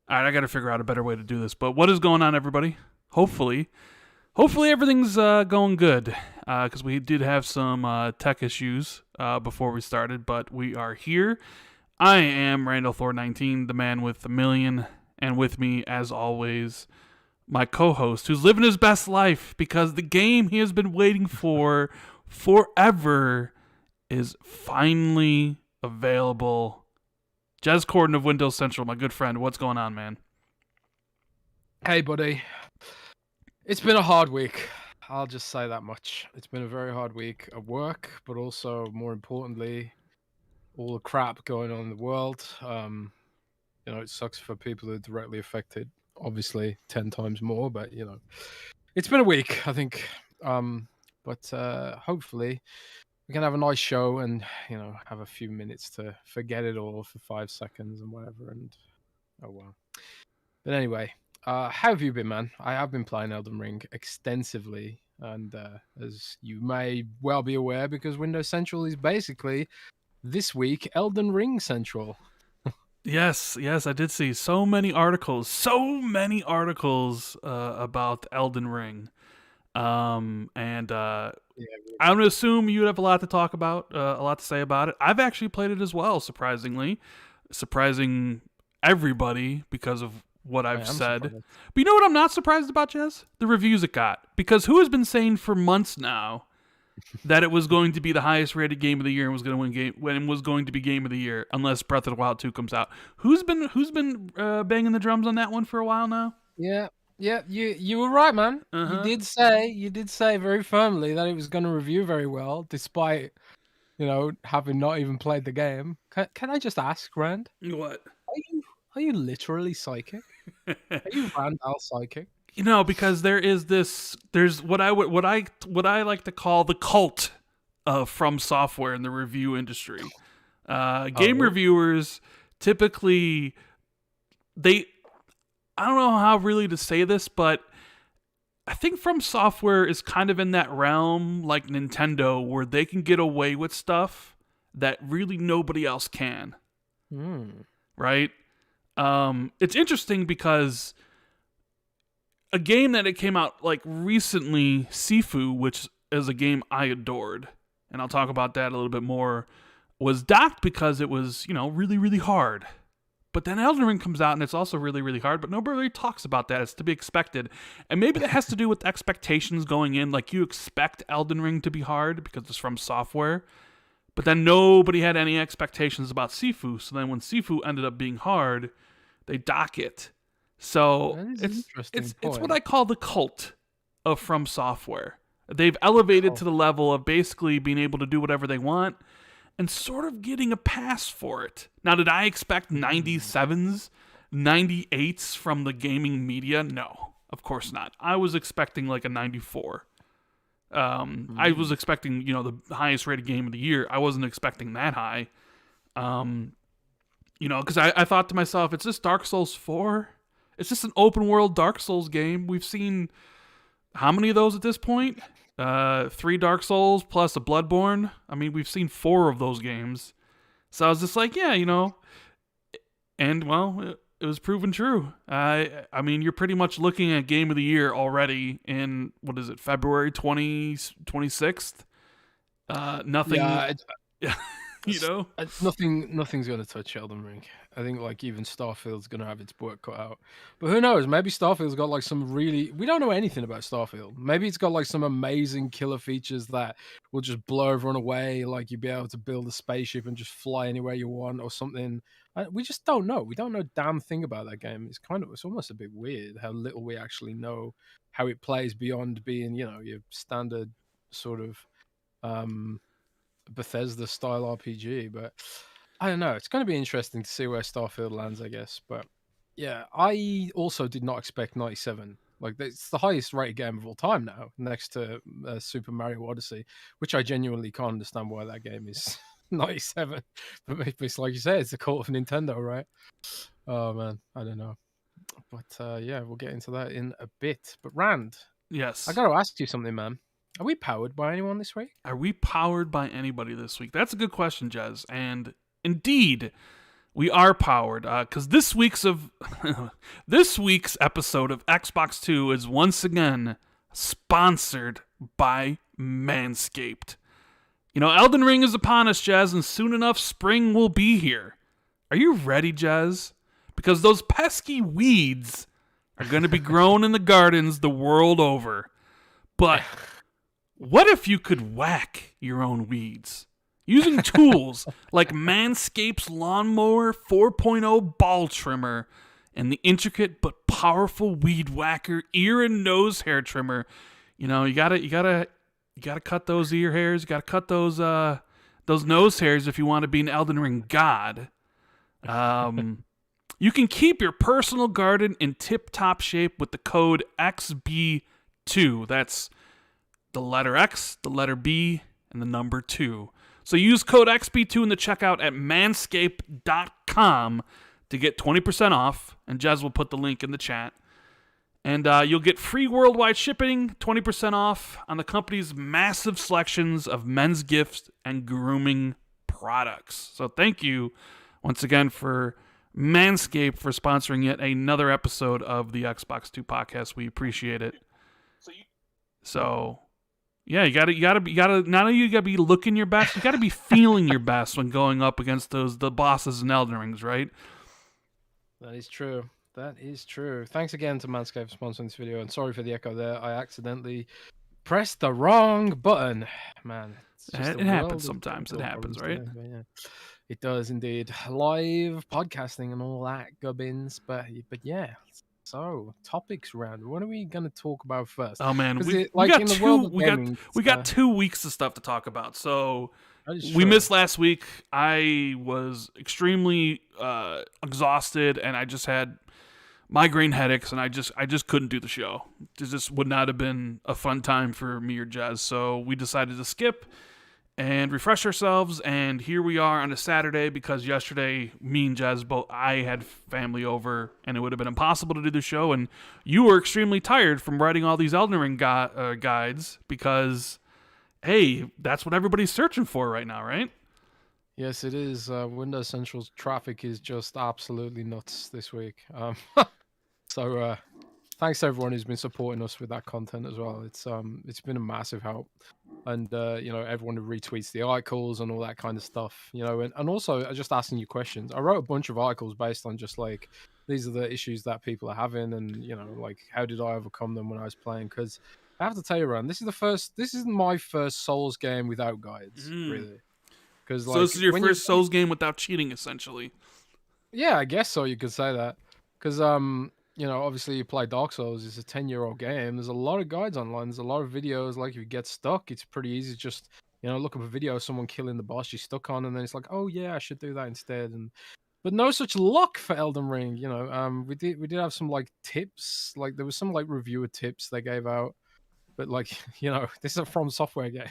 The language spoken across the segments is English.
All right, I got to figure out a better way to do this. But what is going on, everybody? Hopefully everything's going good. Because we did have some tech issues before we started, but we are here. I am Randall Thor 19, the man with the million, and with me, as always, my co-host, who's living his best life because the game he has been waiting for forever is finally available. Jez Corden of Windows Central, my good friend. What's going on, man? Hey, buddy. It's been a hard week. I'll just say that much. It's been a very hard week at work, but also, more importantly, all the crap going on in the world. It sucks for people who are directly affected. Obviously, 10 times more, but, it's been a week, I think. But hopefully we can have a nice show and, have a few minutes to forget it all for 5 seconds and whatever. And oh well. But anyway, how have you been, man? I have been playing Elden Ring extensively, and as you may well be aware, because Windows Central is basically this week Elden Ring Central. Yes, I did see so many articles about Elden Ring. I'm going to assume you'd have a lot to talk about, a lot to say about it. I've actually played it as well, surprising everybody because of what I've said. Surprised. But you know what I'm not surprised about, Jez? The reviews it got. Because who has been saying for months now that it was going to be the highest rated game of the year and was going to win game of the year unless Breath of the Wild 2 comes out? Who's been banging the drums on that one for a while now? Yeah, you were right, man. Uh-huh. You did say very firmly that it was going to review very well, despite having not even played the game. Can I just ask, Rand? What? Are you literally psychic? Are you Randall psychic? Because there's what I like to call the cult of From Software in the review industry. Game reviewers typically, I don't know how really to say this, but I think From Software is kind of in that realm like Nintendo, where they can get away with stuff that really nobody else can. Right? It's interesting because a game that it came out like recently, Sifu, which is a game I adored, and I'll talk about that a little bit more, was docked because it was, really, really hard. But then Elden Ring comes out and it's also really, really hard, but nobody really talks about that. It's to be expected. And maybe that has to do with expectations going in. Like, you expect Elden Ring to be hard because it's From Software, but then nobody had any expectations about Sifu. So then when Sifu ended up being hard, they dock it. So it's what I call the cult of From Software. They've elevated to the level of basically being able to do whatever they want and sort of getting a pass for it. Now, did I expect 97s, 98s from the gaming media? No, of course not. I was expecting like a 94. I was expecting, the highest rated game of the year. I wasn't expecting that high. Because I thought to myself, it's this Dark Souls 4? It's just an open world Dark Souls game. We've seen how many of those at this point? 3 Dark Souls plus a Bloodborne. I mean, we've seen 4 of those games. So I was just like, yeah, and well, it was proven true. I mean, you're pretty much looking at Game of the Year already in, what is it, February 26th? Nothing. Yeah, nothing's going to touch Elden Ring. I think like even Starfield's going to have its work cut out. But who knows? Maybe Starfield's got like some really... We don't know anything about Starfield. Maybe it's got like some amazing killer features that will just blow everyone away. Like you'll be able to build a spaceship and just fly anywhere you want or something. We just don't know. We don't know a damn thing about that game. It's almost a bit weird how little we actually know how it plays beyond being, your standard sort of Bethesda style RPG. But I don't know. It's going to be interesting to see where Starfield lands, I guess. But yeah, I also did not expect 97. Like, it's the highest rated game of all time now, next to Super Mario Odyssey, which I genuinely can't understand why that game is 97. But maybe it's like you say, it's the cult of Nintendo, right? Oh man, I don't know. But yeah, we'll get into that in a bit. But Rand, I Yes. got to ask you something, man. Are we powered by anyone this week? Are we powered by anybody this week? That's a good question, Jez. And indeed, we are powered because this week's episode of Xbox Two is once again sponsored by Manscaped. You know, Elden Ring is upon us, Jez, and soon enough, spring will be here. Are you ready, Jez? Because those pesky weeds are going to be grown in the gardens the world over. But what if you could whack your own weeds? Using tools like Manscaped's Lawnmower 4.0 ball trimmer and the intricate but powerful Weed Whacker ear and nose hair trimmer, you know, you gotta cut those ear hairs, you gotta cut those nose hairs if you want to be an Elden Ring god. You can keep your personal garden in tip-top shape with the code XB2. That's the letter X, the letter B, and the number 2. So use code XB2 in the checkout at manscaped.com to get 20% off, and Jez will put the link in the chat. And you'll get free worldwide shipping, 20% off on the company's massive selections of men's gifts and grooming products. So thank you once again for Manscaped for sponsoring yet another episode of the Xbox 2 podcast. We appreciate it. So yeah, you gotta. Not only you gotta be looking your best, you gotta be feeling your best when going up against the bosses in Elden Rings, right? That is true. That is true. Thanks again to Manscaped for sponsoring this video, and sorry for the echo there. I accidentally pressed the wrong button. Man, it's just It happens sometimes. It happens, right? Yeah. It does indeed. Live podcasting and all that gubbins, but yeah. So, topics round. What are we going to talk about first? Oh man, we in the world of gaming, got 2 weeks of stuff to talk about. So we true. missed last week. I was extremely exhausted, and I just had migraine headaches, and I just couldn't do the show. It just would not have been a fun time for me or Jez. So we decided to skip and refresh ourselves, and here we are on a Saturday because yesterday me and Jez I had family over and it would have been impossible to do the show, and you were extremely tired from writing all these Elden Ring guides because hey, that's what everybody's searching for right now, right? Yes, it is. Windows Central's traffic is just absolutely nuts this week. So thanks to everyone who's been supporting us with that content as well. It's been a massive help. And everyone who retweets the articles and all that kind of stuff, and also just asking you questions. I wrote a bunch of articles based on just like these are the issues that people are having, and like how did I overcome them when I was playing? Because I have to tell you, Ron, this is my first Souls game without guides, really. Because so this is your first Souls game without cheating, essentially. Yeah, I guess so. You could say that. Because obviously you play Dark Souls. It's a 10-year-old game. There's a lot of guides online. There's a lot of videos. Like if you get stuck, it's pretty easy. To just look up a video of someone killing the boss you're stuck on, and then it's like, oh yeah, I should do that instead. But no such luck for Elden Ring. We did have some like tips. Like there was some like reviewer tips they gave out. But like this is a From Software game.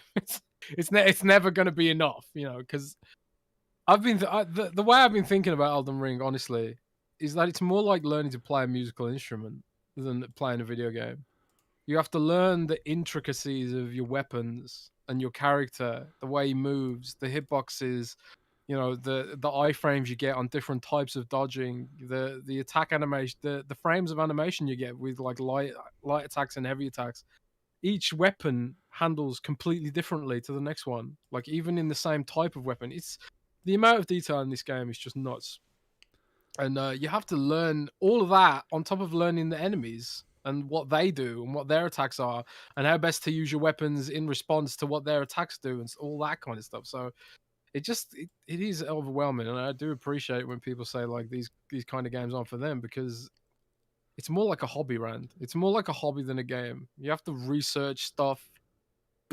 It's never going to be enough. Because I've been the way I've been thinking about Elden Ring, honestly, is that it's more like learning to play a musical instrument than playing a video game. You have to learn the intricacies of your weapons and your character, the way he moves, the hitboxes, the iframes you get on different types of dodging, the attack animation, the frames of animation you get with like light attacks and heavy attacks. Each weapon handles completely differently to the next one. Like even in the same type of weapon, it's the amount of detail in this game is just nuts. And you have to learn all of that on top of learning the enemies and what they do and what their attacks are and how best to use your weapons in response to what their attacks do and all that kind of stuff. So it is overwhelming, and I do appreciate when people say like these kind of games aren't for them, because it's more like a hobby, Rand. It's more like a hobby than a game. You have to research stuff,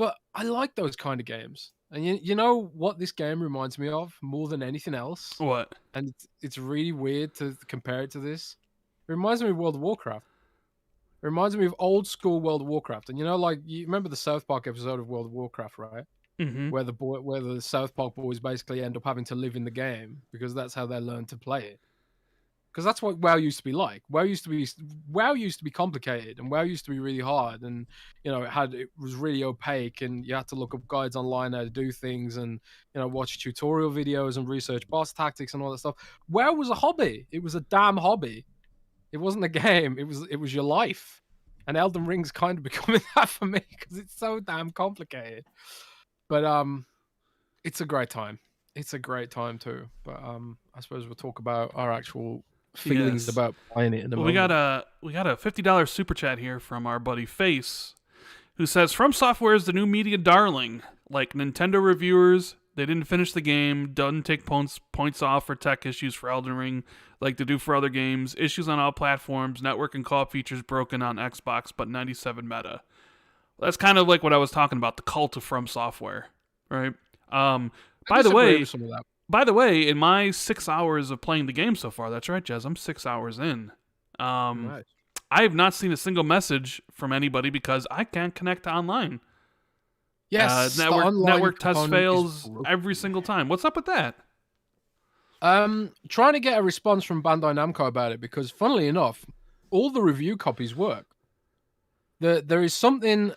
But I like those kind of games. And you know what this game reminds me of more than anything else? What? And it's really weird to compare it to this. It reminds me of World of Warcraft. It reminds me of old school World of Warcraft. And you know, like you remember the South Park episode of World of Warcraft, right? Mm-hmm. Where the South Park boys basically end up having to live in the game because that's how they learn to play it. Because that's what WoW used to be like. WoW used to be complicated, and WoW used to be really hard, and you know it was really opaque, and you had to look up guides online how to do things, and you know watch tutorial videos and research boss tactics and all that stuff. WoW was a hobby. It was a damn hobby. It wasn't a game. It was your life. And Elden Ring's kind of becoming that for me because it's so damn complicated. But it's a great time. It's a great time too. But I suppose we'll talk about our actual feelings about playing it in a moment. We got a $50 super chat here from our buddy Face, who says, From Software is the new media darling. Like Nintendo reviewers, they didn't finish the game, doesn't take points off for tech issues for Elden Ring like they do for other games, issues on all platforms, network and co-op features broken on Xbox, but 97 meta. That's kind of like what I was talking about, the cult of From Software, right? By the way, in my 6 hours of playing the game so far, that's right, Jez, I'm 6 hours in. Nice. I have not seen a single message from anybody because I can't connect to online. Yes, network test fails every single time. What's up with that? Trying to get a response from Bandai Namco about it because, funnily enough, all the review copies work. There is something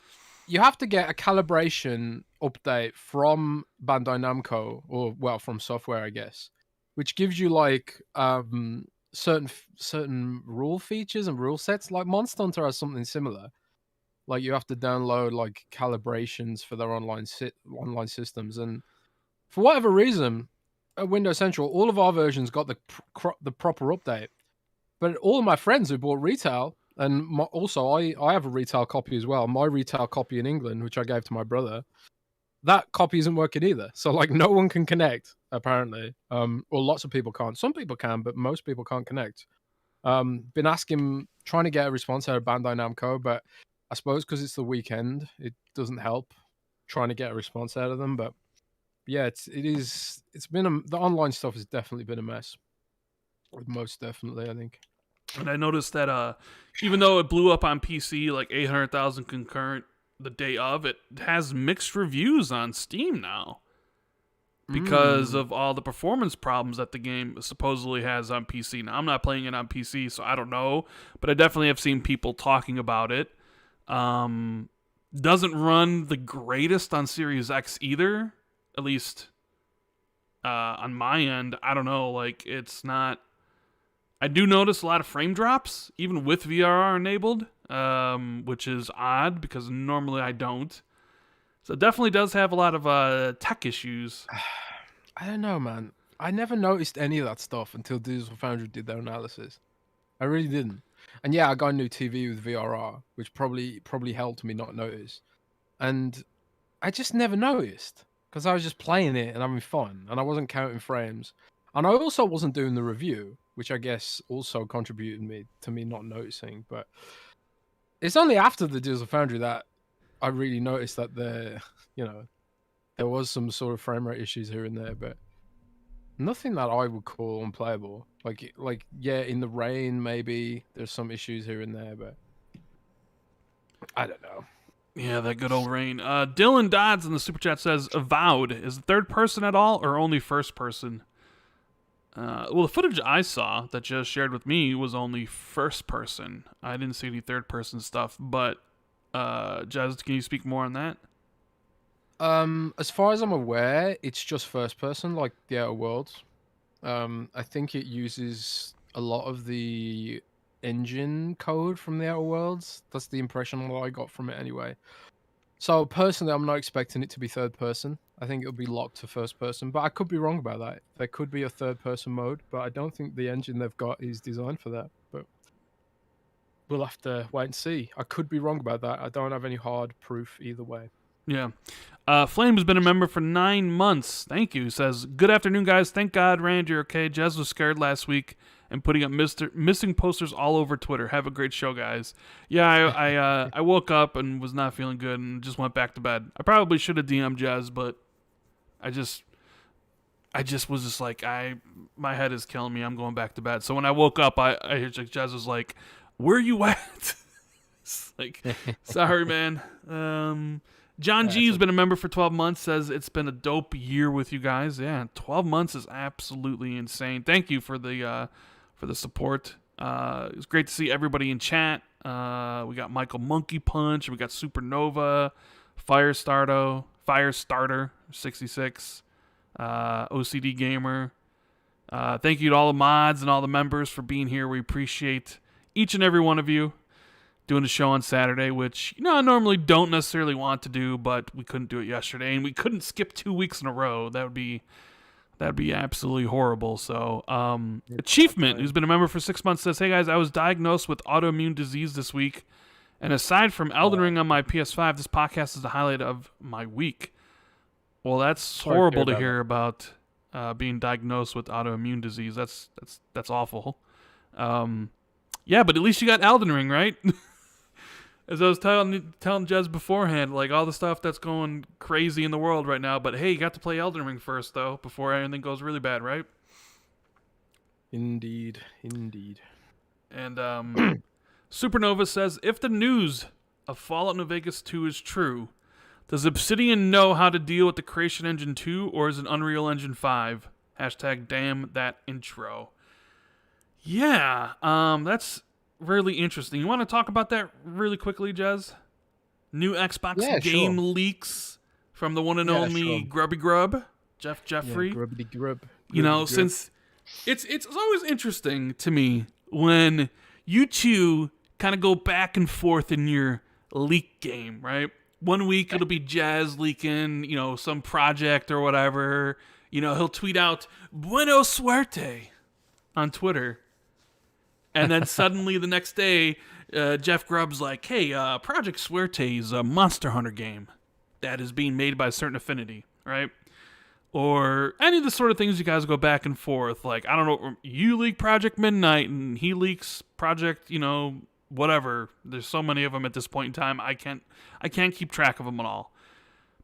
you have to get a calibration update from Bandai Namco, or well, from software, I guess, which gives you like certain rule features and rule sets. Like Monster Hunter has something similar. Like you have to download like calibrations for their online systems, and for whatever reason, at Windows Central, all of our versions got the proper update. But all of my friends who bought retail, and also I have a retail copy as well. My retail copy in England, which I gave to my brother, that copy isn't working either. So like no one can connect apparently. Or lots of people can't. Some people can, but most people can't connect. Been trying to get a response out of Bandai Namco, but I suppose because it's the weekend, it doesn't help trying to get a response out of them. But yeah, the online stuff has definitely been a mess. Most definitely, I think. And I noticed that even though it blew up on PC like 800,000 concurrent the day of, it has mixed reviews on Steam now because of all the performance problems that the game supposedly has on PC. Now, I'm not playing it on PC, so I don't know, but I definitely have seen people talking about it. Doesn't run the greatest on Series X either, at least on my end. I don't know, like it's not. I do notice a lot of frame drops, even with VRR enabled, which is odd because normally I don't. So it definitely does have a lot of tech issues. I don't know, man. I never noticed any of that stuff until Digital Foundry did their analysis. I really didn't. And yeah, I got a new TV with VRR, which probably helped me not notice. And I just never noticed because I was just playing it and having fun, and I wasn't counting frames. And I also wasn't doing the review, which I guess also contributed to me not noticing. But it's only after the Digital Foundry that I really noticed that there was some sort of frame rate issues here and there, but nothing that I would call unplayable. Like yeah, in the rain maybe there's some issues here and there, but I don't know. Yeah, that good old rain. Dylan Dodds in the super chat says, Avowed is the third person at all or only first person? Well, the footage I saw that Jez shared with me was only first person. I didn't see any third person stuff, but Jez, can you speak more on that? As far as I'm aware, it's just first person, like the Outer Worlds. I think it uses a lot of the engine code from the Outer Worlds. That's the impression that I got from it anyway. So personally, I'm not expecting it to be third person. I think it'll be locked to first person, but I could be wrong about that. There could be a third person mode, but I don't think the engine they've got is designed for that. But we'll have to wait and see. I could be wrong about that. I don't have any hard proof either way. Yeah. Flame has been a member for 9 months. Thank you. Says, good afternoon, guys. Thank God, Rand, you're okay. Jez was scared last week and putting up missing posters all over Twitter. Have a great show, guys. Yeah, I woke up and was not feeling good and just went back to bed. I probably should have DM'd Jez, but I just was just like, my head is killing me. I'm going back to bed. So when I woke up, I heard Jez was like, "Where you at?" It's like, sorry, man. John G has been a member for 12 months, says it's been a dope year with you guys. Yeah, 12 months is absolutely insane. Thank you for the support. It was great to see everybody in chat. We got Michael Monkey Punch, we got Supernova, Firestarter 66, OCD Gamer. Thank you to all the mods and all the members for being here. We appreciate each and every one of you. Doing a show on Saturday, which I normally don't necessarily want to do, but we couldn't do it yesterday, and we couldn't skip 2 weeks in a row. That'd be absolutely horrible. So, Achievement, who's been a member for 6 months, says, "Hey guys, I was diagnosed with autoimmune disease this week, and aside from Elden Ring on my PS5, this podcast is the highlight of my week." Well, that's horrible to hear about being diagnosed with autoimmune disease. That's awful. Yeah, but at least you got Elden Ring, right? As I was telling Jez beforehand, like all the stuff that's going crazy in the world right now. But hey, you got to play Elden Ring first, though, before anything goes really bad, right? Indeed. And Supernova says, if the news of Fallout New Vegas 2 is true, does Obsidian know how to deal with the Creation Engine 2, or is it Unreal Engine 5? Hashtag damn that intro. Yeah, that's really interesting. You want to talk about that really quickly, Jez? New Xbox game leaks from the one and only Grubby Grub, Jeffrey. Yeah, Grubby Grub. Since it's always interesting to me when you two kind of go back and forth in your leak game, right? 1 week it'll be Jez leaking, some project or whatever. He'll tweet out "Buena suerte" on Twitter. And then suddenly the next day, Jeff Grubb's like, "Hey, Project Suerte is a Monster Hunter game that is being made by a certain affinity," right? Or any of the sort of things you guys go back and forth. Like, I don't know, you leak Project Midnight and he leaks Project, whatever. There's so many of them at this point in time. I can't keep track of them at all.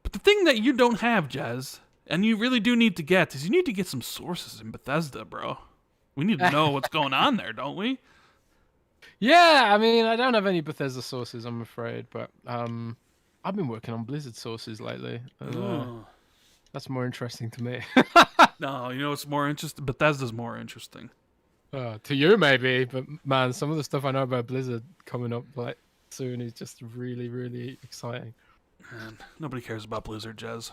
But the thing that you don't have, Jez, and you really do need to get, is you need to get some sources in Bethesda, bro. We need to know what's going on there, don't we? Yeah, I mean, I don't have any Bethesda sources, I'm afraid, but I've been working on Blizzard sources lately. That's more interesting to me. No, what's more interesting? Bethesda's more interesting. To you, maybe, but man, some of the stuff I know about Blizzard coming up soon is just really, really exciting. Man, nobody cares about Blizzard, Jez.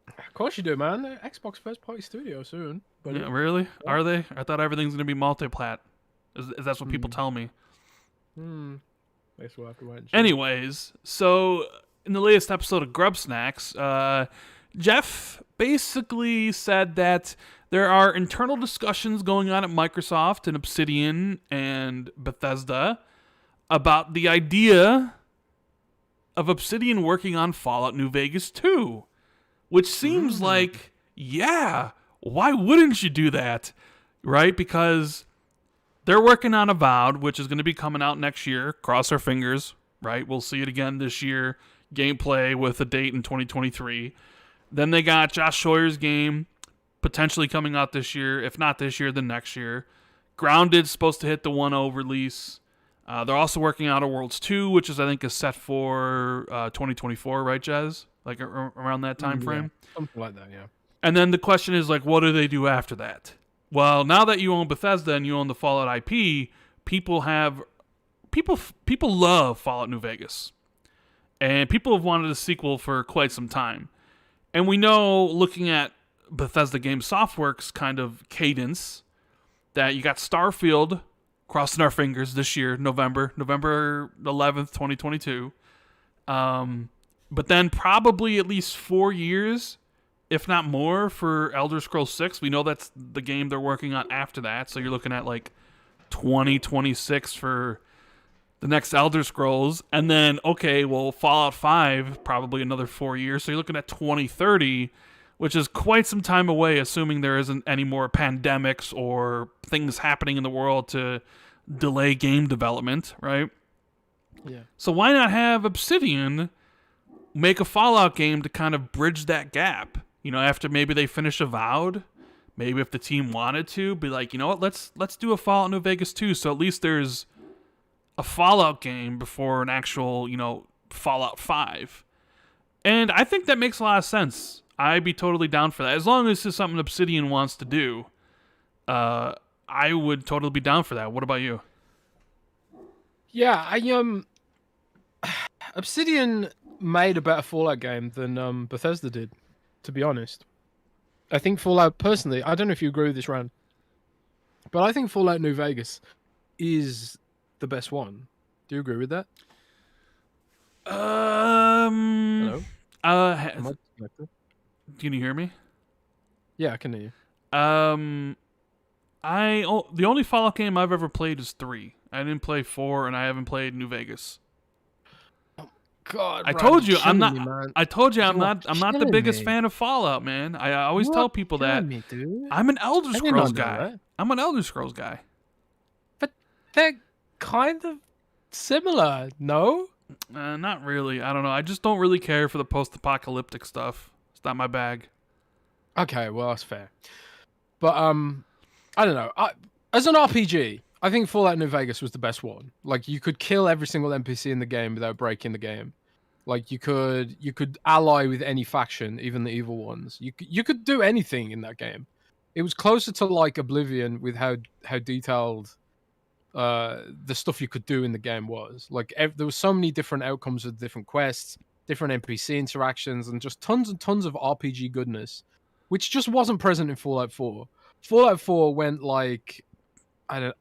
Of course you do, man. They're Xbox first-party studio soon. But yeah, really? Are they? I thought everything's going to be multi-plat. Is that's what people tell me. I guess we'll have to wait and see. Anyways, so in the latest episode of Grub Snacks, Jeff basically said that there are internal discussions going on at Microsoft and Obsidian and Bethesda about the idea of Obsidian working on Fallout New Vegas 2. Which seems like, yeah, why wouldn't you do that, right? Because they're working on Avowed, which is going to be coming out next year. Cross our fingers, right? We'll see it again this year. Gameplay with a date in 2023. Then they got Josh Sawyer's game potentially coming out this year. If not this year, then next year. Grounded's supposed to hit the 1.0 release. They're also working on Outer Worlds 2, which I think is set for 2024, right, Jez? Like around that time frame? Yeah, something like that, yeah. And then the question is, like, what do they do after that? Well, now that you own Bethesda and you own the Fallout IP, people love Fallout New Vegas. And people have wanted a sequel for quite some time. And we know, looking at Bethesda Game Softworks' kind of cadence, that you got Starfield, crossing our fingers this year, November 11th, 2022. But then probably at least 4 years, if not more, for Elder Scrolls 6. We know that's the game they're working on after that. So you're looking at like 2026 for the next Elder Scrolls. And then, okay, well, Fallout 5, probably another 4 years. So you're looking at 2030 which is quite some time away, assuming there isn't any more pandemics or things happening in the world to delay game development, right? Yeah. So why not have Obsidian make a Fallout game to kind of bridge that gap? After maybe they finish Avowed, maybe if the team wanted to, be like, you know what, let's do a Fallout New Vegas 2, so at least there's a Fallout game before an actual, Fallout 5. And I think that makes a lot of sense. I'd be totally down for that. As long as it's something Obsidian wants to do, I would totally be down for that. What about you? Yeah, Obsidian made a better Fallout game than Bethesda did, to be honest. I think Fallout, personally, I don't know if you agree with this, Rand, but I think Fallout New Vegas is the best one. Do you agree with that? Hello? Am I disconnected? Can you hear me? Yeah, I can hear you. The only Fallout game I've ever played is 3. I didn't play 4, and I haven't played New Vegas. God, I told you I'm not. Me, man. I told you I'm not the biggest me. fan of Fallout, man. I always tell people that me, dude. I'm an Elder Scrolls guy. That. I'm an Elder Scrolls guy. But they're kind of similar, no? Not really. I don't know. I just don't really care for the post-apocalyptic stuff. It's not my bag. Okay, well that's fair. But I don't know. As an RPG, I think Fallout New Vegas was the best one. Like, you could kill every single NPC in the game without breaking the game. Like, you could ally with any faction, even the evil ones. You could do anything in that game. It was closer to like Oblivion with how detailed the stuff you could do in the game was. Like, there was so many different outcomes of different quests, different NPC interactions, and just tons and tons of RPG goodness, which just wasn't present in Fallout 4. Fallout 4 went like, I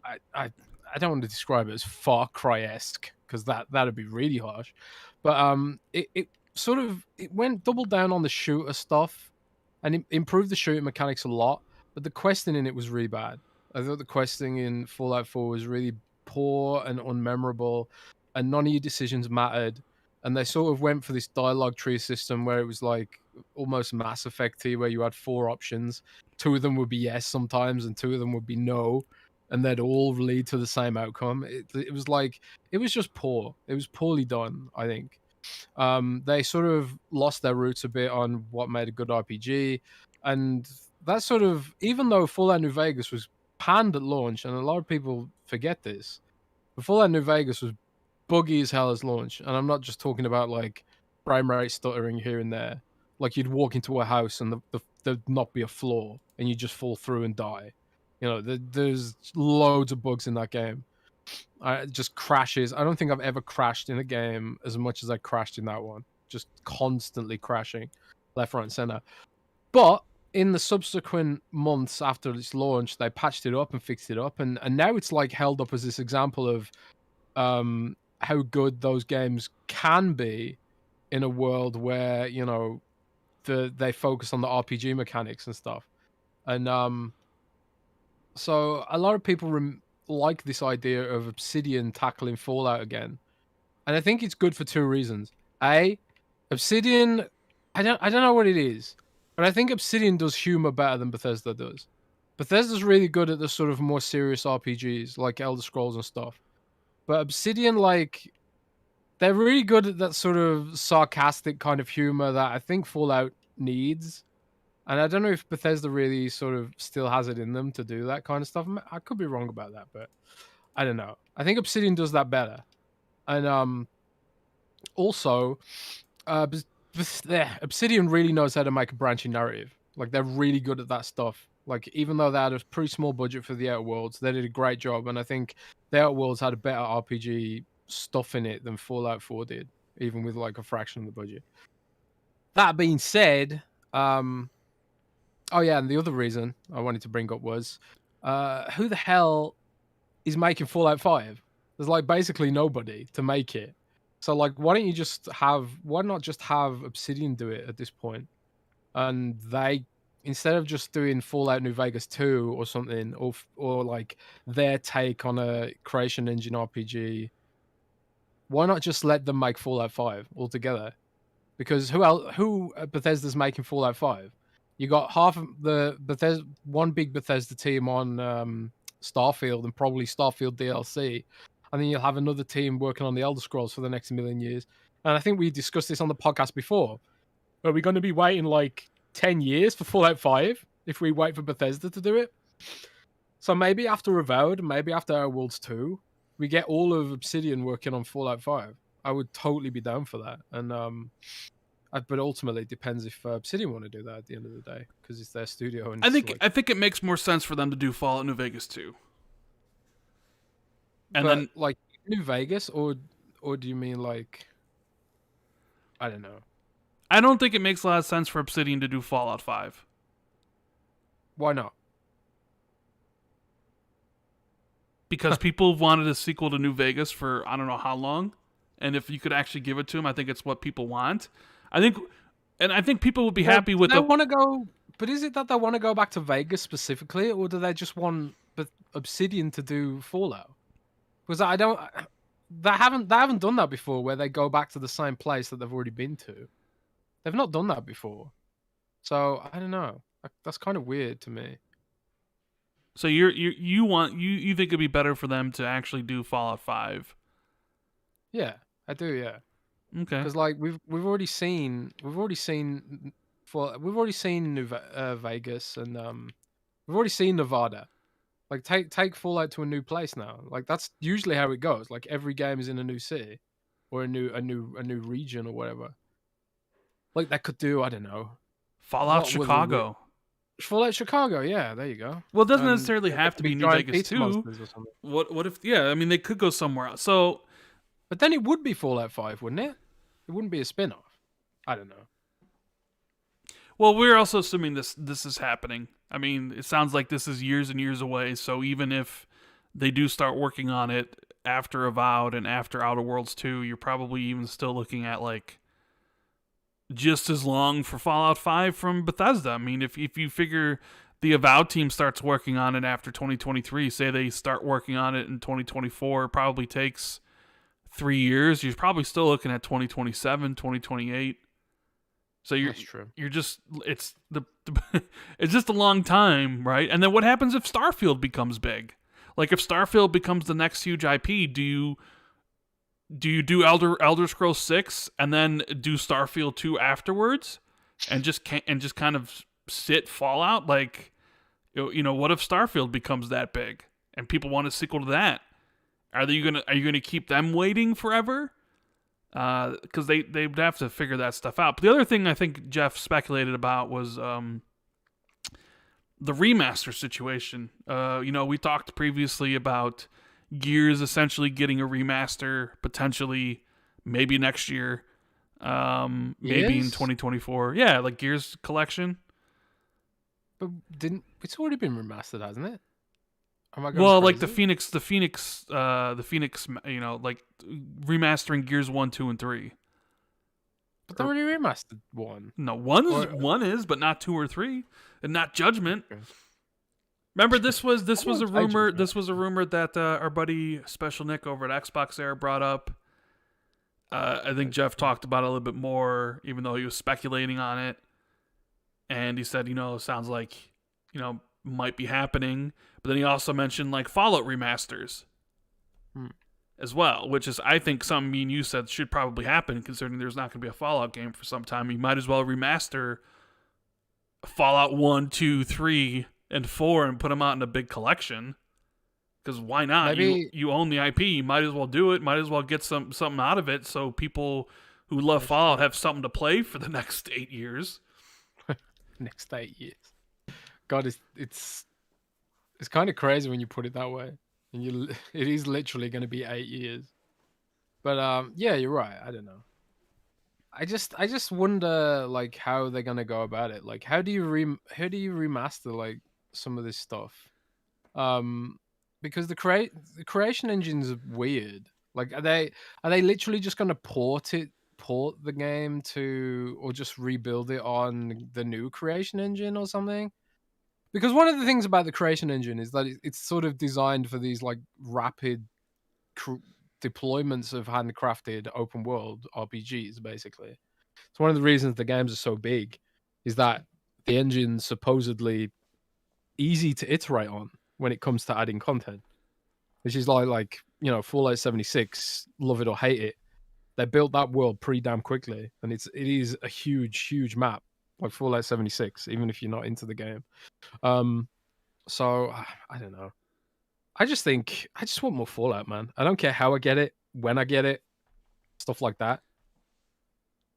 don't want to describe it as Far Cry-esque, because that'd be really harsh. But it went double down on the shooter stuff, and it improved the shooting mechanics a lot. But the questing in it was really bad. I thought the questing in Fallout 4 was really poor and unmemorable, and none of your decisions mattered. And they sort of went for this dialogue tree system where it was like almost Mass Effect-y, where you had 4 options. 2 of them would be yes sometimes, and 2 of them would be no, and they'd all lead to the same outcome. It was just poor. It was poorly done, I think. They sort of lost their roots a bit on what made a good RPG, and that sort of, even though Fallout New Vegas was panned at launch, and a lot of people forget this, but Fallout New Vegas was buggy as hell as launch, and I'm not just talking about like frame rate stuttering here and there. Like, you'd walk into a house and there'd not be a floor, and you just fall through and die. There's loads of bugs in that game. It just crashes. I don't think I've ever crashed in a game as much as I crashed in that one. Just constantly crashing, left, right, and center. But in the subsequent months after its launch, they patched it up and fixed it up, and now it's like held up as this example of how good those games can be in a world where they focus on the RPG mechanics and stuff. And so a lot of people like this idea of Obsidian tackling Fallout again, and I think it's good for 2 reasons. Obsidian, I don't know what it is, but I think Obsidian does humor better than Bethesda does. Bethesda's really good at the sort of more serious RPGs like Elder Scrolls and stuff, but Obsidian, like, they're really good at that sort of sarcastic kind of humor that I think Fallout needs. And I don't know if Bethesda really sort of still has it in them to do that kind of stuff. I could be wrong about that, but I don't know. I think Obsidian does that better. And also, Obsidian really knows how to make a branching narrative. Like, they're really good at that stuff. Like, even though they had a pretty small budget for the Outer Worlds, they did a great job. And I think the Outer Worlds had a better RPG stuff in it than Fallout 4 did, even with like a fraction of the budget. That being said, oh yeah, and the other reason I wanted to bring up was, who the hell is making Fallout 5? There's like basically nobody to make it. So like, why not just have Obsidian do it at this point? And they, instead of just doing Fallout New Vegas 2 or something, or like their take on a creation engine RPG, why not just let them make Fallout 5 altogether? Because who Bethesda's making Fallout 5? You got half of the Bethesda, one big Bethesda team on Starfield and probably Starfield DLC, and then you'll have another team working on the Elder Scrolls for the next million years. And I think we discussed this on the podcast before. Are we going to be waiting like 10 years for Fallout 5 if we wait for Bethesda to do it? So maybe after Avowed, maybe after Outer Worlds 2, we get all of Obsidian working on Fallout 5. I would totally be down for that. And but ultimately, it depends if Obsidian want to do that at the end of the day, because it's their studio. And I think it makes more sense for them to do Fallout New Vegas 2. And but, then like New Vegas, or do you mean like, I don't know. I don't think it makes a lot of sense for Obsidian to do Fallout 5. Why not? Because people have wanted a sequel to New Vegas for I don't know how long, and if you could actually give it to them, I think it's what people want. I think people would be happy with. They want to go, but is it that they want to go back to Vegas specifically, or do they just want Obsidian to do Fallout? Because they haven't done that before, where they go back to the same place that they've already been to. They've not done that before, so I don't know. That's kind of weird to me. So you think it'd be better for them to actually do Fallout 5? Yeah, I do. Yeah. Okay. Because like we've already seen Vegas, and we've already seen Nevada. Like take Fallout to a new place now. Like that's usually how it goes. Like every game is in a new city, or a new region or whatever. Like they could do, I don't know, Fallout Chicago. Fallout Chicago, yeah, there you go. Well, it doesn't necessarily have to be New Vegas 2. What if? Yeah, I mean they could go somewhere else. So, but then it would be Fallout 5, wouldn't it? It wouldn't be a spin-off. I don't know. Well, we're also assuming this is happening. I mean, it sounds like this is years and years away. So even if they do start working on it after Avowed and after Outer Worlds 2, you're probably even still looking at like just as long for Fallout 5 from Bethesda. I mean, if you figure the Avowed team starts working on it after 2023, say they start working on it in 2024, it probably takes 3 years. You're probably still looking at 2027, 2028. So That's true. You're just it's it's just a long time, right? And then what happens if Starfield becomes big? Like if Starfield becomes the next huge IP, do you do Elder Scrolls 6 and then do Starfield 2 afterwards, and just kind of sit Fallout? Like, what if Starfield becomes that big and people want a sequel to that? Are you gonna keep them waiting forever? Because they'd have to figure that stuff out. But the other thing I think Jeff speculated about was the remaster situation. We talked previously about Gears essentially getting a remaster, potentially maybe next year, maybe in 2024. Yeah, like Gears Collection. But it's already been remastered, hasn't it? Well, like the Phoenix, like remastering Gears 1, 2, and 3. But they already remastered 1. No, one is, but not 2 or 3, and not Judgment. Okay. Remember, this was a rumor. This was a rumor that our buddy Special Nick over at Xbox Era brought up. I think Jeff talked about it a little bit more, even though he was speculating on it. And he said, sounds like, might be happening. But then he also mentioned like Fallout remasters as well, which is, I think, something me and you said should probably happen, considering there's not going to be a Fallout game for some time. You might as well remaster Fallout 1, 2, 3, and 4 and put them out in a big collection. Because why not? You own the IP. You might as well do it. Might as well get something out of it, so people who love Fallout have something to play for the next 8 years. Next 8 years. God, it's kind of crazy when you put it that way. And it is literally going to be 8 years. But yeah, you're right. I don't know. I just wonder like how they're going to go about it. Like how do you remaster like some of this stuff? Because the creation engine's weird. Like are they literally just going to port the game to, or just rebuild it on the new creation engine or something? Because one of the things about the creation engine is that it's sort of designed for these like rapid deployments of handcrafted open world RPGs, basically. So one of the reasons the games are so big is that the engine's supposedly easy to iterate on when it comes to adding content, which is like Fallout 76, love it or hate it, they built that world pretty damn quickly, and it is a huge map like Fallout 76, even if you're not into the game. So I don't know. I just want more Fallout, man. I don't care how I get it, when I get it, stuff like that.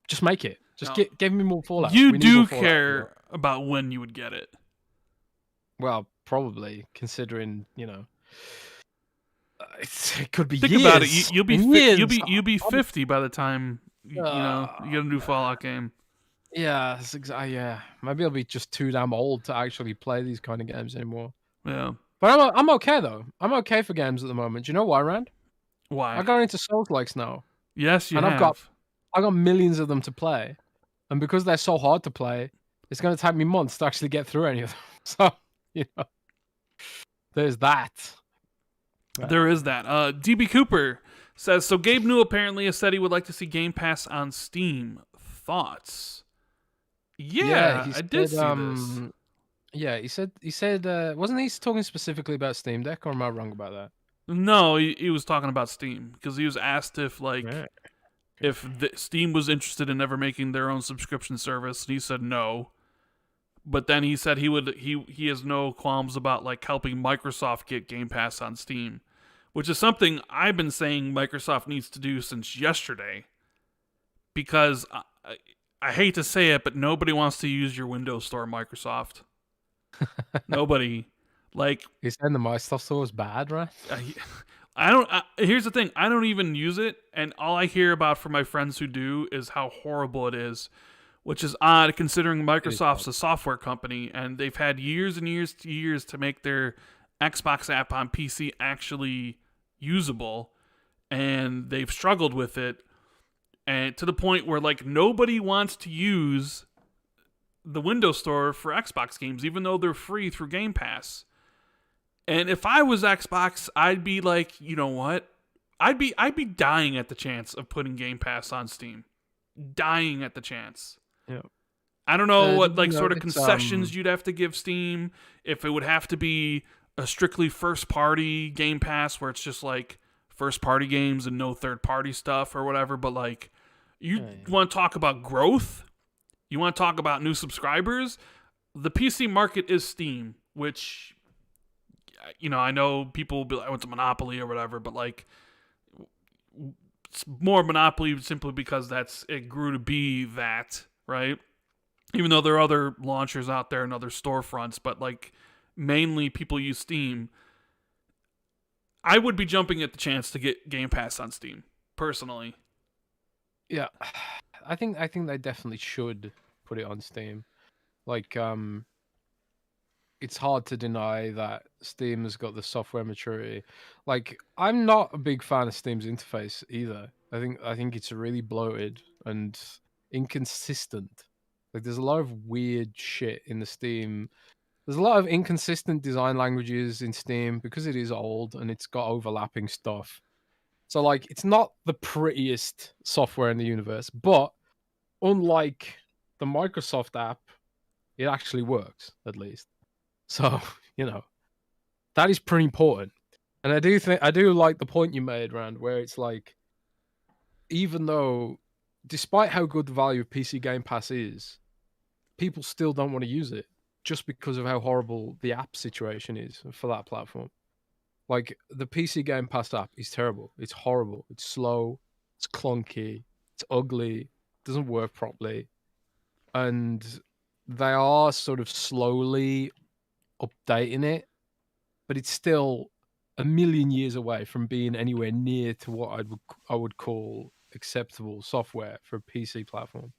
Just make it. Just give me more Fallout. You We need do more Fallout, care about when you would get it. Well, probably, considering it could be Think years. about it. You'll be years. you'll be 50 by the time you get a new Fallout game. Yeah, yeah. Maybe I'll be just too damn old to actually play these kind of games anymore. Yeah. But I'm okay though. I'm okay for games at the moment. Do you know why, Rand? Why? I got into Souls-likes now. Yes, you and have. I got millions of them to play, and because they're so hard to play, it's going to take me months to actually get through any of them. So there's that. There is that. DB Cooper says, so Gabe New apparently has said he would like to see Game Pass on Steam. Thoughts? Yeah, I did see this. Yeah, he said wasn't he talking specifically about Steam Deck, or am I wrong about that? No, he was talking about Steam, because he was asked if Steam was interested in ever making their own subscription service, and he said no. But then he said he has no qualms about like helping Microsoft get Game Pass on Steam, which is something I've been saying Microsoft needs to do since yesterday. Because I hate to say it, but nobody wants to use your Windows Store, Microsoft. Nobody. Like, you're saying the Microsoft Store is bad, right? I don't. Here's the thing: I don't even use it, and all I hear about from my friends who do is how horrible it is. Which is odd, considering Microsoft's a software company, and they've had years and years to make their Xbox app on PC actually usable, and they've struggled with it, and to the point where like nobody wants to use the Windows Store for Xbox games, even though they're free through Game Pass. And if I was Xbox, I'd be like, you know what? I'd be dying at the chance of putting Game Pass on Steam, dying at the chance. Yeah. I don't know what sort of concessions you'd have to give Steam, if it would have to be a strictly first-party Game Pass where it's just like first-party games and no third-party stuff or whatever, but like want to talk about growth? You want to talk about new subscribers? The PC market is Steam, which I know people will be like, oh, it's a monopoly or whatever, but like it's more monopoly simply because it grew to be that. Right? Even though there are other launchers out there and other storefronts, but like mainly people use Steam. I would be jumping at the chance to get Game Pass on Steam, personally. Yeah. I think they definitely should put it on Steam. Like, it's hard to deny that Steam has got the software maturity. Like, I'm not a big fan of Steam's interface either. I think it's really bloated and inconsistent. Like, there's a lot of weird shit in the Steam. There's a lot of inconsistent design languages in Steam because it is old and it's got overlapping stuff. So like, it's not the prettiest software in the universe, but unlike the Microsoft app, it actually works, at least. So, that is pretty important. And I do like the point you made, Rand, where it's like, even though, despite how good the value of PC Game Pass is, people still don't want to use it just because of how horrible the app situation is for that platform. Like, the PC Game Pass app is terrible. It's horrible. It's slow. It's clunky. It's ugly. It doesn't work properly. And they are sort of slowly updating it, but it's still a million years away from being anywhere near to what I would call acceptable software for a PC platform.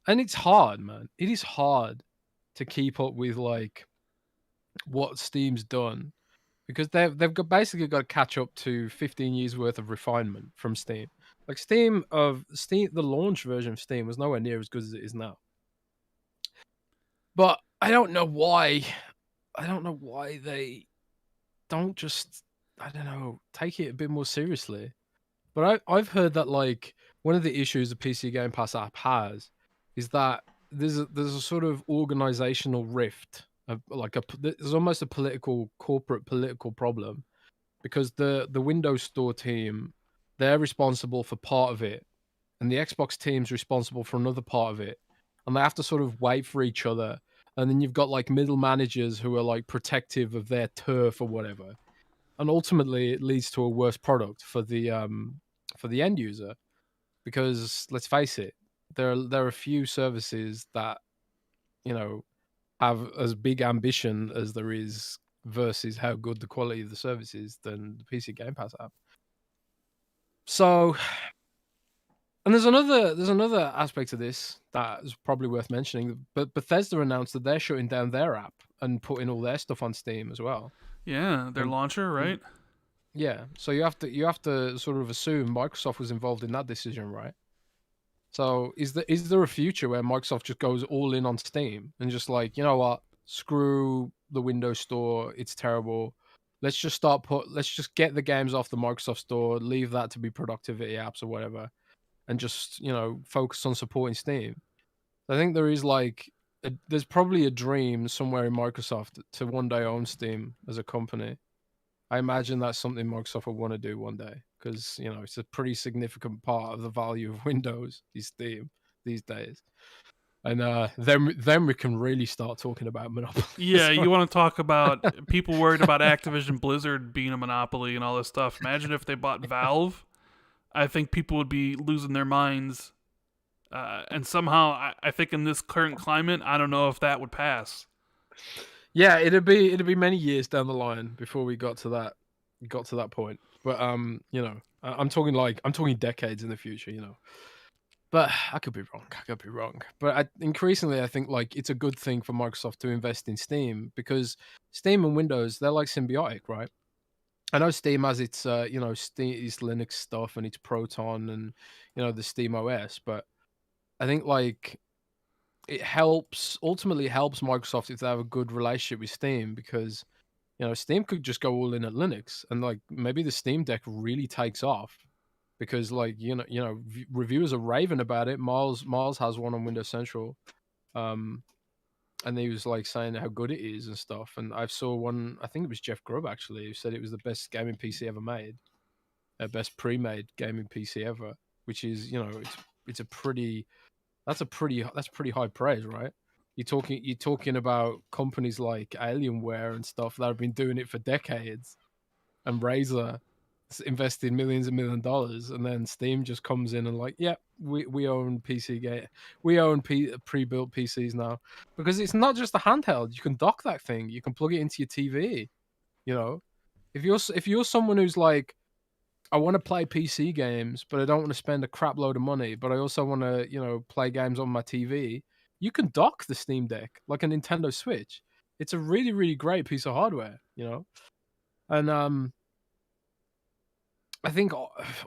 And it's hard, man. It is hard to keep up with like what Steam's done, because they've basically got to catch up to 15 years worth of refinement from Steam. Like Steam, the launch version of Steam was nowhere near as good as it is now. But I don't know why they don't just, take it a bit more seriously. But I've heard that like one of the issues the PC Game Pass app has is that there's a sort of organizational rift, there's almost a corporate political problem, because the Windows Store team, they're responsible for part of it, and the Xbox team's responsible for another part of it, and they have to sort of wait for each other. And then you've got like middle managers who are like protective of their turf or whatever, and ultimately it leads to a worse product for the end user. Because let's face it, there are a few services that, you know, have as big ambition as there is versus how good the quality of the service is than the PC Game Pass app. So, and there's another aspect of this that is probably worth mentioning. But Bethesda announced that they're shutting down their app and putting all their stuff on Steam as well. Yeah, their And launcher, right? yeah, so you have to sort of assume Microsoft was involved in that decision, right? So is there a future where Microsoft just goes all in on Steam and just like, you know what, screw the Windows Store, it's terrible. Let's just let's just get the games off the Microsoft Store, leave that to be productivity apps or whatever, and just, you know, focus on supporting Steam. I think there is like there's probably a dream somewhere in Microsoft to one day own Steam as a company. I imagine that's something Microsoft will want to do one day, because, you know, it's a pretty significant part of the value of Windows is Steam these days. And then we can really start talking about monopoly. Yeah, you want to talk about people worried about Activision Blizzard being a monopoly and all this stuff. Imagine if they bought Valve. I think people would be losing their minds. And somehow, I think in this current climate, I don't know if that would pass. Yeah, it'd be many years down the line before we got to that point. But you know, I'm talking decades in the future, you know. But I could be wrong. But increasingly, I think like it's a good thing for Microsoft to invest in Steam, because Steam and Windows, they're like symbiotic, right? I know Steam has its you know, its Linux stuff and its Proton and, you know, the Steam OS, but I think like it ultimately helps Microsoft if they have a good relationship with Steam, because, you know, Steam could just go all in at Linux, and like maybe the Steam Deck really takes off, because like, you know, reviewers are raving about it. Miles has one on Windows Central, um, and he was like saying how good it is and stuff. And I saw one, I think it was Jeff Grubb actually, who said it was the best gaming PC ever made, best pre-made gaming PC ever, which is, you know, it's a pretty that's pretty high praise, right? You're talking about companies like Alienware and stuff that have been doing it for decades, and Razer invested millions and millions of dollars, and then Steam just comes in and like, yeah, we own pre-built PCs now, because it's not just a handheld. You can dock that thing. You can plug it into your TV. You know, if you're someone who's like, I want to play PC games, but I don't want to spend a crap load of money, but I also want to, you know, play games on my TV. You can dock the Steam Deck like a Nintendo Switch. It's a really, really great piece of hardware, you know? And I think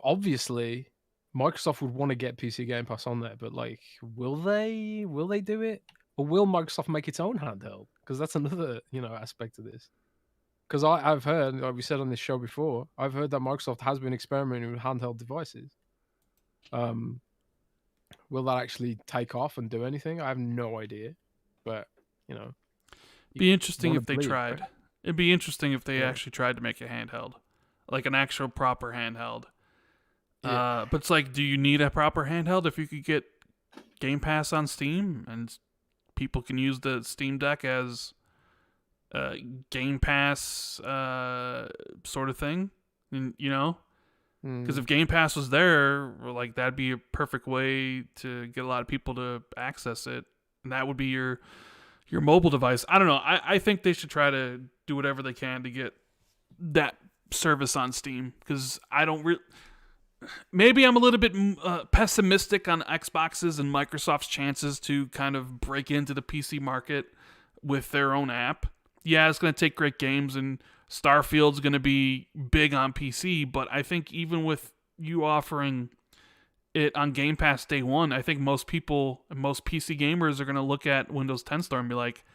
obviously Microsoft would want to get PC Game Pass on there, but like, will they? Will they do it? Or will Microsoft make its own handheld? Because that's another, you know, aspect of this. Because I've heard, like we said on this show before, I've heard that Microsoft has been experimenting with handheld devices. Um, will that actually take off and do anything? I have no idea. But, you know, Be interesting if they believe, tried. right? It'd be interesting if they Yeah. actually tried to make a handheld, like an actual proper handheld. Yeah. But it's like, do you need a proper handheld if you could get Game Pass on Steam and people can use the Steam Deck as Game Pass sort of thing? And, you know, because if Game Pass was there, like that'd be a perfect way to get a lot of people to access it, and that would be your mobile device. I don't know. I think they should try to do whatever they can to get that service on Steam, because I don't maybe I'm a little bit pessimistic on Xbox's and Microsoft's chances to kind of break into the PC market with their own app. Yeah, it's going to take great games, and Starfield's going to be big on PC, but I think even with you offering it on Game Pass day one, I think most people, most PC gamers are going to look at Windows 10 Store and be like,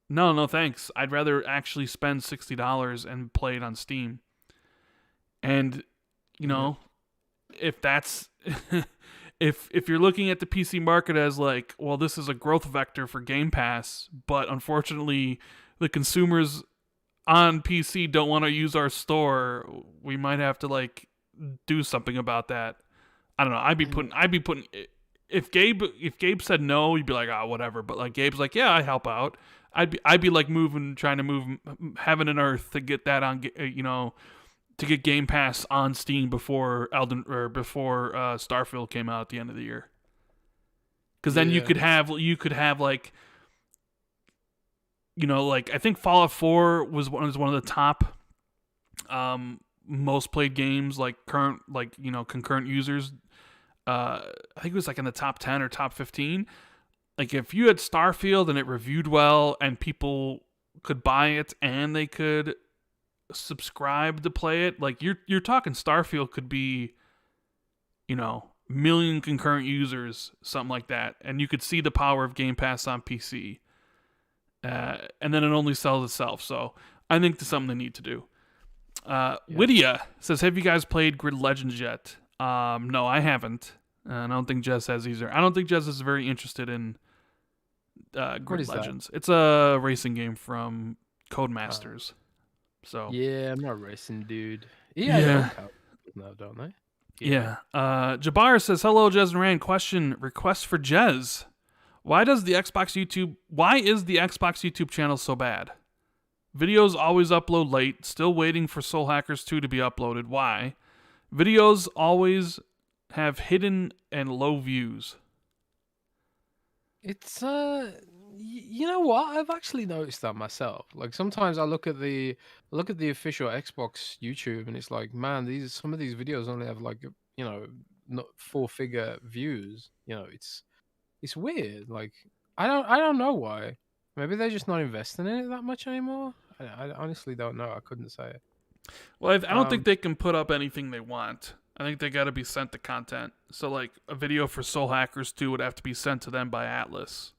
no thanks. I'd rather actually spend $60 and play it on Steam. And, you know, if that's if you're looking at the PC market as like, well, this is a growth vector for Game Pass, but unfortunately the consumers on PC don't want to use our store, we might have to like do something about that. I don't know. I'd be putting if Gabe said no, you'd be like, ah, whatever. But like Gabe's like, yeah, I help out. I'd be like trying to move heaven and earth to get that on, to get Game Pass on Steam before Starfield came out at the end of the year. Because then you could have like, like I think Fallout 4 was one of the top most played games, like current, like concurrent users. I think it was like in the top 10 or top 15. Like if you had Starfield and it reviewed well and people could buy it and they could subscribe to play it, like you're talking Starfield could be, million concurrent users, something like that, and you could see the power of Game Pass on PC. And then it only sells itself. So I think that's something they need to do. Widia says, have you guys played Grid Legends yet? No, I haven't. I don't think Jez has either. I don't think Jez is very interested in Grid Legends. That? It's a racing game from Codemasters. So yeah, I'm not a racing dude. Yeah. No, don't they? Yeah. Jabbar says, hello, Jez and Rand. Request for Jez. Why is the Xbox YouTube channel so bad? Videos always upload late. Still waiting for Soul Hackers 2 to be uploaded. Why? Videos always have hidden and low views. It's you know what? I've actually noticed that myself. Like sometimes I look at the official Xbox YouTube and it's like, man, some of these videos only have like, not 4-figure views. It's weird. Like I don't know why. Maybe they're just not investing in it that much anymore. I honestly don't know. I couldn't say it. Well, I don't think they can put up anything they want. I think they got to be sent the content. So, like, a video for Soul Hackers 2 would have to be sent to them by Atlus.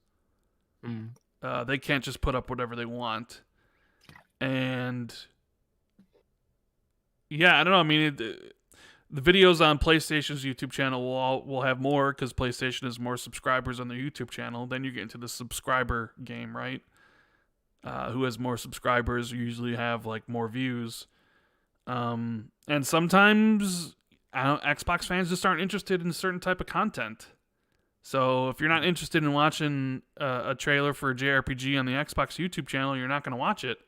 They can't just put up whatever they want. And, yeah, I don't know. I mean, the videos on PlayStation's YouTube channel will have more because PlayStation has more subscribers on their YouTube channel. Then you get into the subscriber game, right? Who has more subscribers usually have, like, more views. And sometimes Xbox fans just aren't interested in a certain type of content. So if you're not interested in watching a trailer for a JRPG on the Xbox YouTube channel, you're not going to watch it.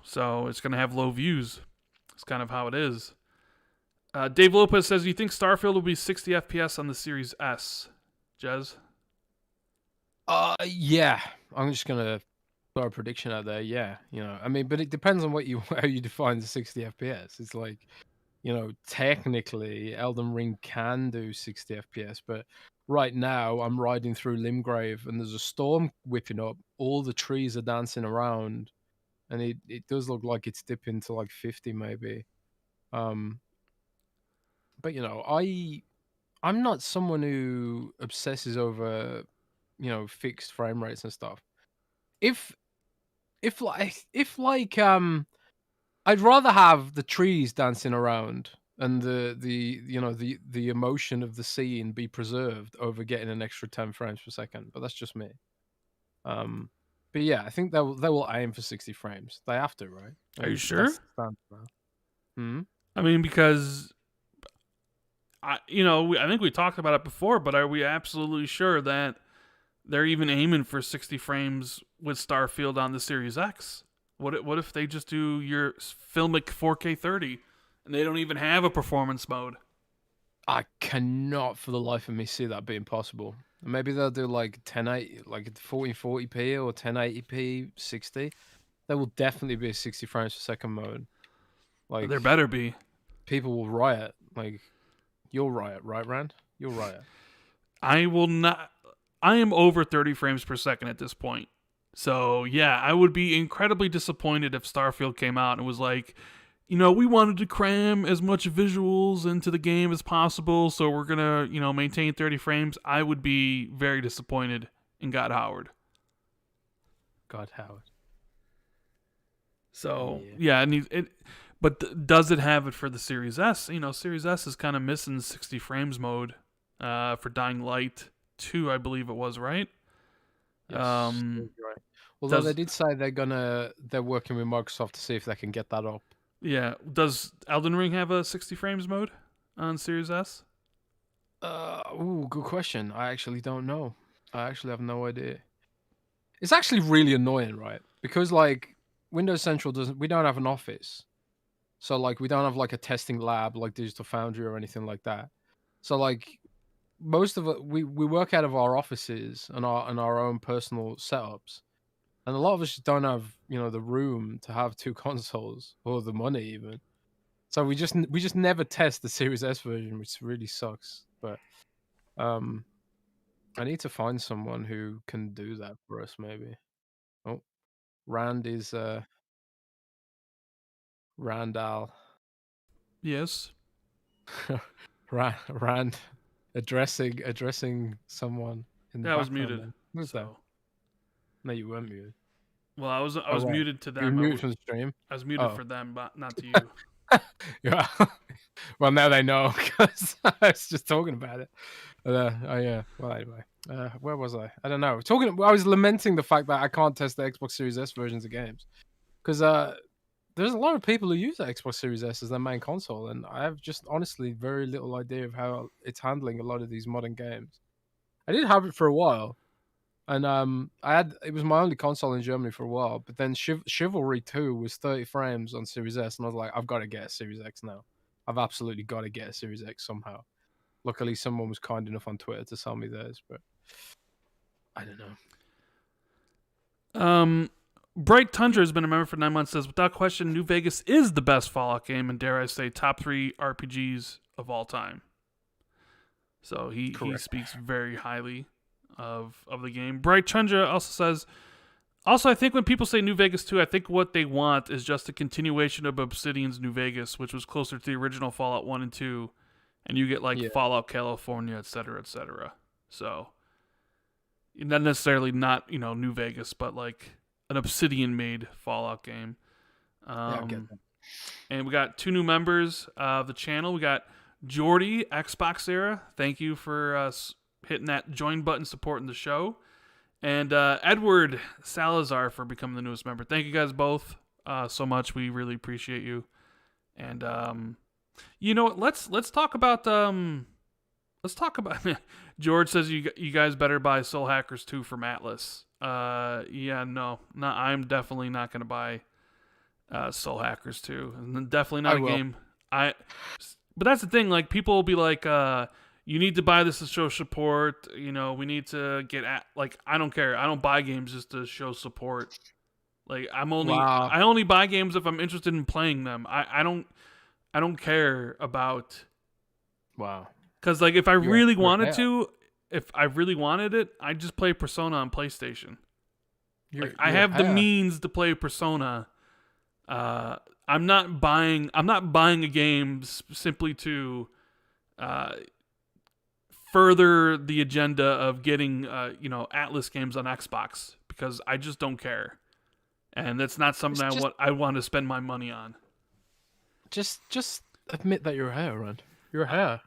So it's going to have low views. It's kind of how it is. Dave Lopez says, do you think Starfield will be 60 FPS on the Series S? Jez? Yeah. I'm just going to throw a prediction out there. Yeah. I mean, but it depends on how you define the 60 FPS. It's like, technically Elden Ring can do 60 FPS, but right now I'm riding through Limgrave and there's a storm whipping up. All the trees are dancing around and it does look like it's dipping to like 50 maybe. But I'm not someone who obsesses over, fixed frame rates and stuff. If I'd rather have the trees dancing around and the emotion of the scene be preserved over getting an extra 10 frames per second, but that's just me. But yeah, I think they will aim for 60 frames. They have to, right? Are you sure? I mean, because I think we talked about it before, but are we absolutely sure that they're even aiming for 60 frames with Starfield on the Series X? What if they just do your filmic 4K 30 and they don't even have a performance mode? I cannot for the life of me see that being possible. Maybe they'll do like 1080, like 1440p or 1080p 60. There will definitely be a 60 frames per second mode. Like there better be. People will riot. Like you'll riot, right, Rand? You'll riot. I will not. I am over 30 frames per second at this point. So, yeah, I would be incredibly disappointed if Starfield came out and was like, we wanted to cram as much visuals into the game as possible, so we're going to, maintain 30 frames. I would be very disappointed in God Howard. So, yeah, but does it have it for the Series S? Series S is kind of missing 60 frames mode. for Dying Light 2, I believe it was, right? Yes, Um, right. Although they does did say they're working with Microsoft to see if they can get that up. does Elden Ring have a 60 frames mode on Series S? Good question. I actually don't know. I actually have no idea. It's actually really annoying, right? Because like Windows Central we don't have an office. So like we don't have like a testing lab like Digital Foundry or anything like that. So like most of it we work out of our offices and our own personal setups. And a lot of us just don't have, the room to have two consoles or the money even. So we just never test the Series S version, which really sucks. But um I need to find someone who can do that for us maybe. Oh, Rand is Randall. Yes, Rand addressing someone in the that was background muted. there. Who's that? So, No, you weren't muted. well, I was Oh, right. muted to You were them. muted from the stream? I was muted Oh. for them, but not to you. Yeah. Well, now they know because I was just talking about it. Oh yeah. Well, anyway, where was I? I don't know. I was lamenting the fact that I can't test the Xbox Series S versions of games because there's a lot of people who use the Xbox Series S as their main console, and I have just honestly very little idea of how it's handling a lot of these modern games. I did have it for a while, and it was my only console in Germany for a while. But then Chivalry 2 was 30 frames on Series S, and I was like, I've got to get a Series X now. I've absolutely got to get a Series X somehow. Luckily, someone was kind enough on Twitter to sell me theirs, but I don't know. Bright Tundra has been a member for 9 months. Says, without question, New Vegas is the best Fallout game, and dare I say, top 3 RPGs of all time. So he speaks very highly of the game. Bright Tundra also says, I think when people say New Vegas 2, I think what they want is just a continuation of Obsidian's New Vegas, which was closer to the original Fallout 1 and 2, and you get Fallout California, etc., etc. So not necessarily New Vegas, but like an Obsidian-made Fallout game. I get that. And we got 2 new members of the channel. We got Jordy, Xbox era. Thank you for hitting that join button, supporting the show. And Edward Salazar for becoming the newest member. Thank you guys both so much. We really appreciate you. And you know what? Let's talk about George says you guys better buy Soul Hackers 2 from Atlus. No, I'm definitely not going to buy Soul Hackers 2. And definitely not a game. But that's the thing. Like, people will be like, you need to buy this to show support. We need to get at, like, I don't care. I don't buy games just to show support. Like, I only buy games if I'm interested in playing them. I don't care about. Wow. Because like, if I really wanted it, I'd just play Persona on PlayStation. I have the means to play Persona. I'm not buying a game simply to further the agenda of getting Atlus games on Xbox, because I just don't care, and that's not something I want to spend my money on. Just admit that you're a hair, Rand. You're a hair.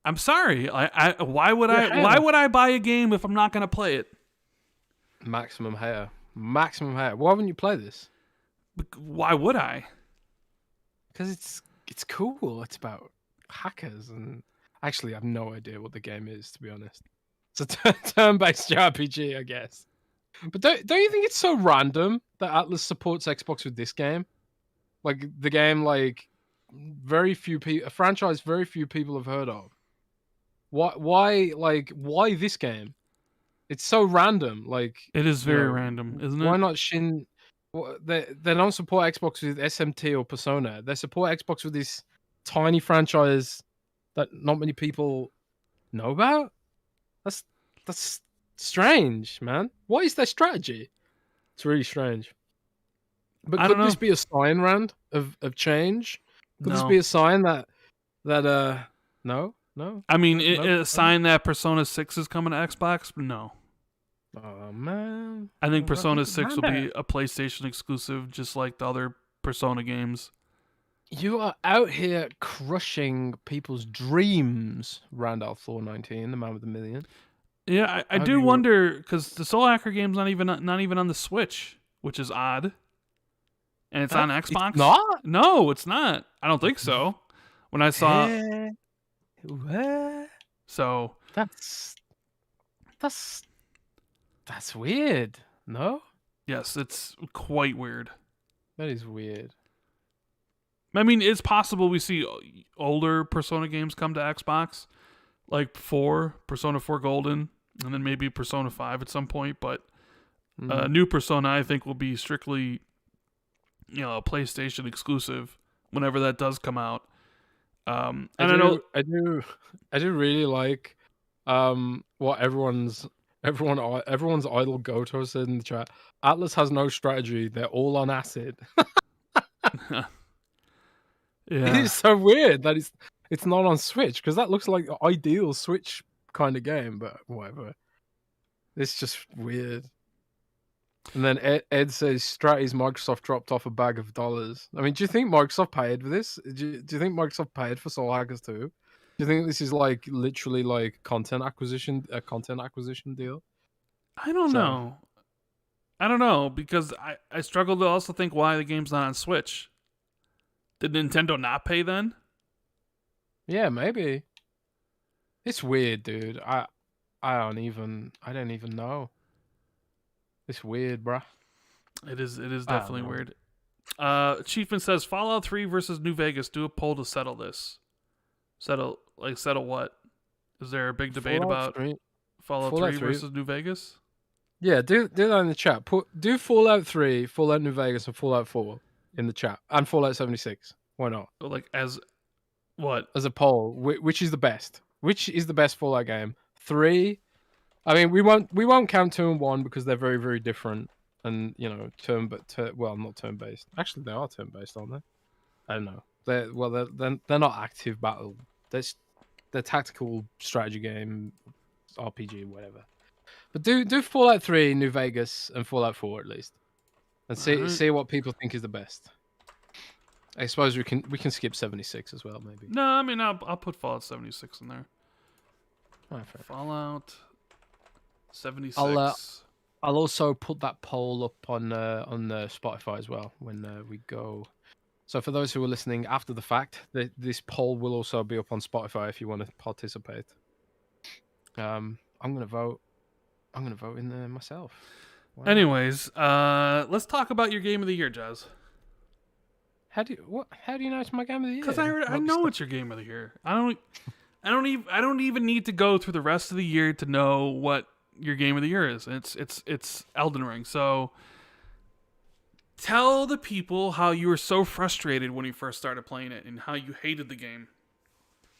I'm sorry. Why would I buy a game if I'm not going to play it? Maximum hair. Why wouldn't you play this? Why would I? Because it's cool. It's about hackers, and actually, I have no idea what the game is, to be honest. It's a turn-based JRPG, I guess. But don't you think it's so random that Atlus supports Xbox with this game? Like, the game, like, a franchise very few people have heard of. Why this game? It's so random. Like, it is very random, isn't it? Why not Shin? They don't support Xbox with SMT or Persona. They support Xbox with this tiny franchise that not many people know about. That's strange, man. What is their strategy? It's really strange. But could this be a sign, Rand, of change? Could this be a sign that no? I mean, a sign that Persona 6 is coming to Xbox? No. Oh, man. I think Persona 6 will be a PlayStation exclusive, just like the other Persona games. You are out here crushing people's dreams, Randolph 419, the man with a million. Yeah, I Have do you? wonder because the Soul Hacker game's not even on the Switch, which is odd. And it's on It's Xbox. not. No, it's not. I don't think so. When I saw, Eh, what? so That's that's that's weird. No, yes, it's quite weird. that is weird. I mean, it's possible we see older Persona games come to Xbox, like Persona 4 Golden, and then maybe Persona 5 at some point. But new Persona, I think, will be strictly, a PlayStation exclusive whenever that does come out. And I know, I do really like what everyone's idol Goto said in the chat. Atlus has no strategy. They're all on acid. It yeah, is so weird that it's not on Switch because that looks like an ideal Switch kind of game, but whatever. It's just weird. And then Ed says Stratty's Microsoft dropped off a bag of dollars. I mean, do you think Microsoft paid for this? Do you think Microsoft paid for Soul Hackers 2? Do you think this is like literally like a content acquisition deal? I don't So know. I don't know because I struggle to also think why the game's not on Switch. Did Nintendo not pay then? yeah, maybe. It's weird, dude. I don't even know. It's weird, bruh. It is I don't definitely know. weird. Chiefman says Fallout 3 versus New Vegas. Do a poll to settle this. Settle what? Is there a big debate about 3. Fallout 3 versus New Vegas? Yeah, do that in the chat. Do Fallout 3, Fallout New Vegas, and Fallout 4 in the chat, and Fallout 76. Why not? Like as what? As a poll, which is the best? Which is the best Fallout game? 3. I mean, we won't count 2 and 1 because they're very very different, and not turn based. Actually, they are turn based, aren't they? I don't know. They're not active battle. They're tactical strategy game, RPG, whatever. But do Fallout 3, New Vegas, and Fallout 4 at least, and see what people think is the best. I suppose we can skip 76 as well, maybe. No, I mean I'll put Fallout 76 in there. Oh, Fallout 76. I'll also put that poll up on Spotify as well when we go. So for those who are listening after the fact, this poll will also be up on Spotify if you want to participate. I'm gonna vote. I'm gonna vote in there myself. Anyways, let's talk about your game of the year, Jez. How do you know it's my game of the year? Because I know it's your game of the year. I don't even need to go through the rest of the year to know what your game of the year is. It's Elden Ring. So tell the people how you were so frustrated when you first started playing it and how you hated the game.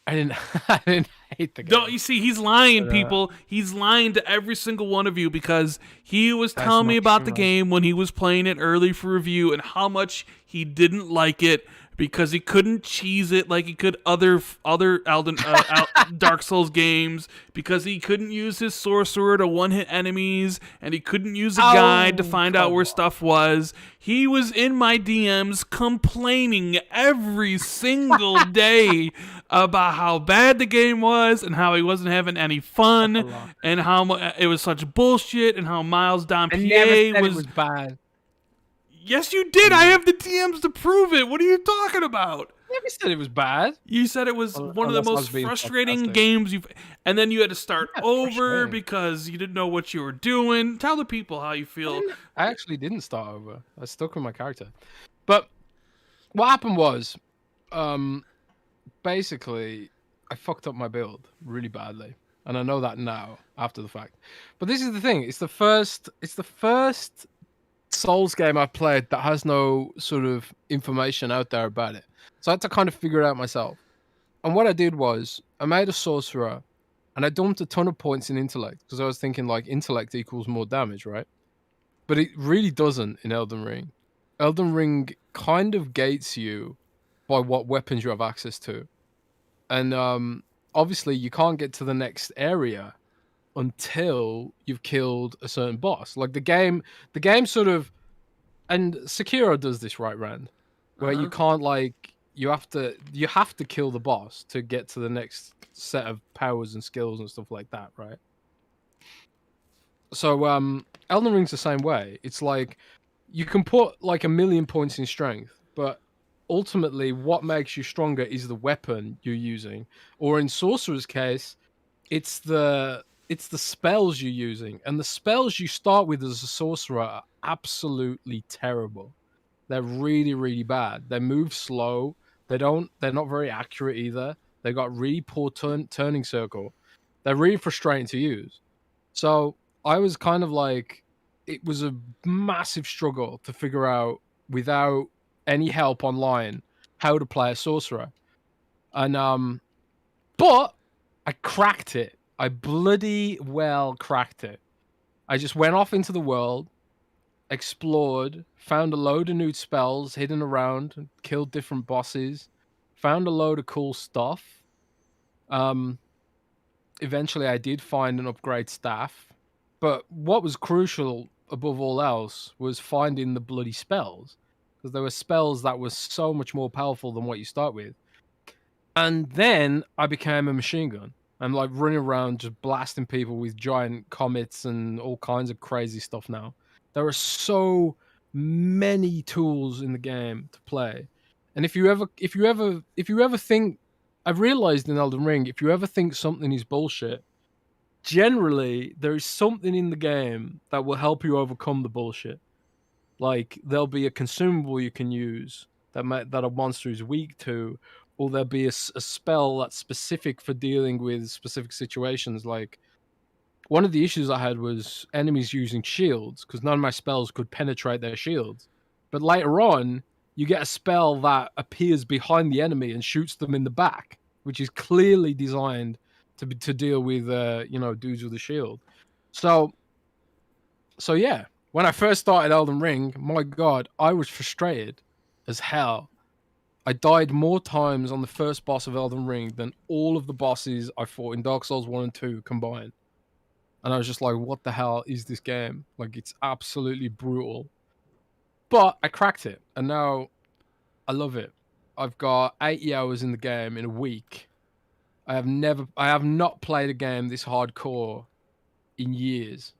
I didn't hate the game. No, you see, he's lying, people. He's lying to every single one of you because he was telling me about the game when he was playing it early for review and how much he didn't like it because he couldn't cheese it like he could other Elden Dark Souls games because he couldn't use his sorcerer to one-hit enemies and he couldn't use a guide to find out where stuff was. He was in my DMs complaining every single day about how bad the game was and how he wasn't having any fun and how it was such bullshit and how Miles Dompier was bad. Yes, you did. I have the DMs to prove it. What are you talking about? I never said it was bad. You said it was one of the most frustrating games you've... And then you had to start over because you didn't know what you were doing. Tell the people how you feel. I actually didn't start over. I stuck with my character. But what happened was, basically, I fucked up my build really badly. And I know that now, after the fact. But this is the thing. It's the first Souls game I've played that has no sort of information out there about it. So I had to kind of figure it out myself. And what I did was I made a sorcerer and I dumped a ton of points in intellect because I was thinking like intellect equals more damage, right? But it really doesn't in Elden Ring. Elden Ring kind of gates you by what weapons you have access to. And obviously you can't get to the next area until you've killed a certain boss. Like the game sort of, and Sekiro does this, right, Rand? Where you can't you have to kill the boss to get to the next set of powers and skills and stuff like that, right? So Elden Ring's the same way. It's like you can put like 1,000,000 points in strength, but ultimately what makes you stronger is the weapon you're using. Or in Sorcerer's case, it's the spells you're using. And the spells you start with as a sorcerer are absolutely terrible. They're really, really bad. They move slow. They're not very accurate either. They got really poor turning circle. They're really frustrating to use. So I was kind of like, it was a massive struggle to figure out without any help online how to play a sorcerer. And but I cracked it. I bloody well cracked it. I just went off into the world, explored, found a load of new spells hidden around, killed different bosses, found a load of cool stuff. Eventually I did find an upgrade staff. But what was crucial above all else was finding the bloody spells. Because there were spells that were so much more powerful than what you start with. And then I became a machine gun. I'm like running around just blasting people with giant comets and all kinds of crazy stuff now. There are so many tools in the game to play. And if you ever think, I've realized in Elden Ring, if you ever think something is bullshit, generally there is something in the game that will help you overcome the bullshit. Like there'll be a consumable you can use that a monster is weak to, or there'll be a spell that's specific for dealing with specific situations. Like one of the issues I had was enemies using shields because none of my spells could penetrate their shields. But later on, you get a spell that appears behind the enemy and shoots them in the back, which is clearly designed to deal with dudes with a shield. So yeah, when I first started Elden Ring, my god, I was frustrated as hell. I died more times on the first boss of Elden Ring than all of the bosses I fought in Dark Souls 1 and 2 combined. And I was just like, what the hell is this game? Like, it's absolutely brutal. But I cracked it, and now I love it. I've got 80 hours in the game in a week. I have not played a game this hardcore in years.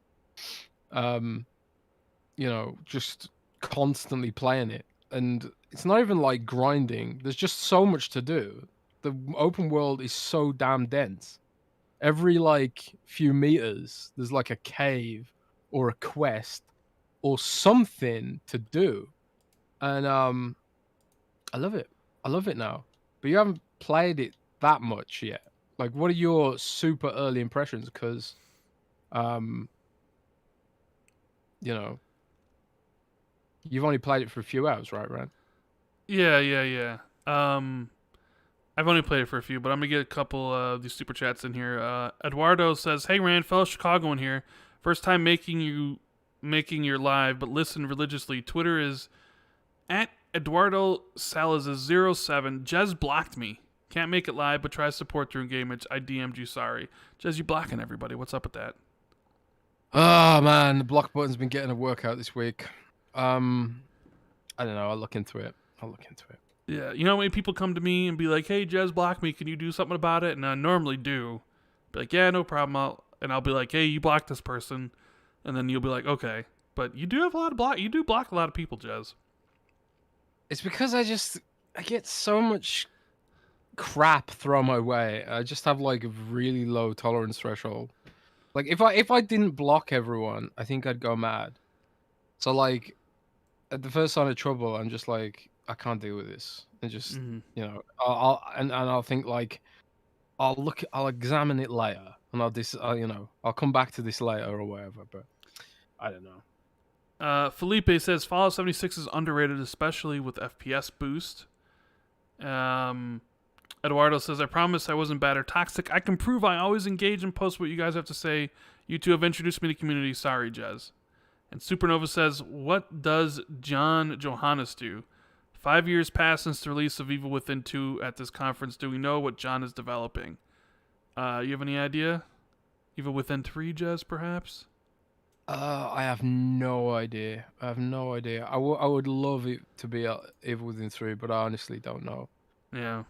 Just constantly playing it. And it's not even like grinding. There's just so much to do. The open world is so damn dense. Every like few meters, there's like a cave or a quest or something to do. And I love it. I love it now. But you haven't played it that much yet. Like, what are your super early impressions? Because, you've only played it for a few hours, right, Rand? Yeah. I've only played it for a few, but I'm gonna get a couple of these super chats in here. Eduardo says, "Hey Rand, fellow Chicagoan here. First time making your live, but listen religiously. Twitter is at Eduardo Salas07. Jez blocked me. Can't make it live, but try to support through Engamage. I DM'd you. Sorry, Jez. You blocking everybody. What's up with that? Oh man, the block button's been getting a workout this week. I don't know. I'll look into it. Yeah, you know how many people come to me and be like, "Hey, Jez blocked me. Can you do something about it?" And I normally do. Be like, "Yeah, no problem." I'll be like, "Hey, you blocked this person," and then you'll be like, "Okay." But you do have a lot of block. You do block a lot of people, Jez. It's because I get so much crap thrown my way. I just have like a really low tolerance threshold. Like if I didn't block everyone, I think I'd go mad. So like at the first sign of trouble, I'm just like, I can't deal with this, and just I'll think like I'll examine it later, and I'll come back to this later or whatever. But I don't know. Felipe says Fallout 76 is underrated, especially with FPS boost. Eduardo says, "I promise I wasn't bad or toxic. I can prove I always engage and post what you guys have to say. You two have introduced me to the community. Sorry, Jez." And Supernova says, "What does John Johannes do? 5 years passed since the release of Evil Within 2 at this conference. Do we know what John is developing?" You have any idea? Evil Within 3, Jez, perhaps? I have no idea. I would love it to be Evil Within 3, but I honestly don't know. Yeah.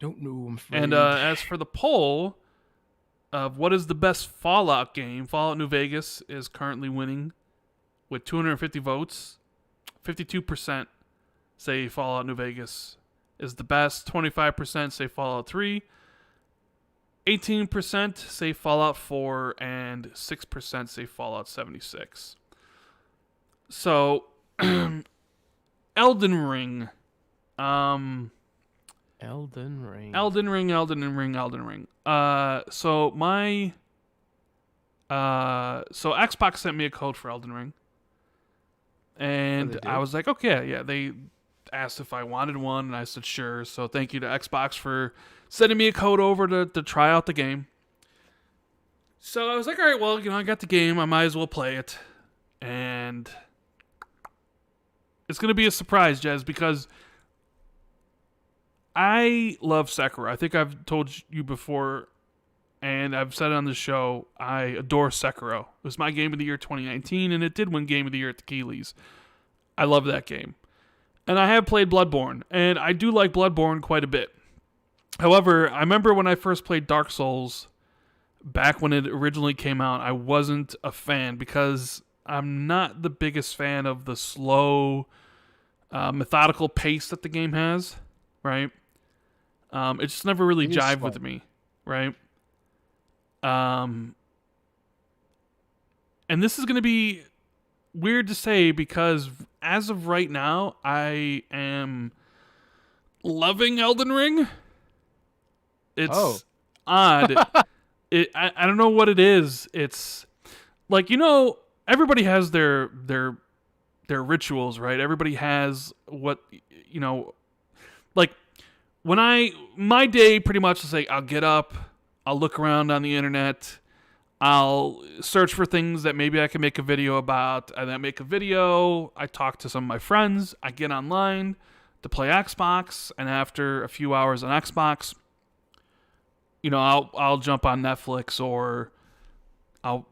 Don't know, I'm afraid. And as for the poll of what is the best Fallout game, Fallout New Vegas is currently winning with 250 votes. 52% say Fallout New Vegas is the best. 25% say Fallout 3. 18% say Fallout 4. And 6% say Fallout 76. So, Elden Ring. Elden Ring. Elden Ring. So Xbox sent me a code for Elden Ring. And I was like, okay, yeah. They asked if I wanted one, and I said sure. So thank you to Xbox for sending me a code over to try out the game. So I was like, all right, well, I got the game. I might as well play it. And it's going to be a surprise, Jez, because I love Sekiro. I think I've told you before, and I've said it on the show, I adore Sekiro. It was my game of the year 2019, and it did win game of the year at the Keeleys. I love that game. And I have played Bloodborne, and I do like Bloodborne quite a bit. However, I remember when I first played Dark Souls, back when it originally came out, I wasn't a fan because I'm not the biggest fan of the slow, methodical pace that the game has, right? It just never really jived with me, right? And this is going to be weird to say because as of right now, I am loving Elden Ring. It's odd. I don't know what it is. It's like, everybody has their rituals, right? Everybody has what, like my day pretty much is like, I'll get up, I'll look around on the internet, I'll search for things that maybe I can make a video about, and then make a video, I talk to some of my friends, I get online to play Xbox, and after a few hours on Xbox, I'll jump on Netflix or I'll,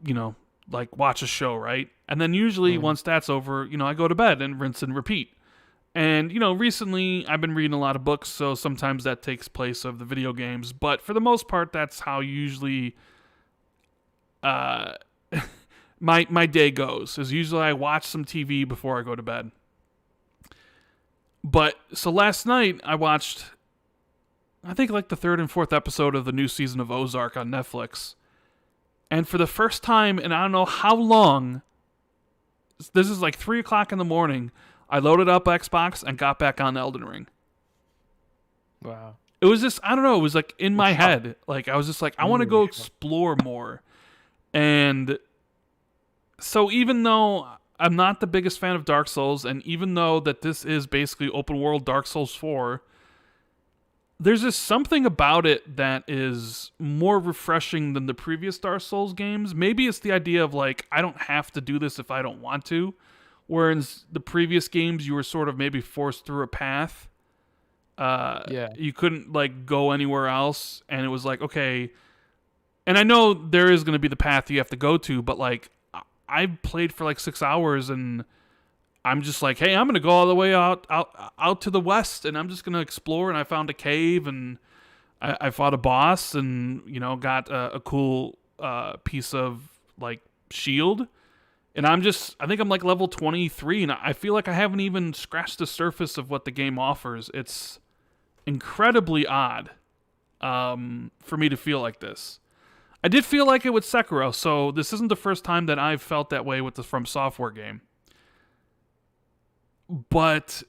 watch a show, right? And then usually once that's over, I go to bed and rinse and repeat. And, recently I've been reading a lot of books, so sometimes that takes place of the video games. But for the most part, that's how usually my day goes. Is usually I watch some TV before I go to bed. But, so last night I watched, I think like the 3rd and 4th episode of the new season of Ozark on Netflix. And for the first time in I don't know how long, this is like 3 o'clock in the morning, I loaded up Xbox and got back on Elden Ring. Wow. It was just, I don't know, it was like in my head. Like, I was just like, I want to go explore more. And so even though I'm not the biggest fan of Dark Souls, and even though that this is basically open world Dark Souls 4, there's just something about it that is more refreshing than the previous Dark Souls games. Maybe it's the idea of like, I don't have to do this if I don't want to. Whereas the previous games, you were sort of maybe forced through a path. You couldn't like go anywhere else, and it was like, okay. And I know there is going to be the path you have to go to, but like I played for like 6 hours, and I'm just like, hey, I'm going to go all the way out to the west, and I'm just going to explore. And I found a cave, and I fought a boss, and got a cool piece of like shield. And I think I'm like level 23, and I feel like I haven't even scratched the surface of what the game offers. It's incredibly odd for me to feel like this. I did feel like it with Sekiro, so this isn't the first time that I've felt that way with the From Software game. But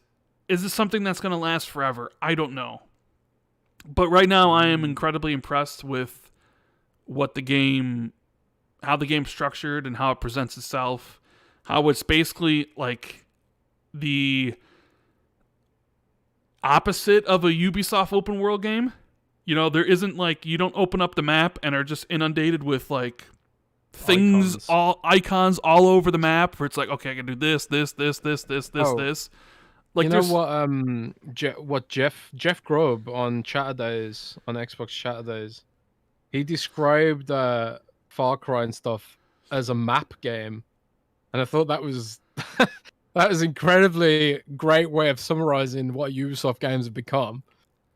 is this something that's going to last forever? I don't know. But right now, I am incredibly impressed with what the game, how the game's structured and how it presents itself. How it's basically like the opposite of a Ubisoft open world game. There isn't like, you don't open up the map and are just inundated with like things, icons all over the map where it's like, okay, I can do this. Like, what Jeff Grubb on Chatter Days, on Xbox Chatter Days, he described Far Cry and stuff as a map game, and I thought that was that was incredibly great way of summarizing what Ubisoft games have become.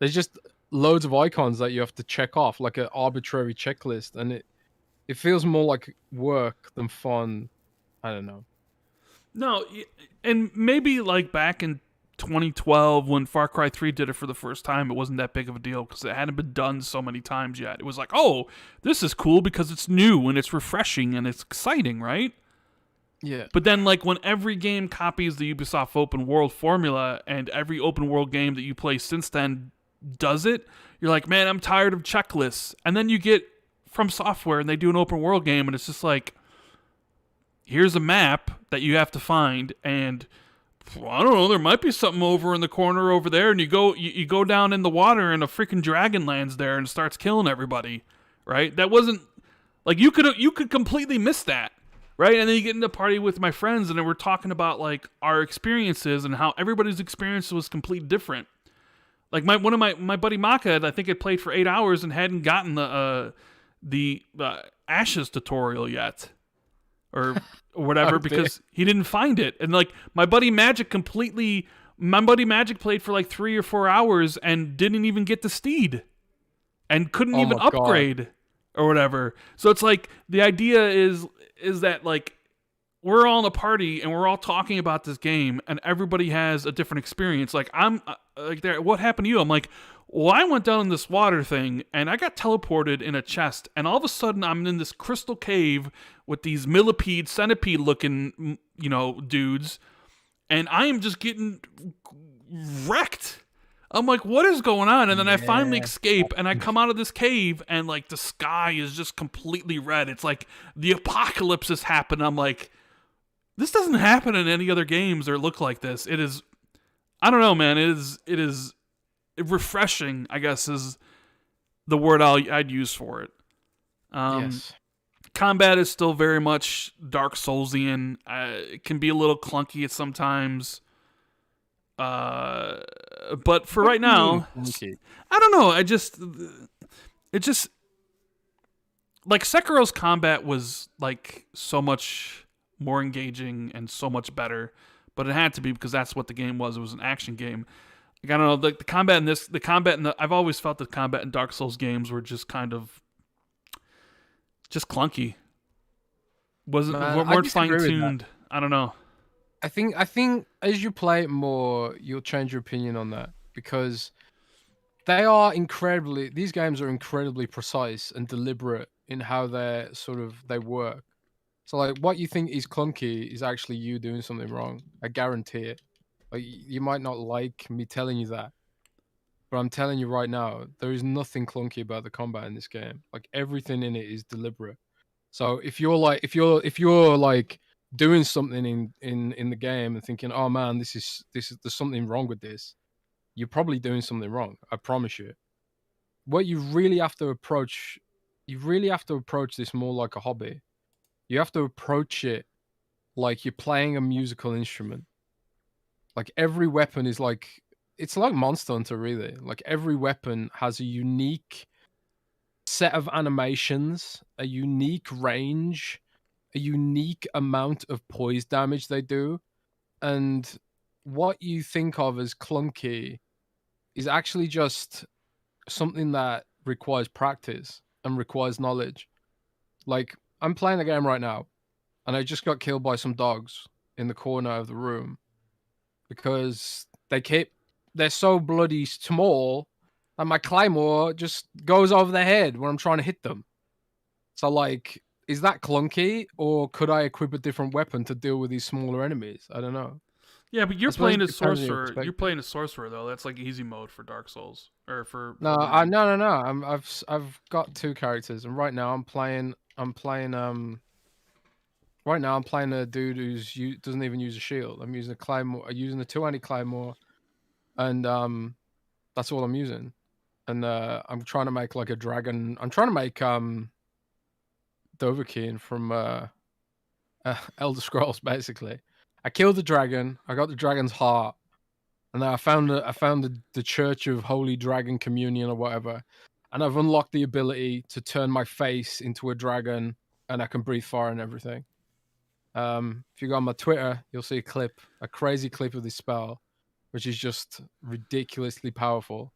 There's just loads of icons that you have to check off, like an arbitrary checklist, and it feels more like work than fun. I don't know. No, and maybe like back in 2012 when Far Cry 3 did it for the first time, it wasn't that big of a deal because it hadn't been done so many times yet. It was like, oh, this is cool because it's new and it's refreshing and it's exciting, right? Yeah. But then, like, when every game copies the Ubisoft open world formula and every open world game that you play since then does it, you're like, man, I'm tired of checklists. And then you get From Software and they do an open world game and it's just like, here's a map that you have to find, and I don't know, there might be something over in the corner over there, and you go down in the water and a freaking dragon lands there and starts killing everybody, right? That wasn't like you could completely miss that, right? And then you get into a party with my friends and then we're talking about like our experiences and how everybody's experience was completely different. Like one of my buddy Maka, I think had played for 8 hours and hadn't gotten the Ashes tutorial yet. Or whatever, because he didn't find it. And like my buddy Magic played for like 3 or 4 hours and didn't even get the steed and couldn't even upgrade or whatever. So it's like the idea is that like we're all in a party and we're all talking about this game and everybody has a different experience. Like I'm like, there, what happened to you? I'm like, well, I went down in this water thing and I got teleported in a chest, and all of a sudden I'm in this crystal cave with these millipede, centipede looking, dudes, and I am just getting wrecked. I'm like, what is going on? And then I finally escape and I come out of this cave and like the sky is just completely red. It's like the apocalypse has happened. I'm like, this doesn't happen in any other games or look like this. It is, I don't know, man. It is refreshing, I guess, is the word I'd use for it. Yes. Combat is still very much Dark Soulsian. It can be a little clunky at sometimes. But for right now, I don't know. It just like Sekiro's combat was like so much more engaging and so much better, but it had to be because that's what the game was. It was an action game. Like, I don't know, the combat in this, I've always felt the combat in Dark Souls games were just kind of just clunky. Weren't fine tuned. I don't know. I think as you play it more, you'll change your opinion on that, because these games are incredibly precise and deliberate in how they work. So like what you think is clunky is actually you doing something wrong. I guarantee it. Like, you might not like me telling you that, but I'm telling you right now, there is nothing clunky about the combat in this game. Like, everything in it is deliberate. So if you're like doing something in the game and thinking, oh man, this is there's something wrong with this, you're probably doing something wrong. I promise you. What you really have to approach this more like a hobby. You have to approach it like you're playing a musical instrument. Like, every weapon is like, it's like Monster Hunter, really. Like, every weapon has a unique set of animations, a unique range, a unique amount of poise damage they do. And what you think of as clunky is actually just something that requires practice and requires knowledge. Like, I'm playing a game right now, and I just got killed by some dogs in the corner of the room, because they're so bloody small that my claymore just goes over their head when I'm trying to hit them. So like, is that clunky, or could I equip a different weapon to deal with these smaller enemies? I don't know. Yeah, but you're playing a sorcerer. You're playing a sorcerer though. That's like easy mode for Dark Souls or for. No. I've got 2 characters, and right now I'm playing Right now, I'm playing a dude who doesn't even use a shield. I'm using a claymore. I'm using a 2-handed claymore, and that's all I'm using. And I'm trying to make like a dragon. I'm trying to make Dovahkiin from Elder Scrolls, basically. I killed the dragon. I got the dragon's heart, and then I found the Church of Holy Dragon Communion or whatever, and I've unlocked the ability to turn my face into a dragon, and I can breathe fire and everything. If you go on my Twitter, you'll see a crazy clip of this spell, which is just ridiculously powerful.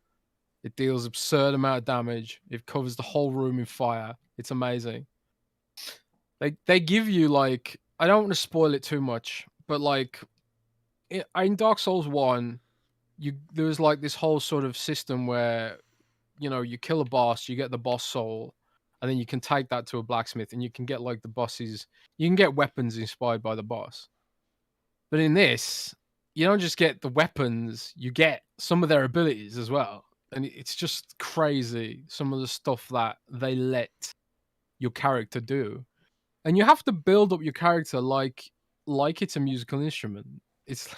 It deals absurd amount of damage. It covers the whole room in fire. It's amazing. They give you like, I don't want to spoil it too much, but like in Dark Souls 1, there was like this whole sort of system where, you know, you kill a boss, you get the boss soul, and then you can take that to a blacksmith and you can get like you can get weapons inspired by the boss. But in this, you don't just get the weapons, you get some of their abilities as well. And it's just crazy, some of the stuff that they let your character do. And you have to build up your character like it's a musical instrument. It's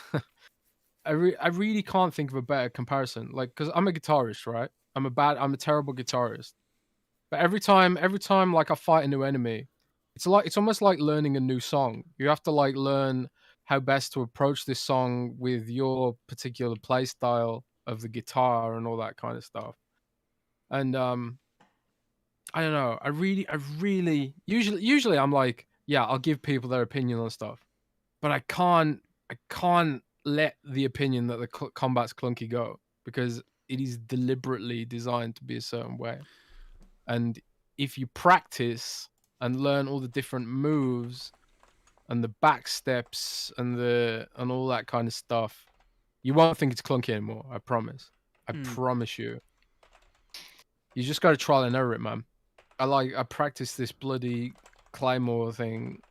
I really can't think of a better comparison. Like, because I'm a guitarist, right? I'm a terrible guitarist. But every time like I fight a new enemy, it's almost like learning a new song. You have to like learn how best to approach this song with your particular play style of the guitar and all that kind of stuff. And I don't know. I really usually I'm like, yeah, I'll give people their opinion on stuff. But I can't let the opinion that the combat's clunky go, because it is deliberately designed to be a certain way. And if you practice and learn all the different moves and the back steps and all that kind of stuff, you won't think it's clunky anymore. I promise. I promise you. You just got to trial and error it, man. I practice this bloody Claymore thing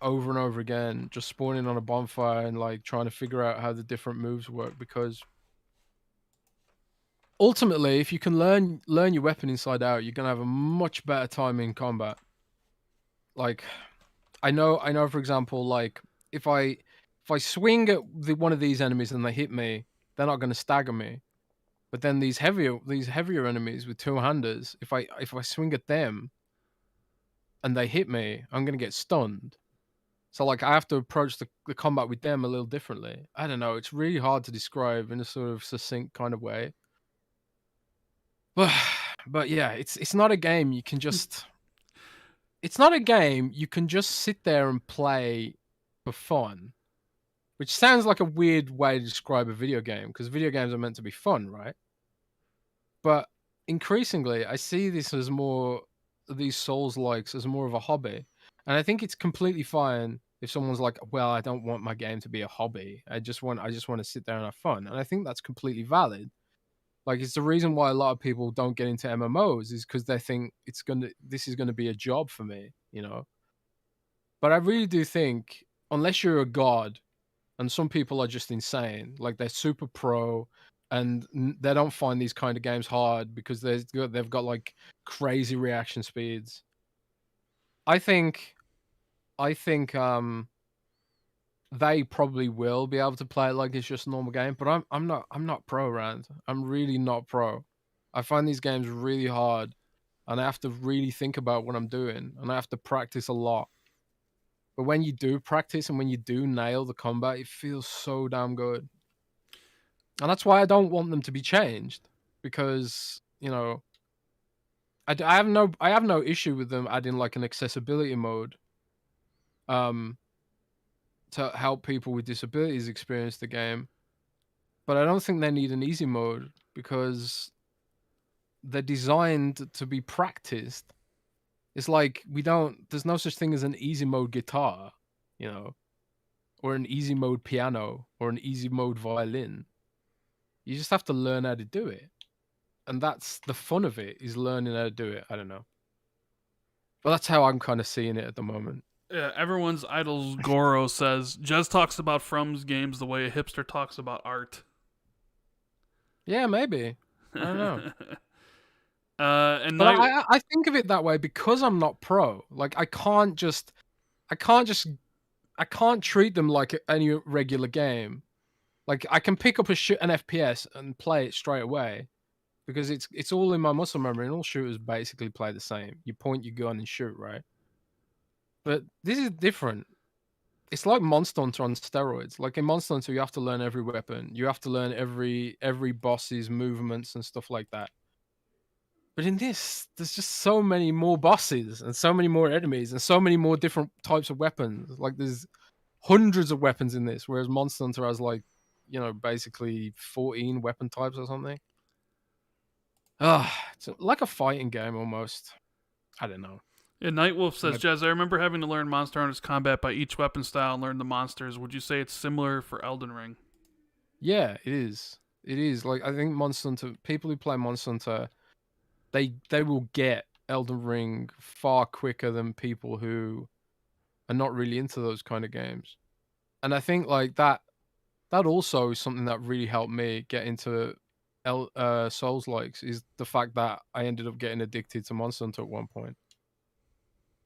over and over again, just spawning on a bonfire and like trying to figure out how the different moves work, because ultimately, if you can learn your weapon inside out, you're gonna have a much better time in combat. Like, I know, for example, like if I swing at one of these enemies and they hit me, they're not gonna stagger me. But then these heavier enemies with two-handers, if I swing at them and they hit me, I'm gonna get stunned. So like I have to approach the combat with them a little differently. I don't know. It's really hard to describe in a sort of succinct kind of way. But yeah, it's not a game you can just. It's not a game you can just sit there and play for fun, which sounds like a weird way to describe a video game, because video games are meant to be fun, right? But increasingly, I see this as more these Souls likes as more of a hobby, and I think it's completely fine if someone's like, "Well, I don't want my game to be a hobby. I just want to sit there and have fun," and I think that's completely valid. Like, it's the reason why a lot of people don't get into MMOs is because they think this is gonna be a job for me, you know. But I really do think, unless you're a god, and some people are just insane, like they're super pro, and they don't find these kind of games hard because they've got like crazy reaction speeds. I think they probably will be able to play it like it's just a normal game, but I'm not pro, Rand. I'm really not pro. I find these games really hard, and I have to really think about what I'm doing, and I have to practice a lot. But when you do practice and when you do nail the combat, it feels so damn good. And that's why I don't want them to be changed, because, you know, I have no issue with them adding like an accessibility mode to help people with disabilities experience the game. But I don't think they need an easy mode, because they're designed to be practiced. It's like there's no such thing as an easy mode guitar, you know, or an easy mode piano or an easy mode violin. You just have to learn how to do it. And that's the fun of it, is learning how to do it. I don't know. But that's how I'm kind of seeing it at the moment. Yeah, everyone's idol Goro says, Jez talks about From's games the way a hipster talks about art. Yeah, maybe. I don't know. And but I think of it that way because I'm not pro. Like, I can't treat them like any regular game. Like, I can pick up an FPS and play it straight away, because it's all in my muscle memory, and all shooters basically play the same. You point your gun and shoot, right? But this is different. It's like Monster Hunter on steroids. Like, in Monster Hunter, you have to learn every weapon. You have to learn every boss's movements and stuff like that. But in this, there's just so many more bosses and so many more enemies and so many more different types of weapons. Like, there's hundreds of weapons in this, whereas Monster Hunter has, like, you know, basically 14 weapon types or something. It's like a fighting game almost. I don't know. Yeah, Nightwolf says, But Jez, I remember having to learn Monster Hunter's combat by each weapon style and learn the monsters. Would you say it's similar for Elden Ring? yeah, it is. It is. Like I think Monster Hunter people who play Monster Hunter, they will get Elden Ring far quicker than people who are not really into those kind of games. And I think like that also is something that really helped me get into Souls likes is the fact that I ended up getting addicted to Monster Hunter at one point.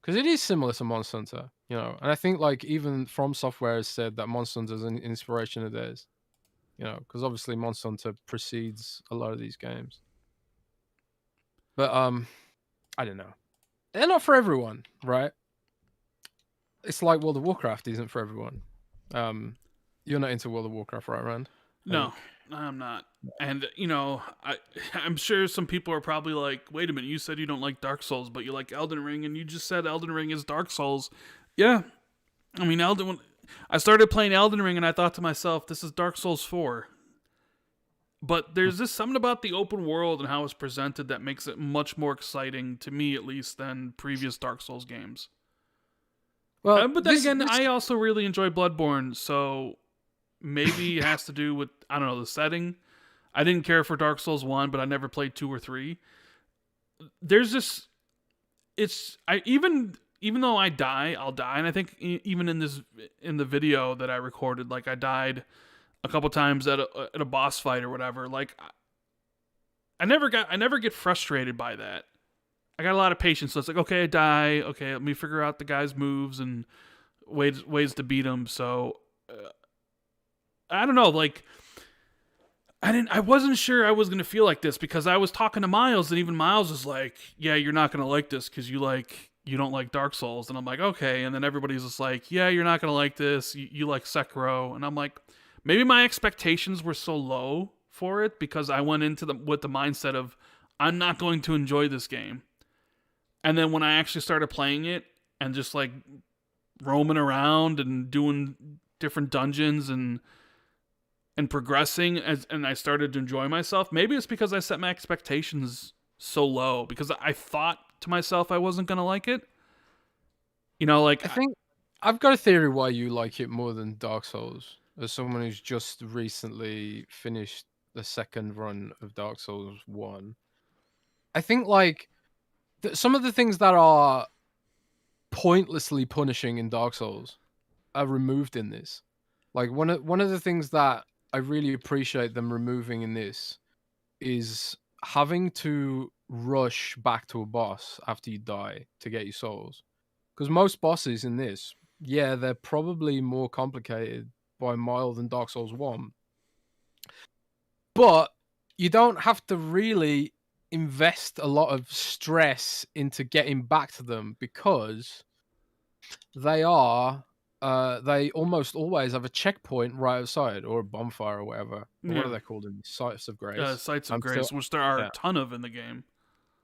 Because it is similar to Monster Hunter, you know, and I think like even From Software has said that Monster Hunter is an inspiration of theirs, you know, because obviously Monster Hunter precedes a lot of these games. But I don't know, they're not for everyone, right? It's like World of Warcraft isn't for everyone. You're not into World of Warcraft, right, Rand? I No, think. I'm not. And I'm sure some people are probably like, "Wait a minute, you said you don't like Dark Souls, but you like Elden Ring, and you just said Elden Ring is Dark Souls." Yeah, I mean I started playing Elden Ring, and I thought to myself, "This is Dark Souls 4." But there's just something about the open world and how it's presented that makes it much more exciting to me, at least, than previous Dark Souls games. Well, But then again, I also really enjoy Bloodborne, so maybe it has to do with, I don't know, the setting. I didn't care for Dark Souls 1, but I never played 2 or 3. There's just even though I'll die, and I think even in the video that I recorded, like I died a couple times at a boss fight or whatever. Like I never get frustrated by that. I got a lot of patience, so it's like, okay, I die, okay, let me figure out the guy's moves and ways to beat him. So I don't know, like I wasn't sure I was gonna feel like this because I was talking to Miles, and even Miles is like, "Yeah, you're not gonna like this because you don't like Dark Souls." And I'm like, "Okay." And then everybody's just like, "Yeah, you're not gonna like this. You like Sekiro." And I'm like, maybe my expectations were so low for it because I went into them with the mindset of I'm not going to enjoy this game. And then when I actually started playing it and just like roaming around and doing different dungeons and progressing and I started to enjoy myself. Maybe it's because I set my expectations so low because I thought to myself I wasn't going to like it. You know, like I think I've got a theory why you like it more than Dark Souls. As someone who's just recently finished the second run of Dark Souls 1, I think like some of the things that are pointlessly punishing in Dark Souls are removed in this. Like one of the things that I really appreciate them removing in this is having to rush back to a boss after you die to get your souls. Because most bosses in this, yeah, they're probably more complicated by a mile than Dark Souls 1. But you don't have to really invest a lot of stress into getting back to them because they are they almost always have a checkpoint right outside or a bonfire or whatever. Or what yeah, are they called in these sites of grace? Sites of I'm still Grace, which there are a yeah. ton of in the game.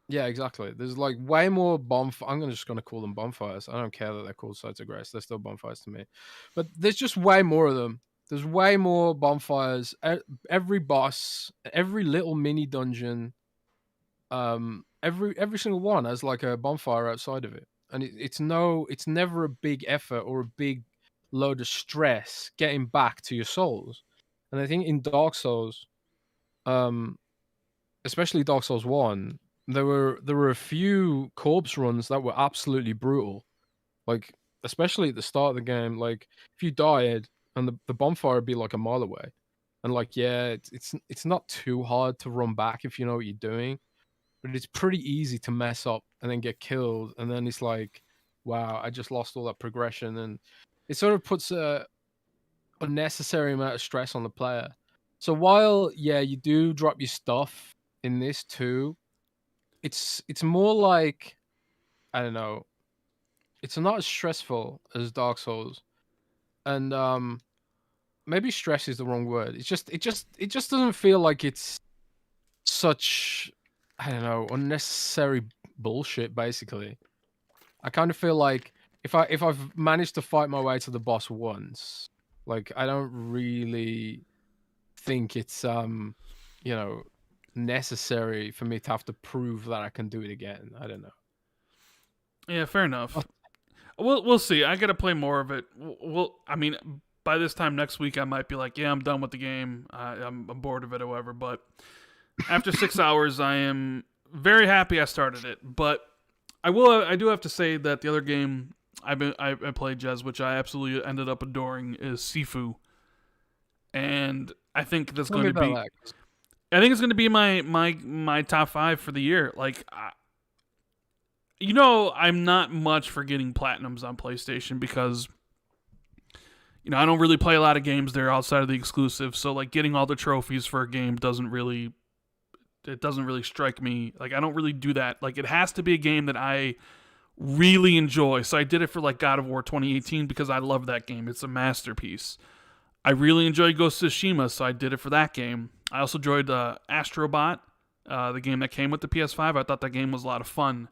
Yeah, exactly. There's like way more just gonna call them bonfires. I don't care that they're called sites of grace. They're still bonfires to me. But there's just way more of them. There's way more bonfires. Every boss, every little mini dungeon, every single one has like a bonfire outside of it, and it's never a big effort or a big load of stress getting back to your souls. And I think in Dark Souls, um, especially Dark Souls 1, there were a few corpse runs that were absolutely brutal. Like especially at the start of the game, like if you died and the bonfire would be like a mile away. And like yeah, it's not too hard to run back if you know what you're doing, but it's pretty easy to mess up and then get killed, and then it's like, wow, I just lost all that progression, and it sort of puts a unnecessary amount of stress on the player. So while yeah, you do drop your stuff in this too, it's more like I don't know, it's not as stressful as Dark Souls, and maybe stress is the wrong word. It just doesn't feel like it's such I don't know unnecessary bullshit. Basically, I kind of feel like if I've managed to fight my way to the boss once, like I don't really think it's you know necessary for me to have to prove that I can do it again. I don't know. Yeah, fair enough. We'll see. I gotta play more of it. I mean, by this time next week, I might be like, yeah, I'm done with the game. I'm bored of it or whatever. But after 6 hours, I am very happy I started it. But I do have to say that the other game I played, Jez, which I absolutely ended up adoring, is Sifu. And I think that's going to be. I think it's going to be my top 5 for the year. Like, I'm not much for getting platinums on PlayStation because, I don't really play a lot of games there outside of the exclusive. So, like, getting all the trophies for a game doesn't really strike me. Like, I don't really do that. Like, it has to be a game that I really enjoy. So I did it for, like, God of War 2018 because I love that game. It's a masterpiece. I really enjoy Ghost of Tsushima, so I did it for that game. I also enjoyed Astrobot, the game that came with the PS5. I thought that game was a lot of fun.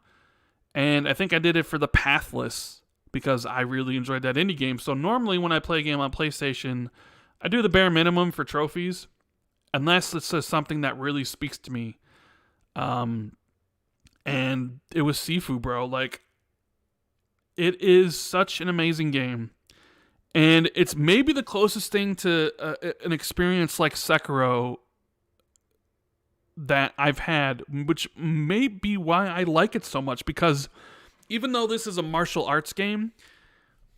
And I think I did it for the Pathless because I really enjoyed that indie game. So normally when I play a game on PlayStation, I do the bare minimum for trophies, unless it's something that really speaks to me. And it was Sifu, bro. Like, it is such an amazing game. And it's maybe the closest thing to an experience like Sekiro that I've had, which may be why I like it so much, because even though this is a martial arts game,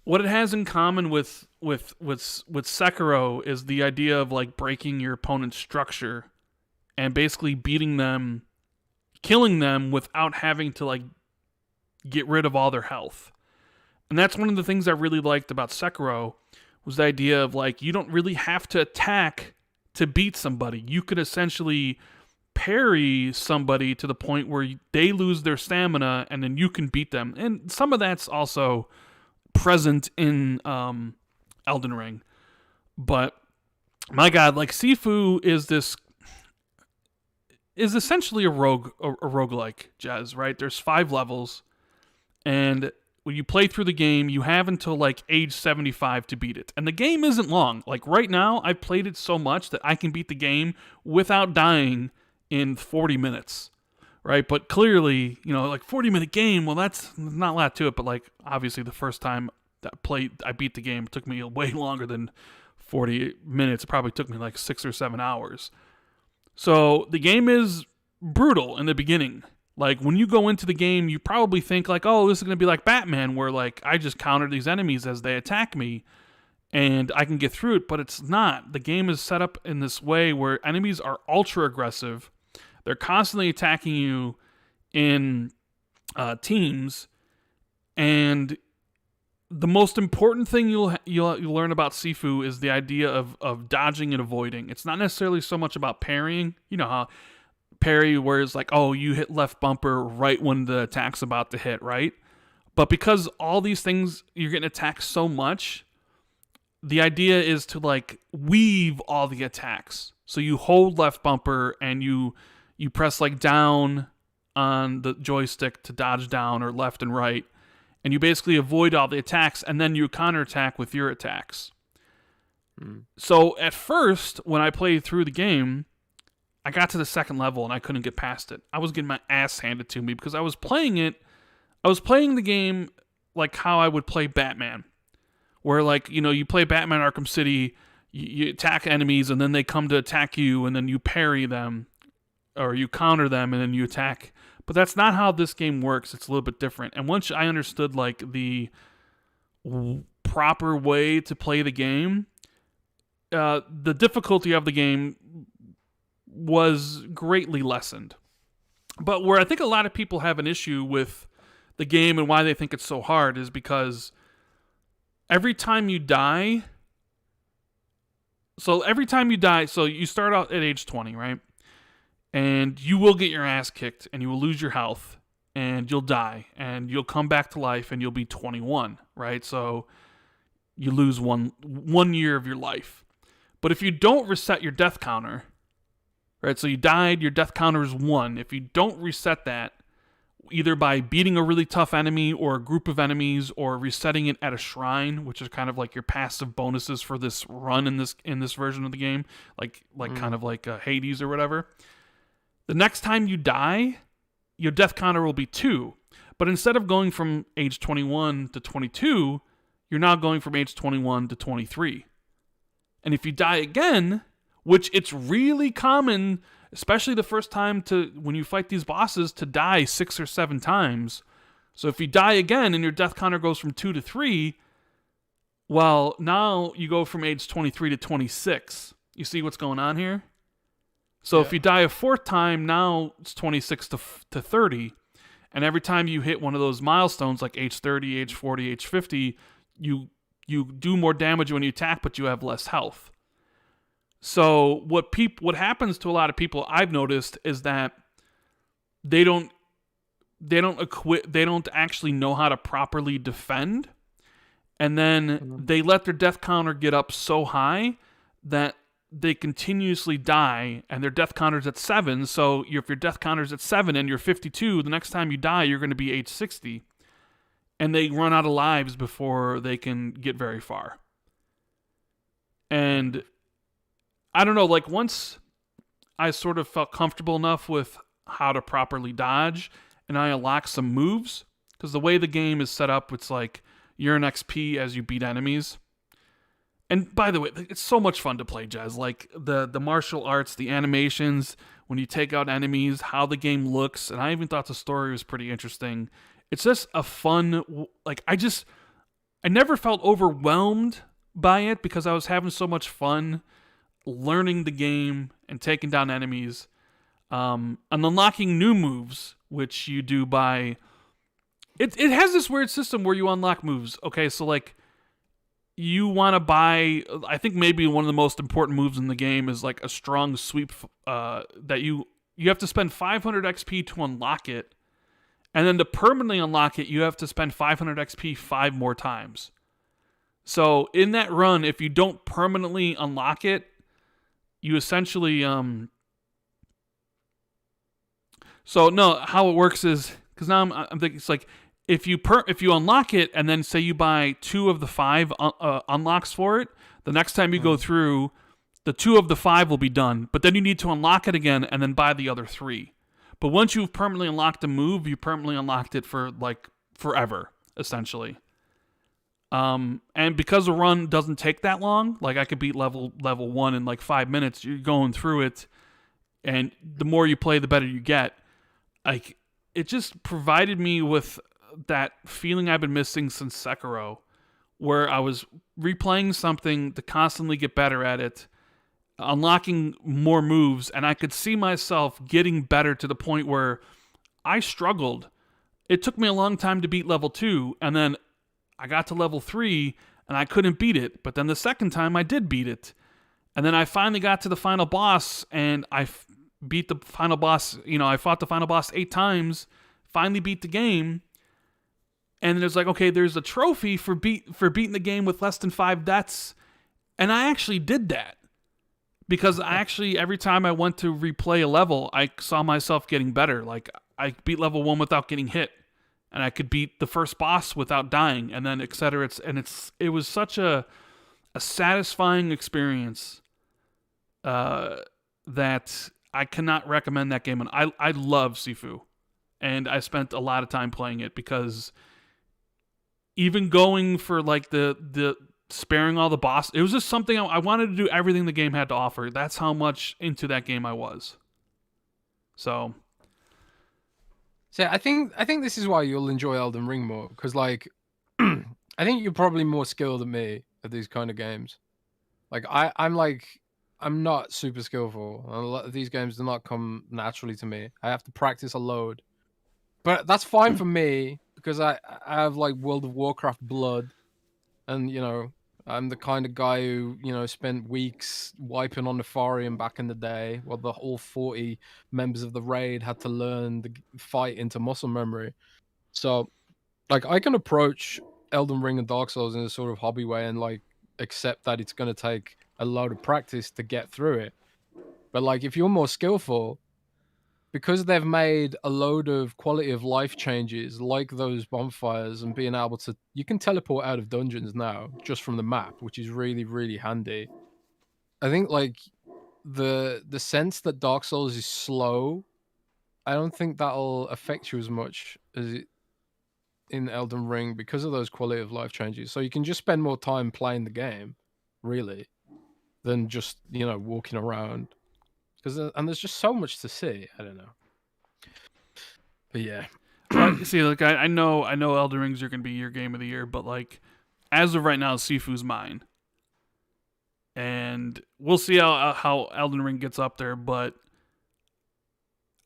what it has in common with Sekiro is the idea of, like, breaking your opponent's structure and basically beating them, killing them without having to, like, get rid of all their health. And that's one of the things I really liked about Sekiro, was the idea of, like, you don't really have to attack to beat somebody. You could essentially parry somebody to the point where they lose their stamina and then you can beat them. And some of that's also present in Elden Ring. But my God, like, Sifu is essentially a roguelike, Jez, right? There's 5 levels, and when you play through the game, you have until, like, age 75 to beat it. And the game isn't long. Like, right now, I've played it so much that I can beat the game without dying in 40 minutes, right? But clearly, like, 40-minute game, well, that's not a lot to it, but, like, obviously the first time that I beat the game, it took me way longer than 40 minutes. It probably took me, like, 6 or 7 hours. So the game is brutal in the beginning. Like, when you go into the game, you probably think, like, oh, this is going to be like Batman, where, like, I just counter these enemies as they attack me, and I can get through it, but it's not. The game is set up in this way where enemies are ultra aggressive. They're constantly attacking you in teams, and the most important thing you'll learn about Sifu is the idea of dodging and avoiding. It's not necessarily so much about parrying. You know how parry, where it's like, oh, you hit left bumper right when the attack's about to hit, right? But because all these things, you're getting attacked so much, the idea is to, like, weave all the attacks. So you hold left bumper and you press, like, down on the joystick to dodge down, or left and right, and you basically avoid all the attacks, and then you counterattack with your attacks. So at first, when I played through the game, I got to the second level and I couldn't get past it. I was getting my ass handed to me because I was playing the game like how I would play Batman, where, like, you play Batman Arkham City, you attack enemies and then they come to attack you and then you parry them, or you counter them and then you attack. But that's not how this game works. It's a little bit different. And once I understood, like, the proper way to play the game, the difficulty of the game was greatly lessened. But where I think a lot of people have an issue with the game and why they think it's so hard is because every time you die, so you start out at age 20, right? And you will get your ass kicked and you will lose your health and you'll die and you'll come back to life and you'll be 21, right? So you lose one year of your life. But if you don't reset your death counter, right? So you died, your death counter is 1. If you don't reset that, either by beating a really tough enemy or a group of enemies, or resetting it at a shrine, which is kind of like your passive bonuses for this run in this version of the game, like kind of like Hades or whatever, The next time you die, your death counter will be 2. But instead of going from age 21 to 22, you're now going from age 21 to 23. And if you die again, which it's really common, especially the first time when you fight these bosses, to die 6 or 7 times. So if you die again and your death counter goes from 2 to 3, well, now you go from age 23 to 26. You see what's going on here? So if you die a 4th time, now it's 26 to 30. And every time you hit one of those milestones, like age 30, age 40, age 50, you do more damage when you attack, but you have less health. So what happens to a lot of people I've noticed is that they don't actually know how to properly defend, and then they let their death counter get up so high that they continuously die, and their death counter's at 7. So if your death counter's at 7 and you're 52, the next time you die, you're going to be age 60. And they run out of lives before they can get very far. And I don't know, like once I sort of felt comfortable enough with how to properly dodge, and I unlocked some moves, because the way the game is set up, it's like you're an XP as you beat enemies. And by the way, it's so much fun to play, Jez. Like the martial arts, the animations, when you take out enemies, how the game looks, and I even thought the story was pretty interesting. It's just a fun, like I never felt overwhelmed by it because I was having so much fun learning the game and taking down enemies, and unlocking new moves, which you do by, it has this weird system where you unlock moves. Okay, so like, you want to buy, I think maybe one of the most important moves in the game is like a strong sweep, that you have to spend 500 XP to unlock it. And then to permanently unlock it, you have to spend 500 XP 5 more times. So in that run, if you don't permanently unlock it, you essentially, so no, how it works is, because now I'm thinking it's like, if you unlock it and then say you buy 2 of the 5 unlocks for it, the next time you go through, the 2 of the 5 will be done. But then you need to unlock it again and then buy the other 3. But once you've permanently unlocked a move, you permanently unlocked it for like forever, essentially. And because the run doesn't take that long, like I could beat level 1 in like 5 minutes. You're going through it, and the more you play, the better you get. Like it just provided me with that feeling I've been missing since Sekiro, where I was replaying something to constantly get better at it, unlocking more moves, and I could see myself getting better to the point where I struggled. It took me a long time to beat level 2, and then I got to level 3, and I couldn't beat it. But then the second time, I did beat it. And then I finally got to the final boss, and I beat the final boss. You know, I fought the final boss 8 times, finally beat the game. And there's like, okay, there's a trophy for beating the game with less than 5 deaths. And I actually did that. Because every time I went to replay a level, I saw myself getting better. Like, I beat level 1 without getting hit. And I could beat the first boss without dying. And then et cetera. It was such a satisfying experience that I cannot recommend that game. And I love Sifu. And I spent a lot of time playing it because even going for like the sparing all the boss, it was just something I wanted to do everything the game had to offer. That's how much into that game I was. So I think this is why you'll enjoy Elden Ring more, because like I think you're probably more skilled than me at these kind of games. Like I'm not super skillful. A lot of these games do not come naturally to me. I have to practice a load. But that's fine for me because I have like World of Warcraft blood, and you know, I'm the kind of guy who, you know, spent weeks wiping on Nefarian back in the day, while the whole 40 members of the raid had to learn the fight into muscle memory. So, like, I can approach Elden Ring and Dark Souls in a sort of hobby way and, like, accept that it's going to take a load of practice to get through it. But, like, if you're more skillful, because they've made a load of quality of life changes, like those bonfires and being able to, you can teleport out of dungeons now just from the map, which is really, really handy. I think like the sense that Dark Souls is slow I don't think that'll affect you as much as it in Elden Ring because of those quality of life changes. So you can just spend more time playing the game, really, than just walking around. And there's just so much to see. I don't know, but yeah. See, like I know Elden Rings are gonna be your game of the year, but like as of right now, Sifu's mine, and we'll see how Elden Ring gets up there. But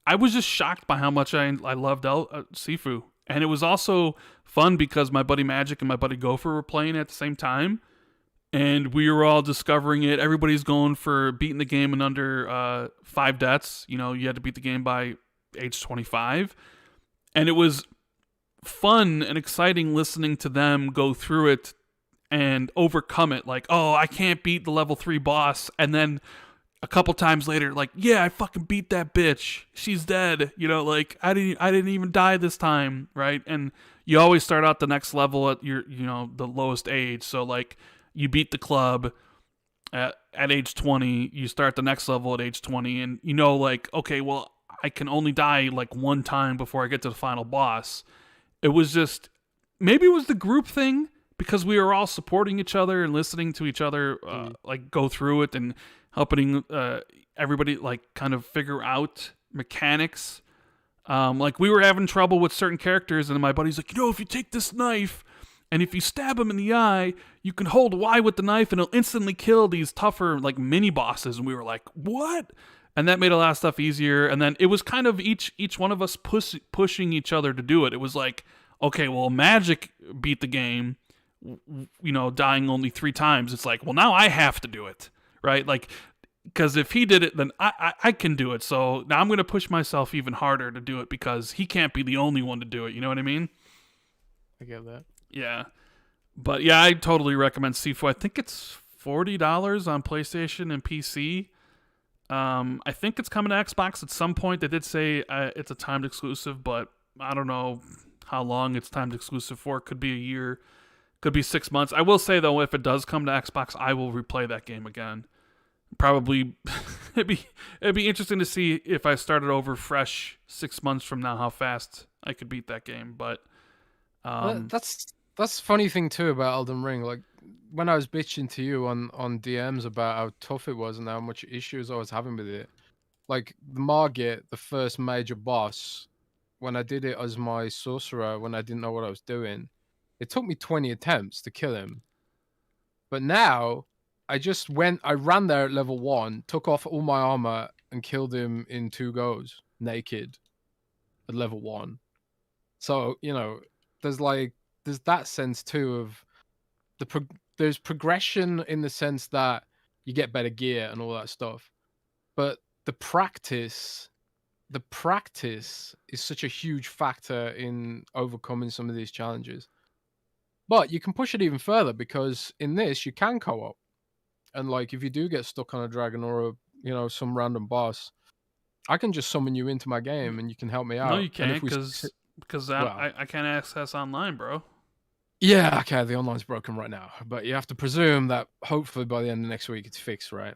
I was just shocked by how much I loved Sifu, and it was also fun because my buddy Magic and my buddy Gopher were playing at the same time, and we were all discovering it. Everybody's going for beating the game in under 5 deaths. You had to beat the game by age 25. And it was fun and exciting listening to them go through it and overcome it. Like, oh, I can't beat the level 3 boss. And then a couple times later, like, yeah, I fucking beat that bitch. She's dead. Like I didn't even die this time, right? And you always start out the next level at your, the lowest age. So like you beat the club at age 20, you start the next level at age 20, and like, okay, well, I can only die like one time before I get to the final boss. It was just, maybe it was the group thing because we were all supporting each other and listening to each other like go through it and helping everybody like kind of figure out mechanics. Like we were having trouble with certain characters, and my buddy's like, if you take this knife and if you stab him in the eye, you can hold Y with the knife and it'll instantly kill these tougher like mini bosses. And we were like, what? And that made a lot of stuff easier. And then it was kind of each one of us pushing each other to do it. It was like, okay, well, Magic beat the game, dying only 3 times. It's like, well, now I have to do it, right? Like, because if he did it, then I can do it. So now I'm going to push myself even harder to do it because he can't be the only one to do it. You know what I mean? I get that. Yeah. But yeah, I totally recommend Sifu. I think it's $40 on PlayStation and PC. I think it's coming to Xbox at some point. They did say it's a timed exclusive, but I don't know how long it's timed exclusive for. Could be a year, could be 6 months. I will say though, if it does come to Xbox, I will replay that game again. Probably, it'd be interesting to see if I started over fresh 6 months from now, how fast I could beat that game. But that's the funny thing too about Elden Ring. Like, when I was bitching to you on DMs about how tough it was and how much issues I was having with it, like the Margit, the first major boss, when I did it as my sorcerer, when I didn't know what I was doing, it took me 20 attempts to kill him. But now, I ran there at level 1, took off all my armor, and killed him in 2 goes, naked, at level 1. So, there's that sense too of there's progression in the sense that you get better gear and all that stuff, but the practice is such a huge factor in overcoming some of these challenges. But you can push it even further because in this you can co-op, and like if you do get stuck on a dragon or some random boss, I can just summon you into my game and you can help me out. No, you can't because I can't access online, bro. Yeah, okay, the online's broken right now, but you have to presume that hopefully by the end of next week it's fixed, right?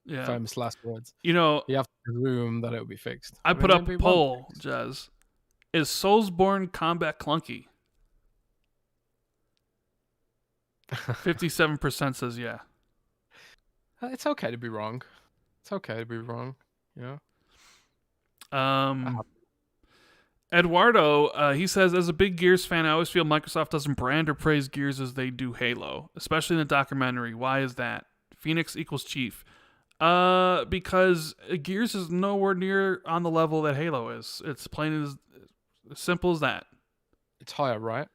Yeah. Famous last words. You have to presume that it'll be fixed. I put up a poll, Jez. Is Soulsborne combat clunky? 57% says yeah. It's okay to be wrong. It's okay to be wrong, Eduardo, he says, as a big Gears fan, I always feel Microsoft doesn't brand or praise Gears as they do Halo, especially in the documentary. Why is that? Phoenix equals Chief. Because Gears is nowhere near on the level that Halo is. It's plain as simple as that. It's higher, right?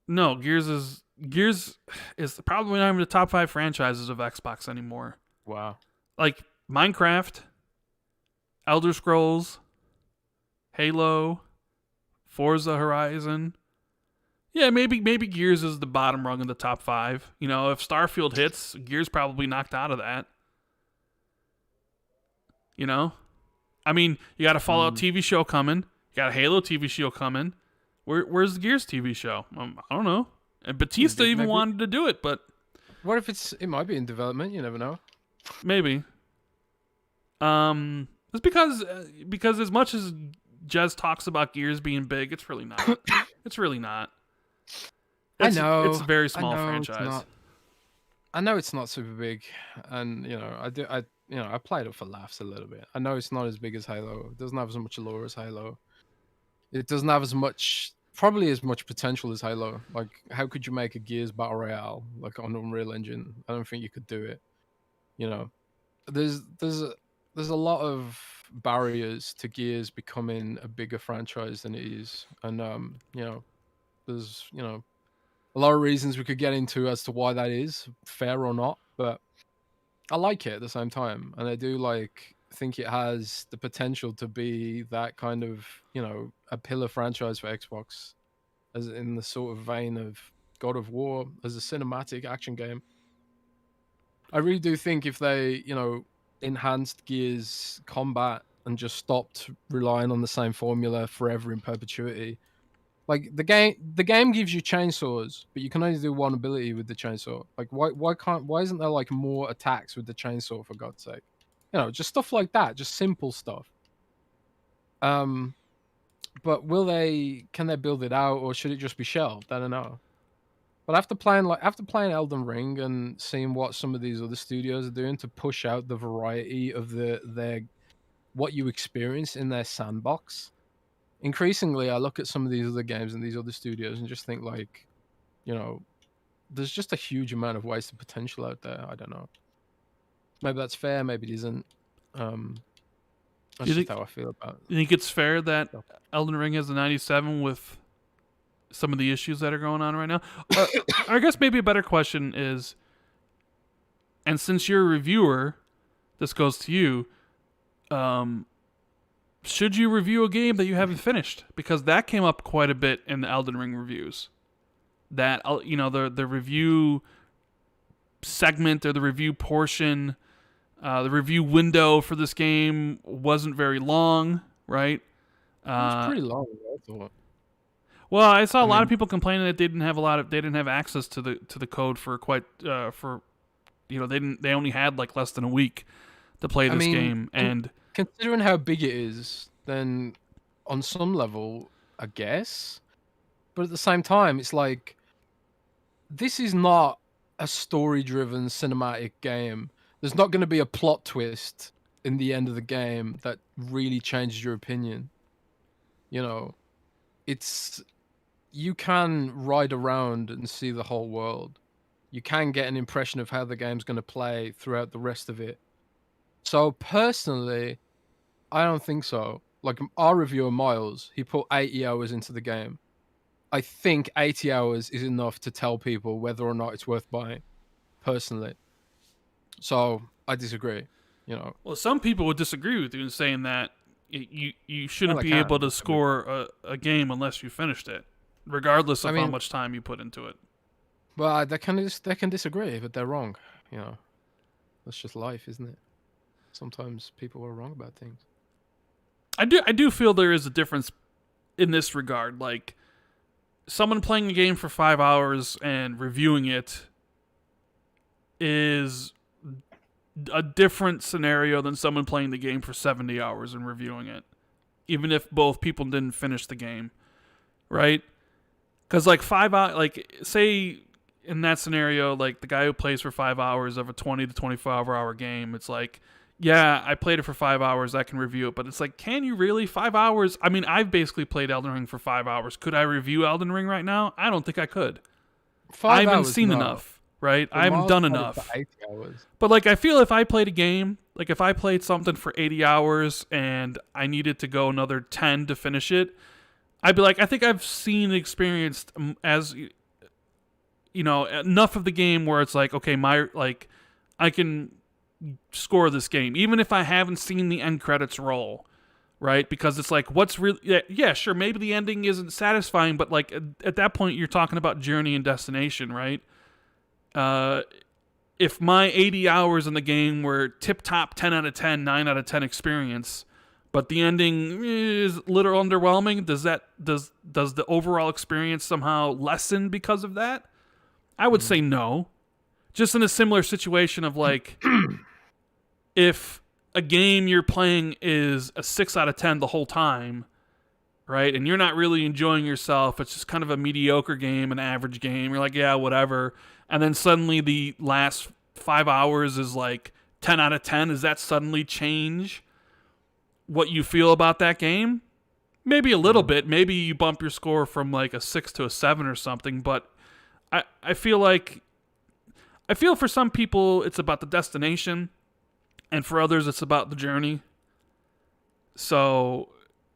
No, Gears is probably not even the top 5 franchises of Xbox anymore. Wow. Like Minecraft, Elder Scrolls, Halo, Forza Horizon. Yeah, maybe Gears is the bottom rung in the top 5. If Starfield hits, Gears probably knocked out of that. I mean, you got a Fallout TV show coming. You got a Halo TV show coming. Where's the Gears TV show? I don't know. And Batista even wanted to do it, but what if it might be in development? You never know. Maybe. It's because as much as Jez talks about Gears being big, it's really not. It's really not. I know. It's a very small franchise. I know it's not super big, and I played it for laughs a little bit. I know it's not as big as Halo. It doesn't have as much lore as Halo. It doesn't have probably as much potential as Halo. Like, how could you make a Gears battle royale like on Unreal Engine? I don't think you could do it. You know, there's a lot of barriers to Gears becoming a bigger franchise than it is, and there's a lot of reasons we could get into as to why that is, fair or not, but I like it at the same time, and I do think it has the potential to be that kind of a pillar franchise for Xbox, as in the sort of vein of God of War as a cinematic action game. I really do think if they enhanced Gears combat and just stopped relying on the same formula forever in perpetuity. Like the game gives you chainsaws, but you can only do one ability with the chainsaw. Like why isn't there like more attacks with the chainsaw, for God's sake? Just stuff like that, just simple stuff. But can they build it out, or should it just be shelved? I don't know. But after playing Elden Ring and seeing what some of these other studios are doing to push out the variety of their what you experience in their sandbox, increasingly I look at some of these other games and these other studios and just think there's just a huge amount of wasted potential out there. I don't know. Maybe that's fair, maybe it isn't. That's just how I feel about it. You think it's fair that Elden Ring has a 97 with some of the issues that are going on right now? I guess maybe a better question is, and since you're a reviewer, this goes to you, should you review a game that you haven't finished? Because that came up quite a bit in the Elden Ring reviews. That, the review segment or the review portion, the review window for this game wasn't very long, right? It was pretty long, I thought. Well, I saw a lot of people complaining that they didn't have access to the code for they only had like less than a week to play this game, and considering how big it is, then on some level, I guess. But at the same time, it's like, this is not a story-driven cinematic game. There's not going to be a plot twist in the end of the game that really changes your opinion. You can ride around and see the whole world. You can get an impression of how the game's going to play throughout the rest of it. So personally, I don't think so. Like our reviewer Miles, he put 80 hours into the game. I think 80 hours is enough to tell people whether or not it's worth buying, personally. So I disagree. Well, some people would disagree with you in saying that you shouldn't be able to score a game unless you finished it, regardless of how much time you put into it. Well, they can disagree, but they're wrong. That's just life, isn't it? Sometimes people are wrong about things. I do feel there is a difference in this regard. Like, someone playing a game for 5 hours and reviewing it is a different scenario than someone playing the game for 70 hours and reviewing it, even if both people didn't finish the game, right? Because like 5 hours, like say in that scenario, like the guy who plays for 5 hours of a 20 to 24 hour game, it's like, yeah, I played it for 5 hours, I can review it. But it's like, can you really? 5 hours? I mean, I've basically played Elden Ring for 5 hours. Could I review Elden Ring right now? I don't think I could. I haven't seen enough, right? I haven't done enough. 80 hours. But like, I feel if I played a game, like if I played something for 80 hours and I needed to go another 10 to finish it, I'd be like, I think I've seen and experienced as, enough of the game where it's like, okay, I can score this game, even if I haven't seen the end credits roll, right? Because it's like, what's really, yeah, sure, maybe the ending isn't satisfying, but like at that point, you're talking about journey and destination, right? If my 80 hours in the game were tip-top 10 out of 10, 9 out of 10 experience, but the ending is a little underwhelming, does the overall experience somehow lessen because of that? I would say no. Just in a similar situation of like, if a game you're playing is a 6 out of 10 the whole time, right? And you're not really enjoying yourself. It's just kind of a mediocre game, an average game. You're like, yeah, whatever. And then suddenly the last 5 hours is like 10 out of 10. Does that suddenly change what you feel about that game? Maybe a little bit. Maybe you bump your score from like a 6 to a 7 or something. But I feel for some people it's about the destination, and for others it's about the journey. So,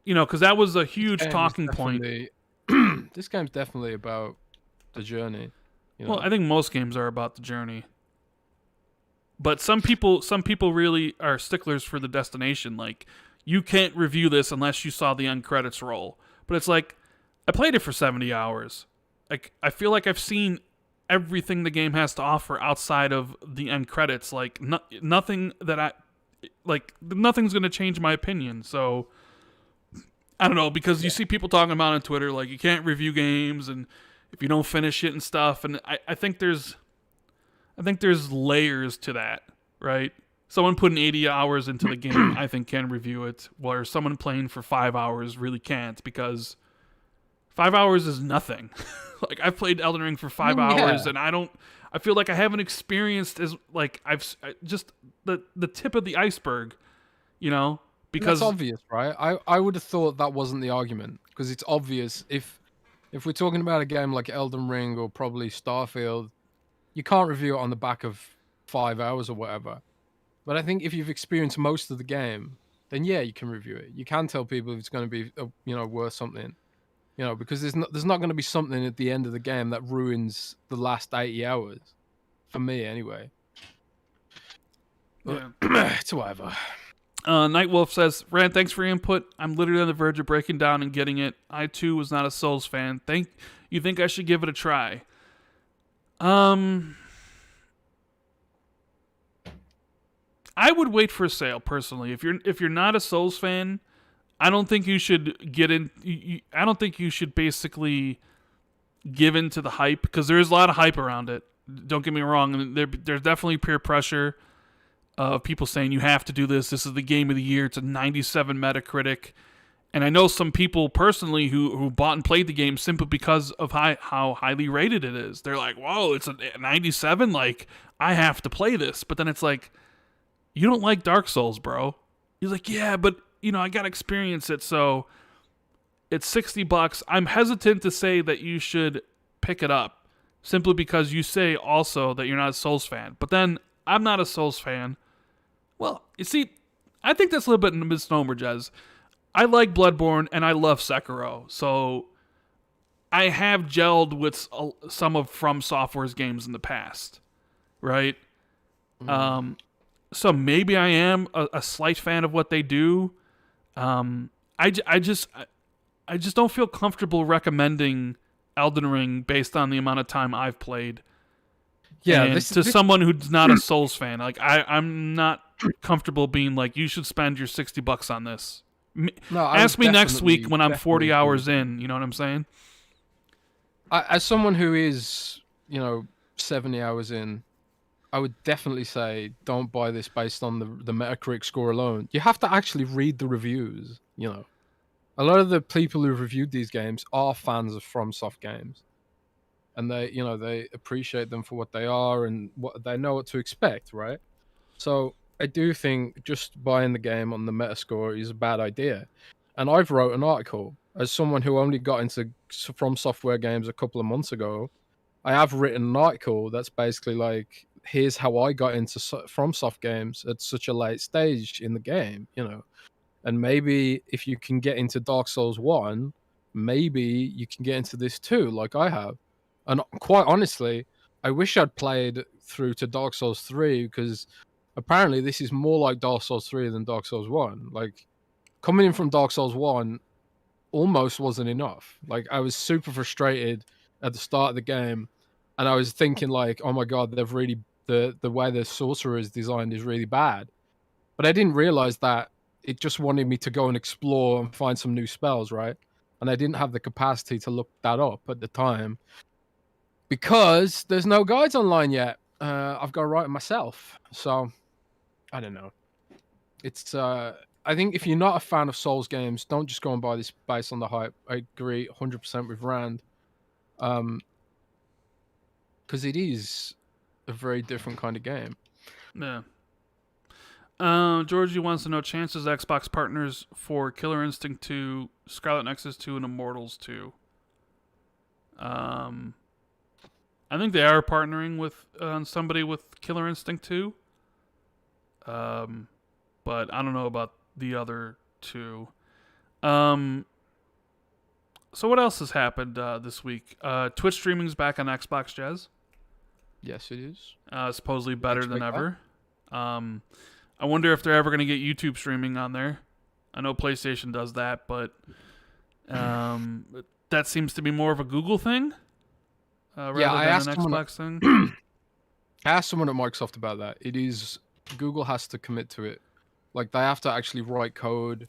because that was a huge talking point. This game's definitely about the journey. Well, I think most games are about the journey. But some people really are sticklers for the destination. Like, you can't review this unless you saw the end credits roll. But it's like, I played it for 70 hours. Like, I feel like I've seen everything the game has to offer outside of the end credits. Like, nothing's going to change my opinion. So, I don't know, because you see people talking about on Twitter, like, you can't review games, and if you don't finish it and stuff. And I think there's layers to that, right? Someone putting 80 hours into the game, I think, can review it, where someone playing for 5 hours really can't, because 5 hours is nothing. Like, I've played Elden Ring for 5 hours, and I feel like I haven't experienced as, like, just the tip of the iceberg, because that's obvious, right? I would have thought that wasn't the argument, because it's obvious. If we're talking about a game like Elden Ring or probably Starfield, you can't review it on the back of 5 hours or whatever. But I think if you've experienced most of the game, then yeah, you can review it. You can tell people if it's going to be, worth something, because there's not going to be something at the end of the game that ruins the last 80 hours, for me anyway. Yeah. It's whatever. Nightwolf says, Rand, thanks for your input. I'm literally on the verge of breaking down and getting it. I too was not a Souls fan. You think I should give it a try? I would wait for a sale personally. If you're not a Souls fan, I don't think you should get in. I don't think you should basically give in to the hype, because there is a lot of hype around it. Don't get me wrong. There's definitely peer pressure of people saying you have to do this. This is the game of the year. It's a 97 Metacritic. And I know some people personally who bought and played the game simply because of how highly rated it is. They're like, whoa, it's a 97? Like, I have to play this. But then it's like, you don't like Dark Souls, bro. He's like, yeah, but, I got to experience it. So it's $60. I'm hesitant to say that you should pick it up simply because you say also that you're not a Souls fan. But then I'm not a Souls fan. Well, you see, I think that's a little bit of a misnomer, Jez. I like Bloodborne and I love Sekiro, so I have gelled with some of From Software's games in the past, right? So maybe I am a slight fan of what they do. I just don't feel comfortable recommending Elden Ring based on the amount of time I've played. Yeah, and someone who's not a Souls fan, like I'm not comfortable being like, you should spend your $60 on this. No, ask me next week when I'm 40 hours in. You know what I'm saying? As someone who is, 70 hours in, I would definitely say don't buy this based on the Metacritic score alone. You have to actually read the reviews. A lot of the people who reviewed these games are fans of FromSoft games, and they appreciate them for what they are and what they know what to expect, right? So I do think just buying the game on the Metascore is a bad idea. And I've wrote an article as someone who only got into From Software games a couple of months ago. I have written an article that's basically like, here's how I got into FromSoft games at such a late stage in the game, And maybe if you can get into Dark Souls 1, maybe you can get into this too, like I have. And quite honestly, I wish I'd played through to Dark Souls 3, because apparently this is more like Dark Souls 3 than Dark Souls 1. Like, coming in from Dark Souls 1 almost wasn't enough. Like, I was super frustrated at the start of the game, and I was thinking like, oh my god, they've really the way the sorcerer is designed is really bad. But I didn't realize that it just wanted me to go and explore and find some new spells, right? And I didn't have the capacity to look that up at the time because there's no guides online yet. I've got to write it myself. So I don't know. It's I think if you're not a fan of Souls games, don't just go and buy this based on the hype. I agree 100% with Rand. Because it is a very different kind of game. Yeah. Georgie wants to know chances Xbox partners for Killer Instinct 2, Scarlet Nexus 2, and Immortals 2. I think they are partnering with somebody with Killer Instinct 2. But I don't know about the other two. So what else has happened this week? Twitch streaming's back on Xbox, Jez. Yes, it is. Supposedly better than ever. I wonder if they're ever going to get YouTube streaming on there. I know PlayStation does that, but that seems to be more of a Google thing rather than an Xbox thing. I asked someone at Microsoft about that. It is Google has to commit to it. Like, they have to actually write code,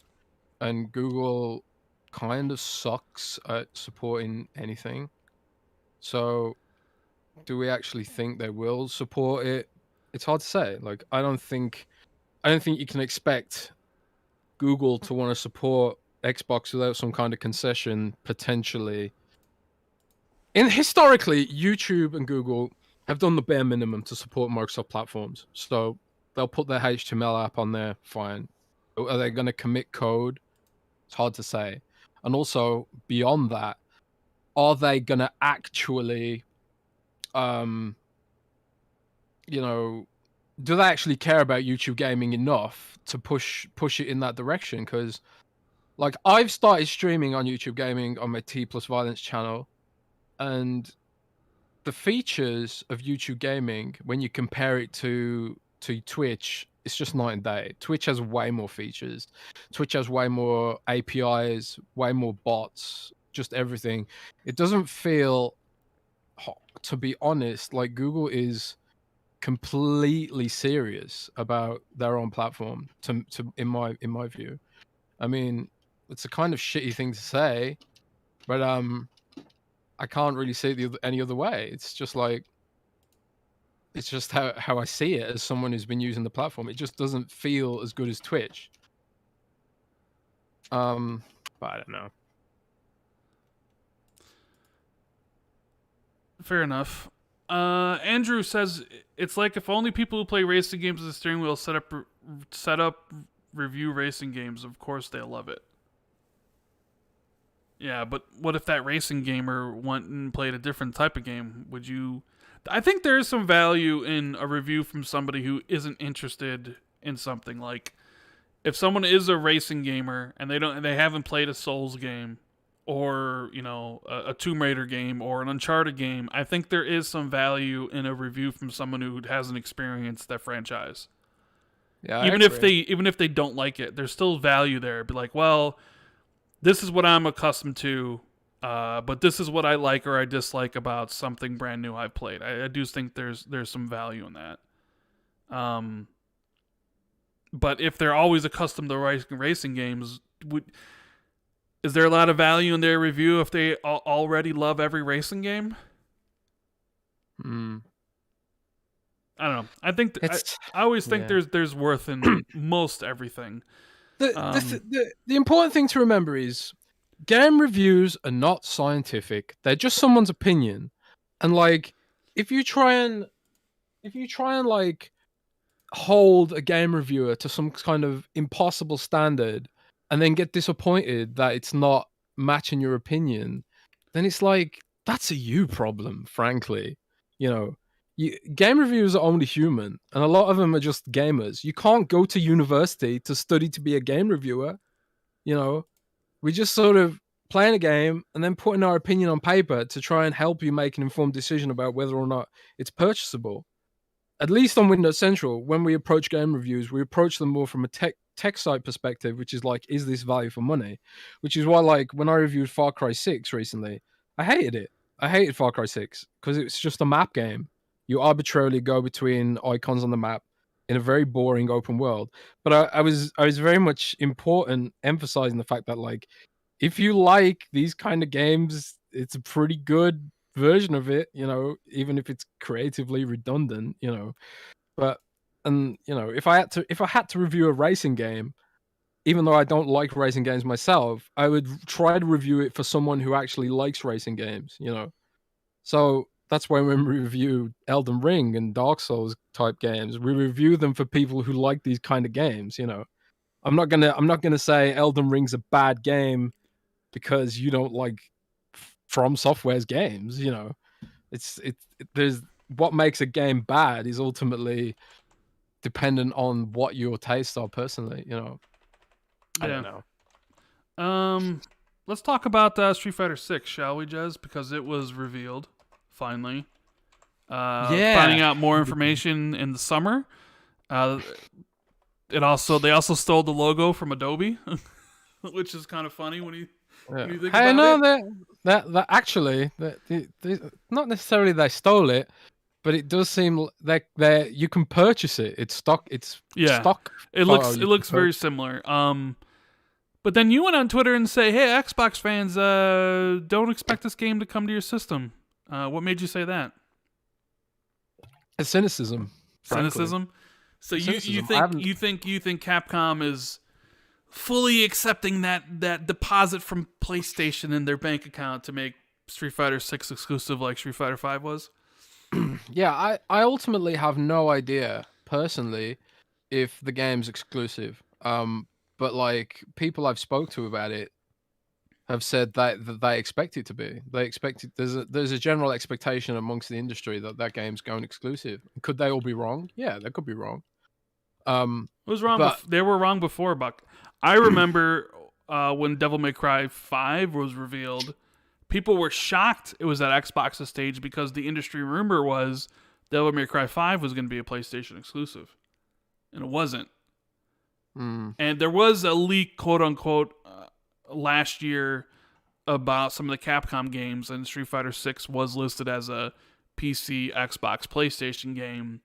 and Google kind of sucks at supporting anything. So, do we actually think they will support it? It's hard to say. Like, I don't think you can expect Google to want to support Xbox without some kind of concession, potentially. Historically, YouTube and Google have done the bare minimum to support Microsoft platforms. So they'll put their HTML app on there, fine. Are they going to commit code? It's hard to say. And also, beyond that, are they going to actually, do they actually care about YouTube gaming enough to push it in that direction? Because, like, I've started streaming on YouTube gaming on my T Plus Violence channel, and the features of YouTube gaming, when you compare it to Twitch, it's just night and day. Twitch has way more features. Twitch has way more APIs, way more bots, just everything. It doesn't feel, to be honest, like Google is completely serious about their own platform. In my view, I mean, it's a kind of shitty thing to say, but I can't really see it any other way. It's just like, it's just how I see it as someone who's been using the platform. It just doesn't feel as good as Twitch. But I don't know. Fair enough. Andrew says it's like if only people who play racing games with the steering wheel set up review racing games. Of course they love it. Yeah, but what if that racing gamer went and played a different type of game? Would you? I think there is some value in a review from somebody who isn't interested in something. Like, if someone is a racing gamer and they haven't played a Souls game, or a Tomb Raider game or an Uncharted game, I think there is some value in a review from someone who hasn't experienced that franchise. Yeah, even if they don't like it, there's still value there. Be like, well, this is what I'm accustomed to, but this is what I like or I dislike about something brand new I've played. I do think there's some value in that. But if they're always accustomed to racing games, is there a lot of value in their review if they already love every racing game? I don't know. I think I always think there's worth in most everything. The important thing to remember is game reviews are not scientific. They're just someone's opinion. And like, if you try and like hold a game reviewer to some kind of impossible standard and then get disappointed that it's not matching your opinion, then it's like, that's a you problem, frankly. Game reviewers are only human, and a lot of them are just gamers. You can't go to university to study to be a game reviewer. We just sort of playing a game and then putting our opinion on paper to try and help you make an informed decision about whether or not it's purchasable. At least on Windows Central, when we approach game reviews, we approach them more from a tech site perspective, which is like, is this value for money? Which is why, like, when I reviewed Far Cry 6 recently, I hated it. I hated Far Cry 6 because it's just a map game. You arbitrarily go between icons on the map in a very boring open world. But I was very much emphasizing the fact that, like, if you like these kind of games, it's a pretty good version of it, even if it's creatively redundant, But And you know, if I had to review a racing game, even though I don't like racing games myself, I would try to review it for someone who actually likes racing games, you know. So that's why when we review Elden Ring and Dark Souls type games, we review them for people who like these kind of games, you know. I'm not gonna say Elden Ring's a bad game because you don't like From Software's games, you know. There's what makes a game bad is ultimately dependent on what your tastes are personally, you know. I don't know. Let's talk about Street Fighter 6, shall we, Jez? Because it was revealed finally. Finding out more information in the summer. They also stole the logo from Adobe, which is kind of funny when you think about it. That actually not necessarily they stole it, but it does seem like you can purchase it. It's stock. It's stock. It looks very similar. But then you went on Twitter and say, "Hey, Xbox fans, don't expect this game to come to your system." What made you say that? It's cynicism. Cynicism. So you think Capcom is fully accepting that deposit from PlayStation in their bank account to make Street Fighter 6 exclusive like Street Fighter 5 was? Yeah, I ultimately have no idea personally if the game's exclusive. But like people I've spoke to about it have said that they expect it to be. They expect it. There's a general expectation amongst the industry that game's going exclusive. Could they all be wrong? Yeah, they could be wrong. It was wrong. They were wrong before, Buck. I remember when Devil May Cry 5 was revealed, people were shocked it was at Xbox's stage because the industry rumor was Devil May Cry 5 was going to be a PlayStation exclusive, and it wasn't. And there was a leak, quote unquote, last year about some of the Capcom games, and Street Fighter 6 was listed as a PC, Xbox, PlayStation game.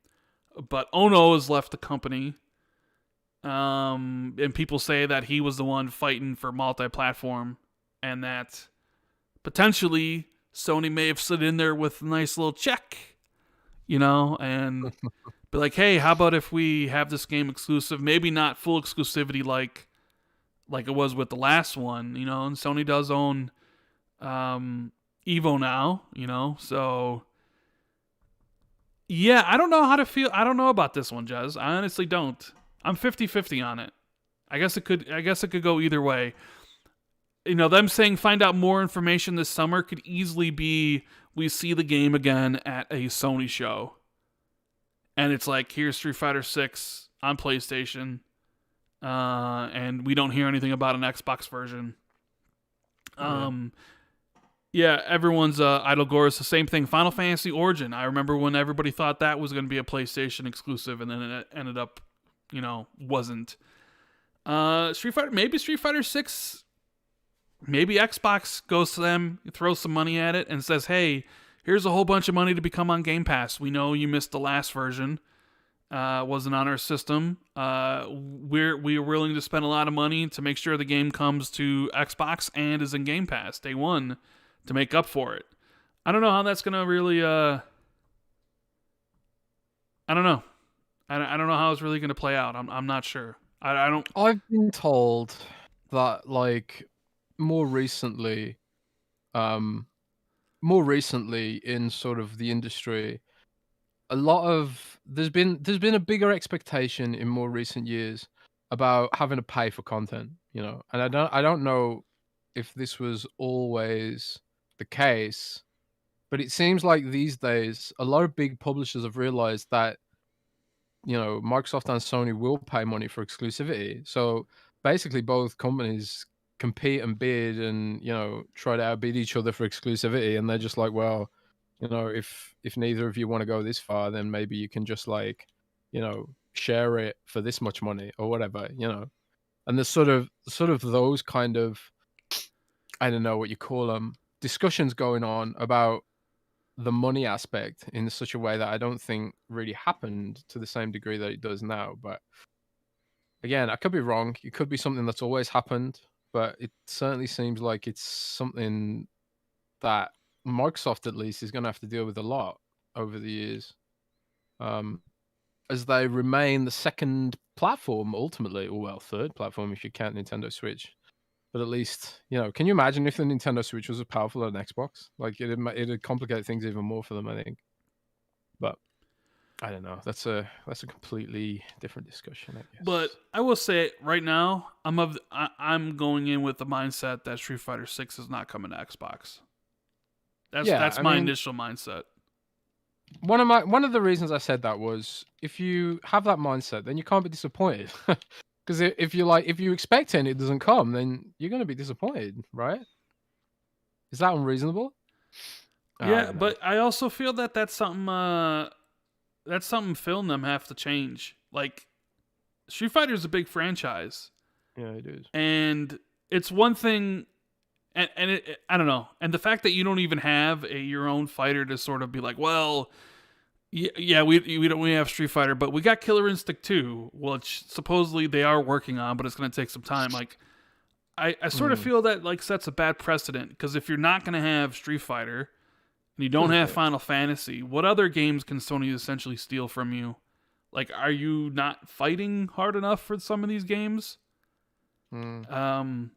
But Ono has left the company. And people say that he was the one fighting for multi-platform, and that potentially Sony may have slid in there with a nice little check, you know, and be like, hey, how about if we have this game exclusive? Maybe not full exclusivity like it was with the last one, you know, and Sony does own Evo now, you know, so yeah, I don't know how to feel. I don't know about this one, Jez. I honestly don't. I'm 50-50 on it. I guess it could go either way. You know, them saying find out more information this summer could easily be we see the game again at a Sony show. And it's like, here's Street Fighter 6 on PlayStation. And we don't hear anything about an Xbox version. Yeah, everyone's Idle Gore is the same thing. Final Fantasy Origin. I remember when everybody thought that was going to be a PlayStation exclusive, and then it ended up, you know, wasn't. Street Fighter 6. Maybe Xbox goes to them, throws some money at it, and says, "Hey, here's a whole bunch of money to become on Game Pass. We know you missed the last version. Wasn't on our system. We're willing to spend a lot of money to make sure the game comes to Xbox and is in Game Pass day one to make up for it." I don't know how that's gonna really. I don't know. I don't know how it's really gonna play out. I'm not sure. I don't. I've been told that like more recently in sort of the industry, there's been a bigger expectation in more recent years about having to pay for content, you know. And I don't know if this was always the case, but it seems like these days a lot of big publishers have realized that, you know, Microsoft and Sony will pay money for exclusivity. So basically both companies compete and bid and, you know, try to outbid each other for exclusivity, and they're just like, well, you know, if neither of you want to go this far, then maybe you can just like, you know, share it for this much money or whatever, you know. And there's sort of those kind of, I don't know what you call them, discussions going on about the money aspect in such a way that I don't think really happened to the same degree that it does now. But again, I could be wrong. It could be something that's always happened, but it certainly seems like it's something that Microsoft at least is going to have to deal with a lot over the years. as they remain the second platform ultimately, or well, third platform if you count Nintendo Switch. But at least, can you imagine if the Nintendo Switch was as powerful as an Xbox? Like it'd complicate things even more for them, I think. But I don't know. That's a completely different discussion, I guess. But I will say right now, I'm going in with the mindset that Street Fighter 6 is not coming to Xbox. That's my initial mindset. One of the reasons I said that was if you have that mindset, then you can't be disappointed. Because if you expect it and it doesn't come, then you're going to be disappointed, right? Is that unreasonable? Yeah, but I also feel that that's something Phil and them have to change. Like, Street Fighter is a big franchise. Yeah, it is. And it's one thing, and I don't know. And the fact that you don't even have your own fighter to sort of be like, well, yeah, we have Street Fighter, but we got Killer Instinct 2, which supposedly they are working on, but it's going to take some time. Like, I sort of feel that like sets a bad precedent, because if you're not going to have Street Fighter and you don't have Final Fantasy, what other games can Sony essentially steal from you? Like, are you not fighting hard enough for some of these games? Because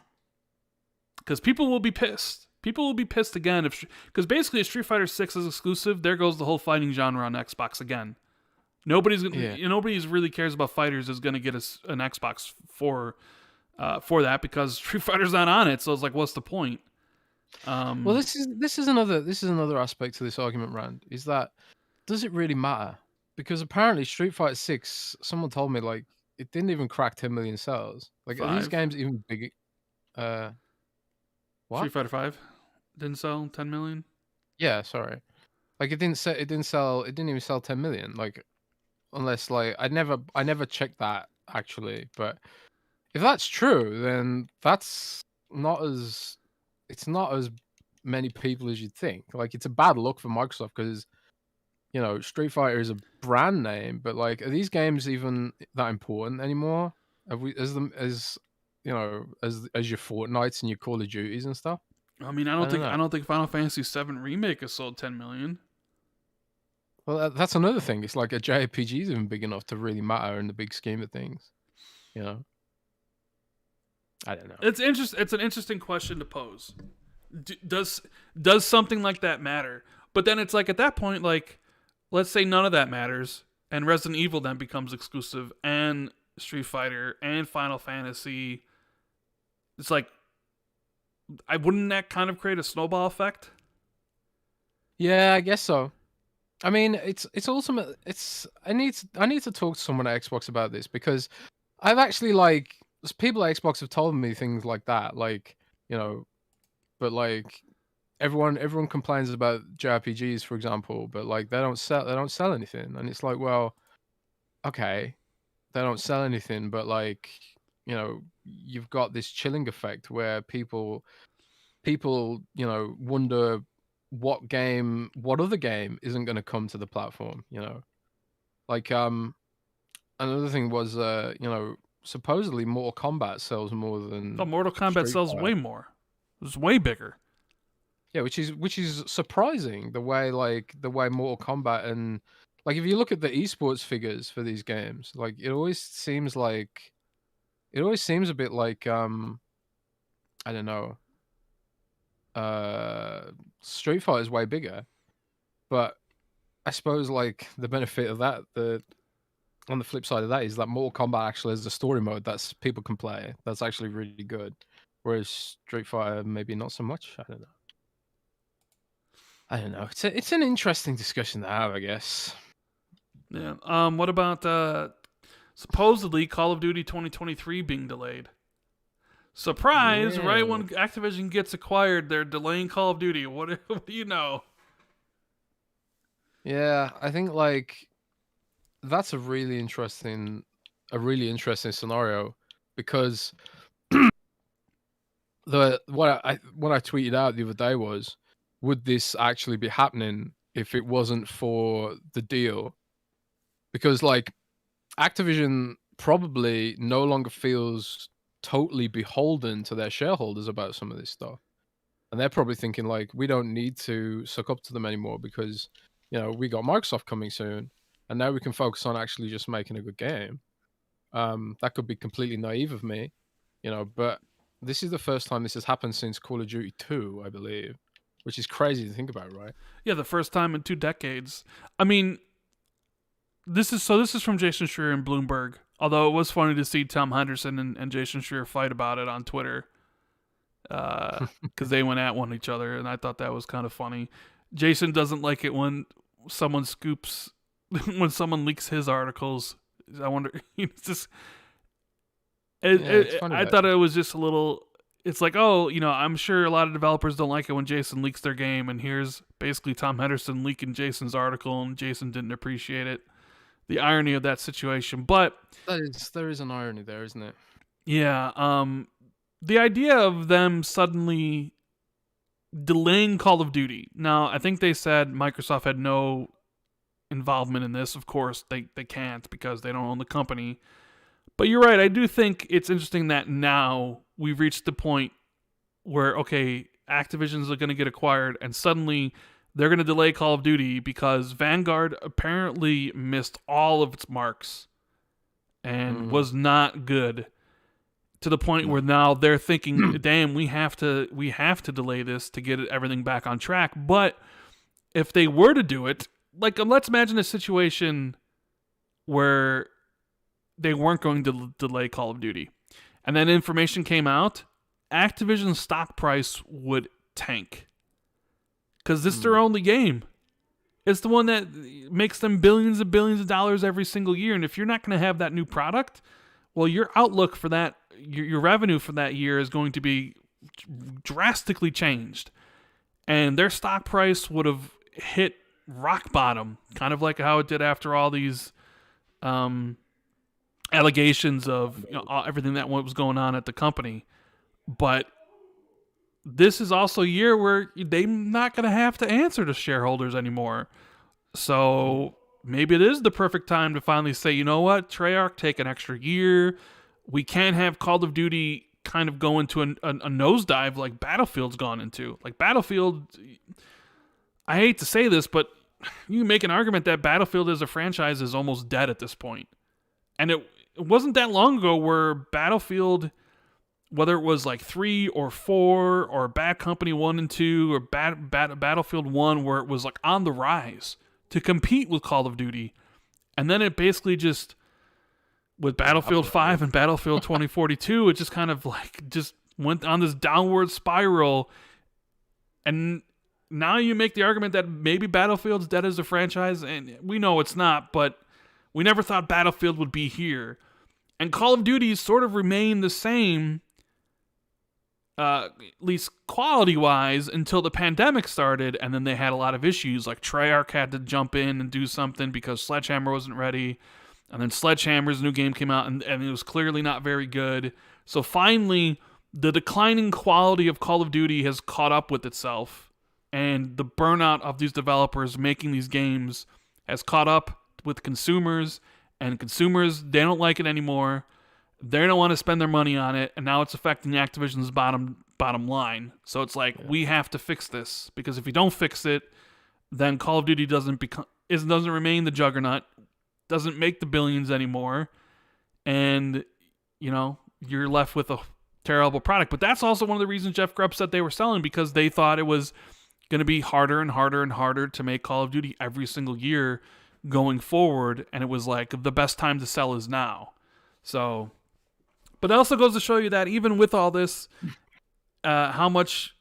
people will be pissed. People will be pissed again because basically if Street Fighter 6 is exclusive, there goes the whole fighting genre on Xbox again. Nobody's really cares about fighters is going to get an Xbox for that, because Street Fighter's not on it. So it's like, what's the point? Well, this is another aspect to this argument, Rand. Is that, does it really matter? Because apparently Street Fighter 6, someone told me, like, it didn't even crack 10 million sales. Like, are these games even big? What? Street Fighter 5 didn't sell 10 million? Yeah, sorry. Like, it didn't even sell 10 million. Like, unless, like, I never checked that actually. But if that's true, then it's not as many people as you'd think. Like, it's a bad look for Microsoft because, Street Fighter is a brand name, but like, are these games even that important anymore? Have we as your Fortnites and your Call of Duties and stuff? I mean, I don't think Final Fantasy VII Remake has sold 10 million. Well, that's another thing. It's like a JRPG is even big enough to really matter in the big scheme of things. I don't know. It's an interesting question to pose. Does something like that matter? But then it's like, at that point, like, let's say none of that matters, and Resident Evil then becomes exclusive, and Street Fighter and Final Fantasy. It's like, wouldn't that kind of create a snowball effect? Yeah, I guess so. I mean, it's ultimate. I need to talk to someone at Xbox about this, because I've actually, like, people at Xbox have told me things like that, like, but like, everyone complains about JRPGs, for example, but like, they don't sell anything, and it's like, well, okay, they don't sell anything, but like, you've got this chilling effect where people wonder what other game isn't going to come to the platform. Like, another thing was, supposedly Mortal Kombat sells more than Mortal Kombat sells way more. It's way bigger. Yeah, which is surprising, the way Mortal Kombat, and like, if you look at the esports figures for these games, like, it always seems a bit like, I don't know, Street Fighter is way bigger, but I suppose, like, the benefit of that, on the flip side of that, is that Mortal Kombat actually has a story mode that people can play. That's actually really good, whereas Street Fighter maybe not so much. I don't know. It's an interesting discussion to have, I guess. Yeah. What about supposedly Call of Duty 2023 being delayed? Surprise! Yeah. Right when Activision gets acquired, they're delaying Call of Duty. What do you know? Yeah, I think, like, that's a really interesting scenario, because what I tweeted out the other day was, would this actually be happening if it wasn't for the deal? Because, like, Activision probably no longer feels totally beholden to their shareholders about some of this stuff, and they're probably thinking, like, we don't need to suck up to them anymore, because we got Microsoft coming soon, and now we can focus on actually just making a good game. That could be completely naive of me, but this is the first time this has happened since Call of Duty 2, I believe, which is crazy to think about, right? Yeah, the first time in 2 decades. I mean, this is from Jason Schreier and Bloomberg. Although it was funny to see Tom Henderson and Jason Schreier fight about it on Twitter, because they went at one each other, and I thought that was kind of funny. Jason doesn't like it when someone scoops, when someone leaks his articles. I wonder, it's just. I thought it was just a little. It's like, oh, I'm sure a lot of developers don't like it when Jason leaks their game, and here's basically Tom Henderson leaking Jason's article, and Jason didn't appreciate it. The irony of that situation, but there is an irony there, isn't it? Yeah. The idea of them suddenly delaying Call of Duty. Now, I think they said Microsoft had no involvement in this. Of course, they can't because they don't own the company. But you're right. I do think it's interesting that now we've reached the point where, okay, Activision's going to get acquired, and suddenly they're going to delay Call of Duty because Vanguard apparently missed all of its marks and was not good, to the point where now they're thinking, damn, we have to delay this to get everything back on track. But if they were to do it, like, let's imagine a situation where they weren't going to delay Call of Duty, and then information came out, Activision's stock price would tank. Because this is their only game. It's the one that makes them billions and billions of dollars every single year. And if you're not going to have that new product, well, your outlook for that, your revenue for that year is going to be drastically changed. And their stock price would have hit rock bottom, kind of like how it did after all these allegations of everything that was going on at the company. But this is also a year where they're not going to have to answer to shareholders anymore. So maybe it is the perfect time to finally say, you know what, Treyarch, take an extra year. We can't have Call of Duty kind of go into a nosedive like Battlefield's gone into. Like Battlefield, I hate to say this, but you can make an argument that Battlefield as a franchise is almost dead at this point. And it wasn't that long ago where Battlefield, whether it was like 3 or 4 or Bad Company 1 and 2 or Battlefield 1, where it was like on the rise to compete with Call of Duty. And then it basically just, with Battlefield 5 and Battlefield 2042, it just kind of like just went on this downward spiral. And now you make the argument that maybe Battlefield's dead as a franchise, and we know it's not, but we never thought Battlefield would be here. And Call of Duty sort of remained the same, at least quality-wise, until the pandemic started, and then they had a lot of issues. Like Treyarch had to jump in and do something because Sledgehammer wasn't ready, and then Sledgehammer's new game came out, and it was clearly not very good. So finally, the declining quality of Call of Duty has caught up with itself, and the burnout of these developers making these games has caught up with consumers, and consumers, they don't like it anymore. They don't want to spend their money on it, and now it's affecting Activision's bottom line. So it's like, we have to fix this, because if you don't fix it, then Call of Duty doesn't remain the juggernaut, doesn't make the billions anymore, and you're left with a terrible product. But that's also one of the reasons Jeff Grubb said they were selling, because they thought it was going to be harder and harder and harder to make Call of Duty every single year going forward, and it was like, the best time to sell is now. So, but it also goes to show you that even with all this, how much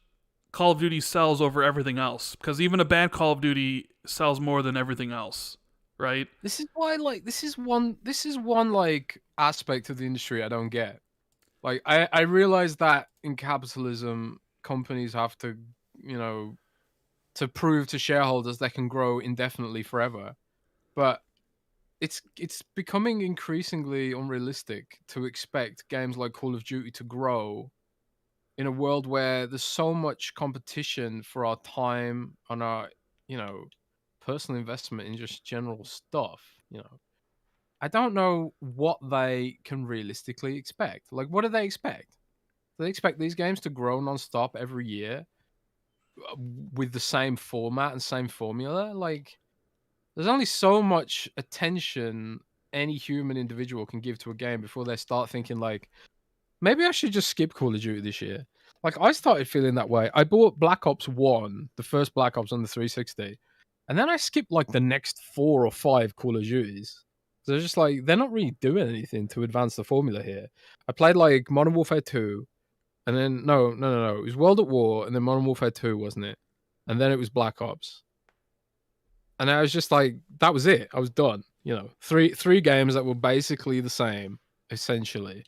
Call of Duty sells over everything else, because even a bad Call of Duty sells more than everything else, right? This is why, this is one aspect of the industry I don't get. Like, I realize that in capitalism, companies have to, to prove to shareholders they can grow indefinitely forever. But it's becoming increasingly unrealistic to expect games like Call of Duty to grow in a world where there's so much competition for our time and our, personal investment in just general stuff. I don't know what they can realistically expect. Like, what do they expect? Do they expect these games to grow non-stop every year with the same format and same formula? Like, there's only so much attention any human individual can give to a game before they start thinking like, maybe I should just skip Call of Duty this year. Like I started feeling that way. I bought Black Ops 1, the first Black Ops on the 360, and then I skipped like the next 4 or 5 Call of Duties. So it's just like they're not really doing anything to advance the formula here. I played like Modern Warfare 2, and then no. It was World at War, and then Modern Warfare 2, wasn't it? And then it was Black Ops. And I was just like, that was it. I was done. You know, three games that were basically the same, essentially.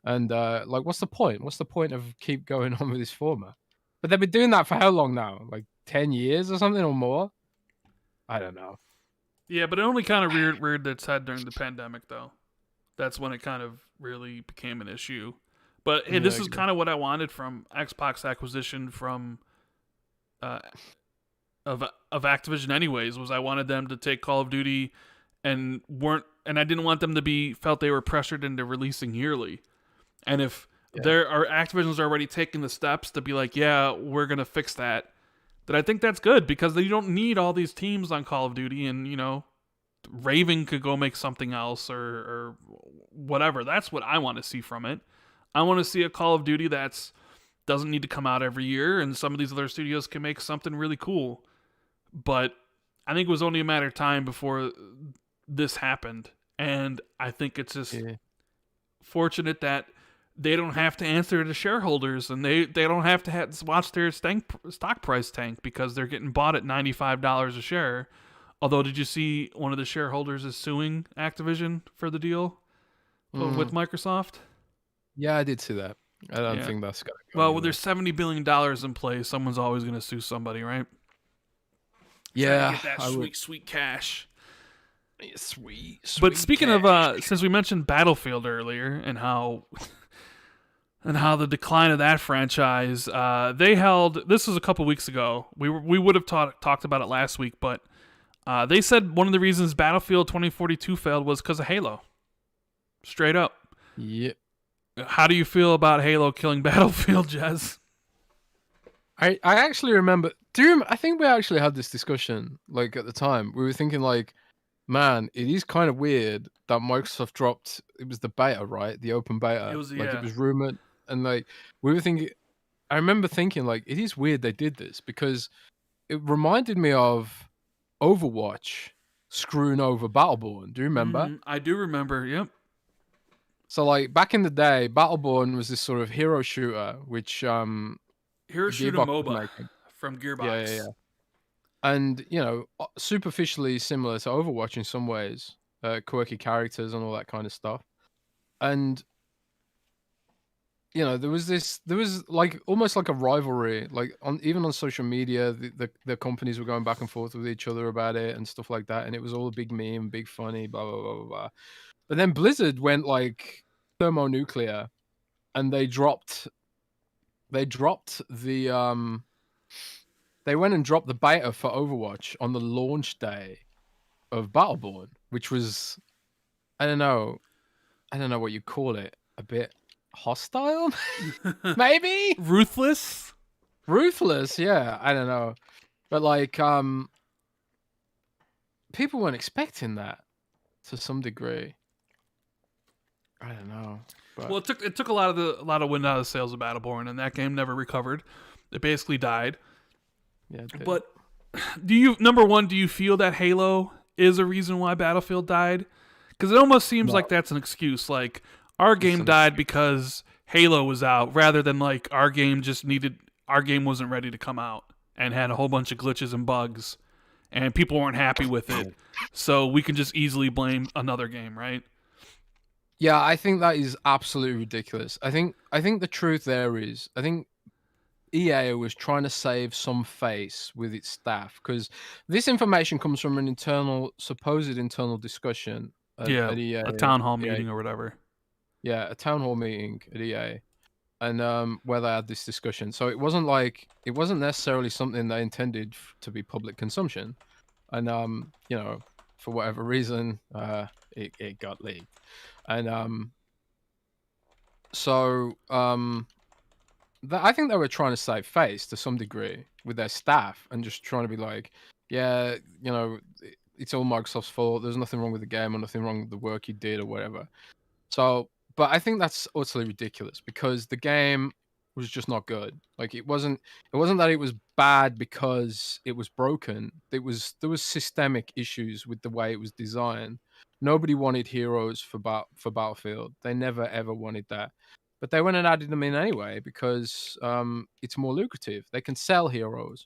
And like, what's the point? What's the point of keep going on with this format? But they've been doing that for how long now? Like 10 years or something or more? I don't know. Yeah, but it only kind of reared its head during the pandemic, though. That's when it kind of really became an issue. But hey, this is kind of what I wanted from Xbox acquisition from of Activision, anyways. Was I wanted them to take Call of Duty and I didn't want them to felt they were pressured into releasing yearly. And if Activision's already taking the steps to be like, yeah, we're gonna fix that, then I think that's good because you don't need all these teams on Call of Duty, and Raven could go make something else or whatever. That's what I want to see from it. I want to see a Call of Duty that's doesn't need to come out every year, and some of these other studios can make something really cool. But I think it was only a matter of time before this happened, and I think it's just fortunate that they don't have to answer to shareholders, and they don't have to watch their stock price tank because they're getting bought at $95 a share. Although, did you see one of the shareholders is suing Activision for the deal with Microsoft? Yeah, I did see that. I don't think that's going to go anywhere. Well, there's $70 billion in play. Someone's always going to sue somebody, right? Yeah. Get that sweet cash. Sweet But speaking of, since we mentioned Battlefield earlier and how the decline of that franchise, they held, this was a couple weeks ago. We would have talked about it last week, but they said one of the reasons Battlefield 2042 failed was because of Halo. Straight up. Yep. How do you feel about Halo killing Battlefield, Jez? I actually remember. I think we actually had this discussion like at the time. We were thinking like, man, it is kind of weird that Microsoft dropped. It was the beta, right? The open beta. It was it was rumored, and like we were thinking. I remember thinking like, it is weird they did this because it reminded me of Overwatch screwing over Battleborn. Do you remember? I do remember. Yep. So like back in the day, Battleborn was this sort of hero shooter, which hero shooter MOBA from Gearbox. Yeah. And superficially similar to Overwatch in some ways, quirky characters and all that kind of stuff. And there was like almost like a rivalry, like even on social media, the companies were going back and forth with each other about it and stuff like that, and it was all a big meme, big funny, blah blah blah blah blah. But then Blizzard went like thermonuclear, and they dropped the they went and dropped the beta for Overwatch on the launch day of Battleborn, which was I don't know what you call it, a bit hostile, maybe ruthless, yeah, I don't know, but like people weren't expecting that to some degree. I don't know. But... Well, it took a lot of wind out of the sails of Battleborn, and that game never recovered. It basically died. Yeah. But do you feel that Halo is a reason why Battlefield died? Because it almost seems like that's an excuse. Like our game died because Halo was out, rather than like our game wasn't ready to come out and had a whole bunch of glitches and bugs, and people weren't happy with it. So we can just easily blame another game, right? Yeah, I think that is absolutely ridiculous. I think the truth there is, I think EA was trying to save some face with its staff, because this information comes from an supposed internal discussion at EA, a town hall meeting or whatever. Yeah, a town hall meeting at EA, and where they had this discussion. So it wasn't necessarily something they intended to be public consumption, and for whatever reason, it got leaked. And I think they were trying to save face to some degree with their staff and just trying to be like, yeah, it's all Microsoft's fault. There's nothing wrong with the game or nothing wrong with the work you did or whatever. So, but I think that's utterly ridiculous because the game was just not good. Like it wasn't that it was bad because it was broken. There was systemic issues with the way it was designed. Nobody wanted heroes for Battlefield. They never ever wanted that. But they went and added them in anyway because it's more lucrative. They can sell heroes,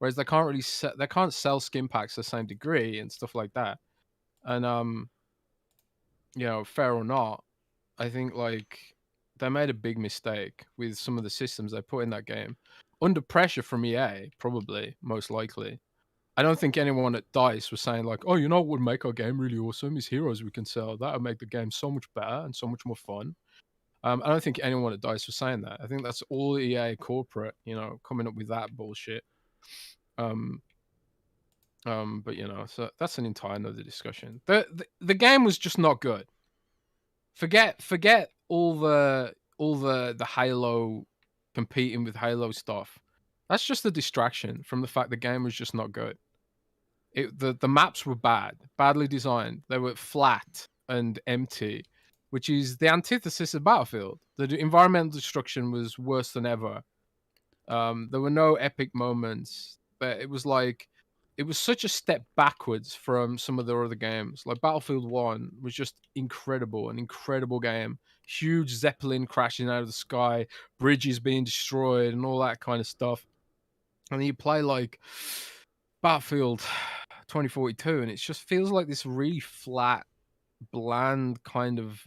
whereas they can't sell skin packs to the same degree and stuff like that. And fair or not, I think like they made a big mistake with some of the systems they put in that game. Under pressure from EA, probably, most likely. I don't think anyone at DICE was saying like, "Oh, you know what would make our game really awesome is heroes we can sell. That would make the game so much better and so much more fun." I don't think anyone at DICE was saying that. I think that's all EA corporate, coming up with that bullshit. Um, but so that's an entire another discussion. The game was just not good. Forget all the Halo competing with Halo stuff. That's just a distraction from the fact the game was just not good. The maps were badly designed. They were flat and empty, which is the antithesis of Battlefield. The environmental destruction was worse than ever. There were no epic moments, but it was such a step backwards from some of the other games. Like Battlefield 1 was just incredible, an incredible game. Huge Zeppelin crashing out of the sky, bridges being destroyed, and all that kind of stuff. And then you play like Battlefield 2042, and it just feels like this really flat, bland kind of,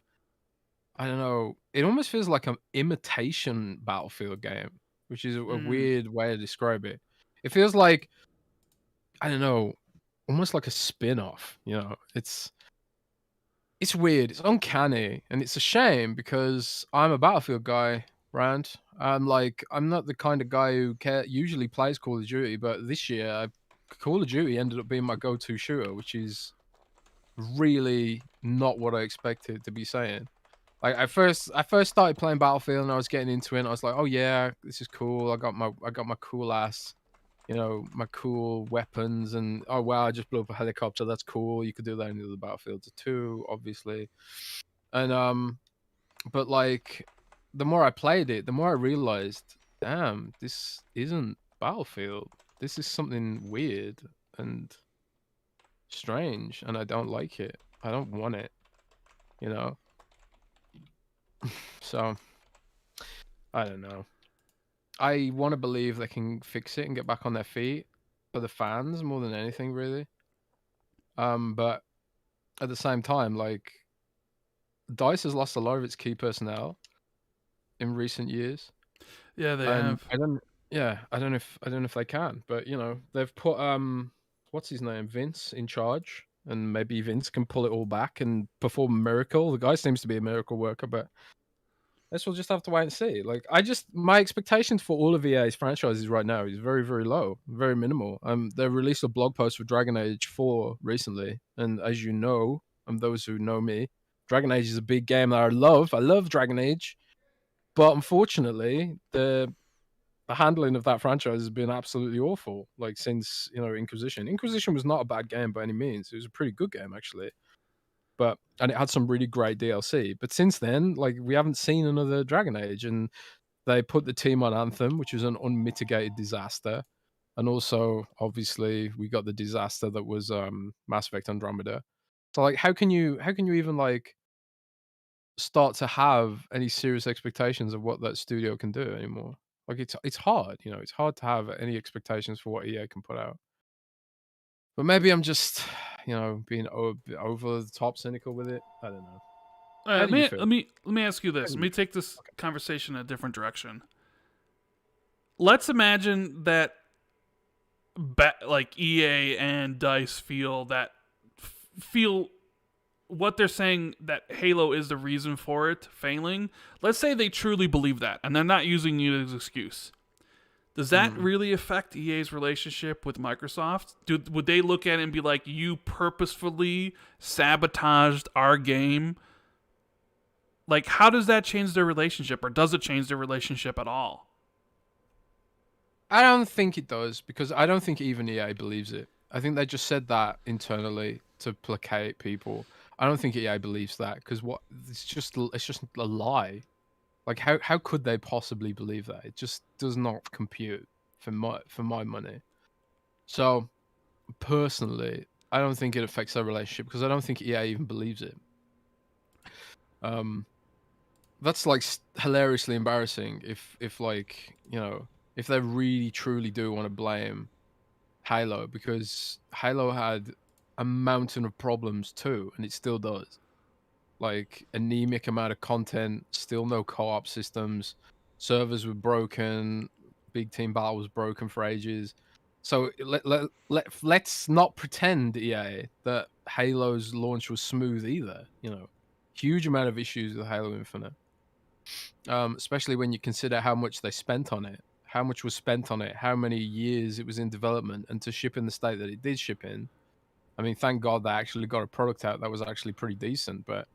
I don't know. It almost feels like an imitation Battlefield game, which is a weird way to describe it. It feels like, I don't know, almost like a spin-off, It's weird. It's uncanny, and it's a shame because I'm a Battlefield guy, Rand. I'm not the kind of guy who usually plays Call of Duty, but this year Call of Duty ended up being my go-to shooter, which is really not what I expected to be saying. Like I first started playing Battlefield and I was getting into it and I was like, "Oh yeah, this is cool. I got my cool ass, my cool weapons, and oh wow, I just blew up a helicopter. That's cool. You could do that in the other Battlefields too, obviously." And but like the more I played it, the more I realized, damn, this isn't Battlefield. This is something weird and strange, and I don't like it. I don't want it, you know. So I don't know. I want to believe they can fix it and get back on their feet for the fans more than anything, really. But at the same time, like DICE has lost a lot of its key personnel in recent years. Yeah, they And have. I don't. Yeah, I don't know if they can, but they've put what's his name, Vince, in charge, and maybe Vince can pull it all back and perform a miracle. The guy seems to be a miracle worker, but I guess we'll just have to wait and see. Like, my expectations for all of EA's franchises right now is very, very low, very minimal. They released a blog post for Dragon Age 4 recently, and as you know, and those who know me, Dragon Age is a big game that I love. I love Dragon Age, but unfortunately, the handling of that franchise has been absolutely awful. Like since Inquisition. Inquisition was not a bad game by any means. It was a pretty good game actually. And it had some really great DLC. But since then, like we haven't seen another Dragon Age, and they put the team on Anthem, which was an unmitigated disaster. And also, obviously, we got the disaster that was Mass Effect Andromeda. So, like, how can you even like start to have any serious expectations of what that studio can do anymore? Like, it's hard, it's hard to have any expectations for what EA can put out. But maybe I'm just, being over the top cynical with it. I don't know. How do you feel? Let me ask you this. Let me take this conversation in a different direction. Let's imagine that, like EA and DICE feel what they're saying, that Halo is the reason for it failing. Let's say they truly believe that, and they're not using you as an excuse. Does that really affect EA's relationship with Microsoft? Would they look at it and be like, you purposefully sabotaged our game? Like, how does that change their relationship, or does it change their relationship at all? I don't think it does, because I don't think even EA believes it. I think they just said that internally to placate people. I don't think EA believes that because it's just a lie. Like how could they possibly believe that? It just does not compute for my money. So personally, I don't think it affects their relationship because I don't think EA even believes it. That's like hilariously embarrassing if like, you know, if they really truly do want to blame Halo, because Halo had a mountain of problems too, and it still does. Like anemic amount of content, still no co-op systems, servers were broken, big team battle was broken for ages. So let's not pretend, EA, that Halo's launch was smooth either. You know, huge amount of issues with Halo Infinite, especially when you consider how much they spent on it, how much was spent on it, how many years it was in development, and to ship in the state that it did ship in. I mean, thank God they actually got a product out that was actually pretty decent, but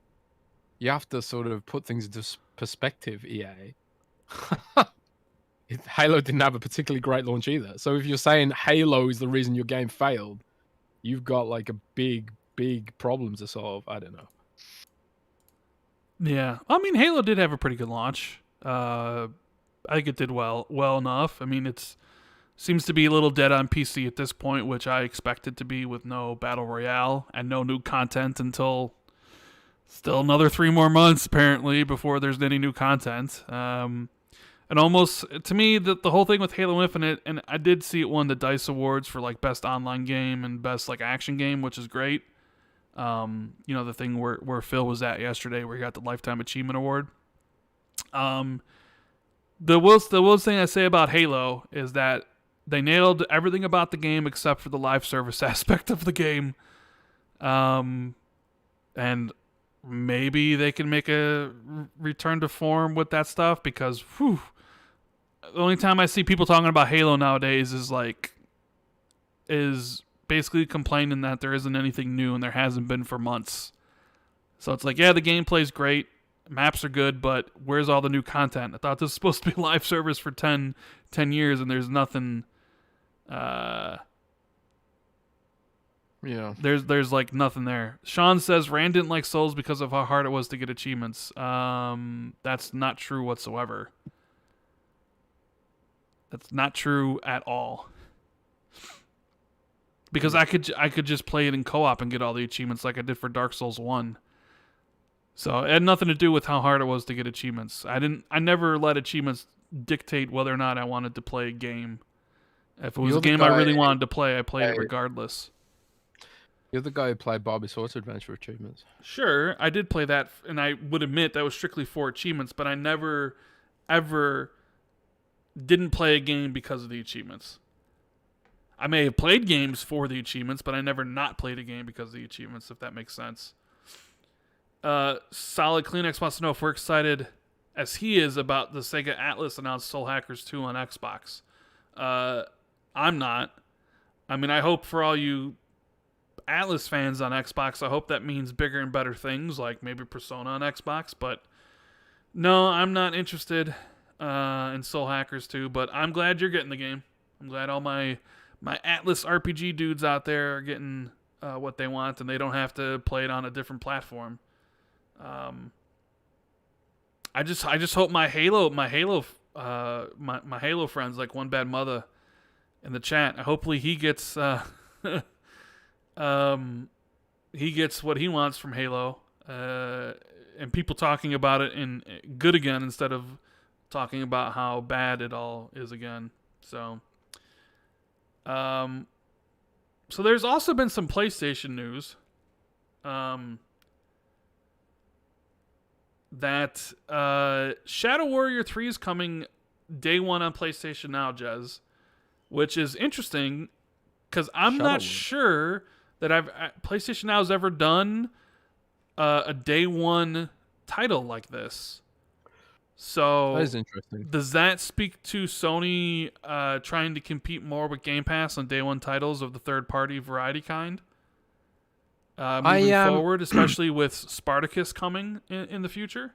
you have to sort of put things into perspective, EA. Halo didn't have a particularly great launch either. So if you're saying Halo is the reason your game failed, you've got like a big problem to solve. I don't know. Yeah, I mean, Halo did have a pretty good launch. I think it did well enough. I mean, it's seems to be a little dead on PC at this point, which I expected to be with no battle royale and no new content until still another 3 more months apparently before there's any new content. And almost to me, the whole thing with Halo Infinite, and I did see it won the DICE awards for like best online game and best like action game, which is great. You know, the thing where Phil was at yesterday, where he got the Lifetime Achievement Award. The worst thing I say about Halo is that they nailed everything about the game except for the live service aspect of the game. And maybe they can make a return to form with that stuff, because the only time I see people talking about Halo nowadays is basically complaining that there isn't anything new, and there hasn't been for months. So it's like, yeah, the gameplay's great, maps are good, but where's all the new content? I thought this was supposed to be live service for 10 years, and there's nothing. Yeah. There's like nothing there. Sean says Rand didn't like Souls because of how hard it was to get achievements. That's not true whatsoever. That's not true at all. Because I could just play it in co-op and get all the achievements like I did for Dark Souls 1. So it had nothing to do with how hard it was to get achievements. I never let achievements dictate whether or not I wanted to play a game. If it was a game I really wanted to play, I played it regardless. You're the guy who played Bobby Sword's Adventure achievements. Sure, I did play that, and I would admit that was strictly for achievements, but I never, ever didn't play a game because of the achievements. I may have played games for the achievements, but I never not played a game because of the achievements, if that makes sense. Solid Kleenex wants to know if we're excited, as he is, about the Sega Atlus announced Soul Hackers 2 on Xbox. I'm not. I mean, I hope for all you Atlus fans on Xbox, I hope that means bigger and better things, like maybe Persona on Xbox, but no, I'm not interested in Soul Hackers 2, but I'm glad you're getting the game. I'm glad all my Atlus RPG dudes out there are getting what they want, and they don't have to play it on a different platform. I just hope my Halo friends, like One Bad Mother in the chat, hopefully he gets he gets what he wants from Halo, and people talking about it in good again instead of talking about how bad it all is again. So there's also been some PlayStation news. That Shadow Warrior 3 is coming day one on PlayStation Now, Jez, which is interesting because I'm not sure that PlayStation Now has ever done a day one title like this. So that is interesting. Does that speak to Sony trying to compete more with Game Pass on day one titles of the third party variety kind? Moving forward, especially with Spartacus coming in the future?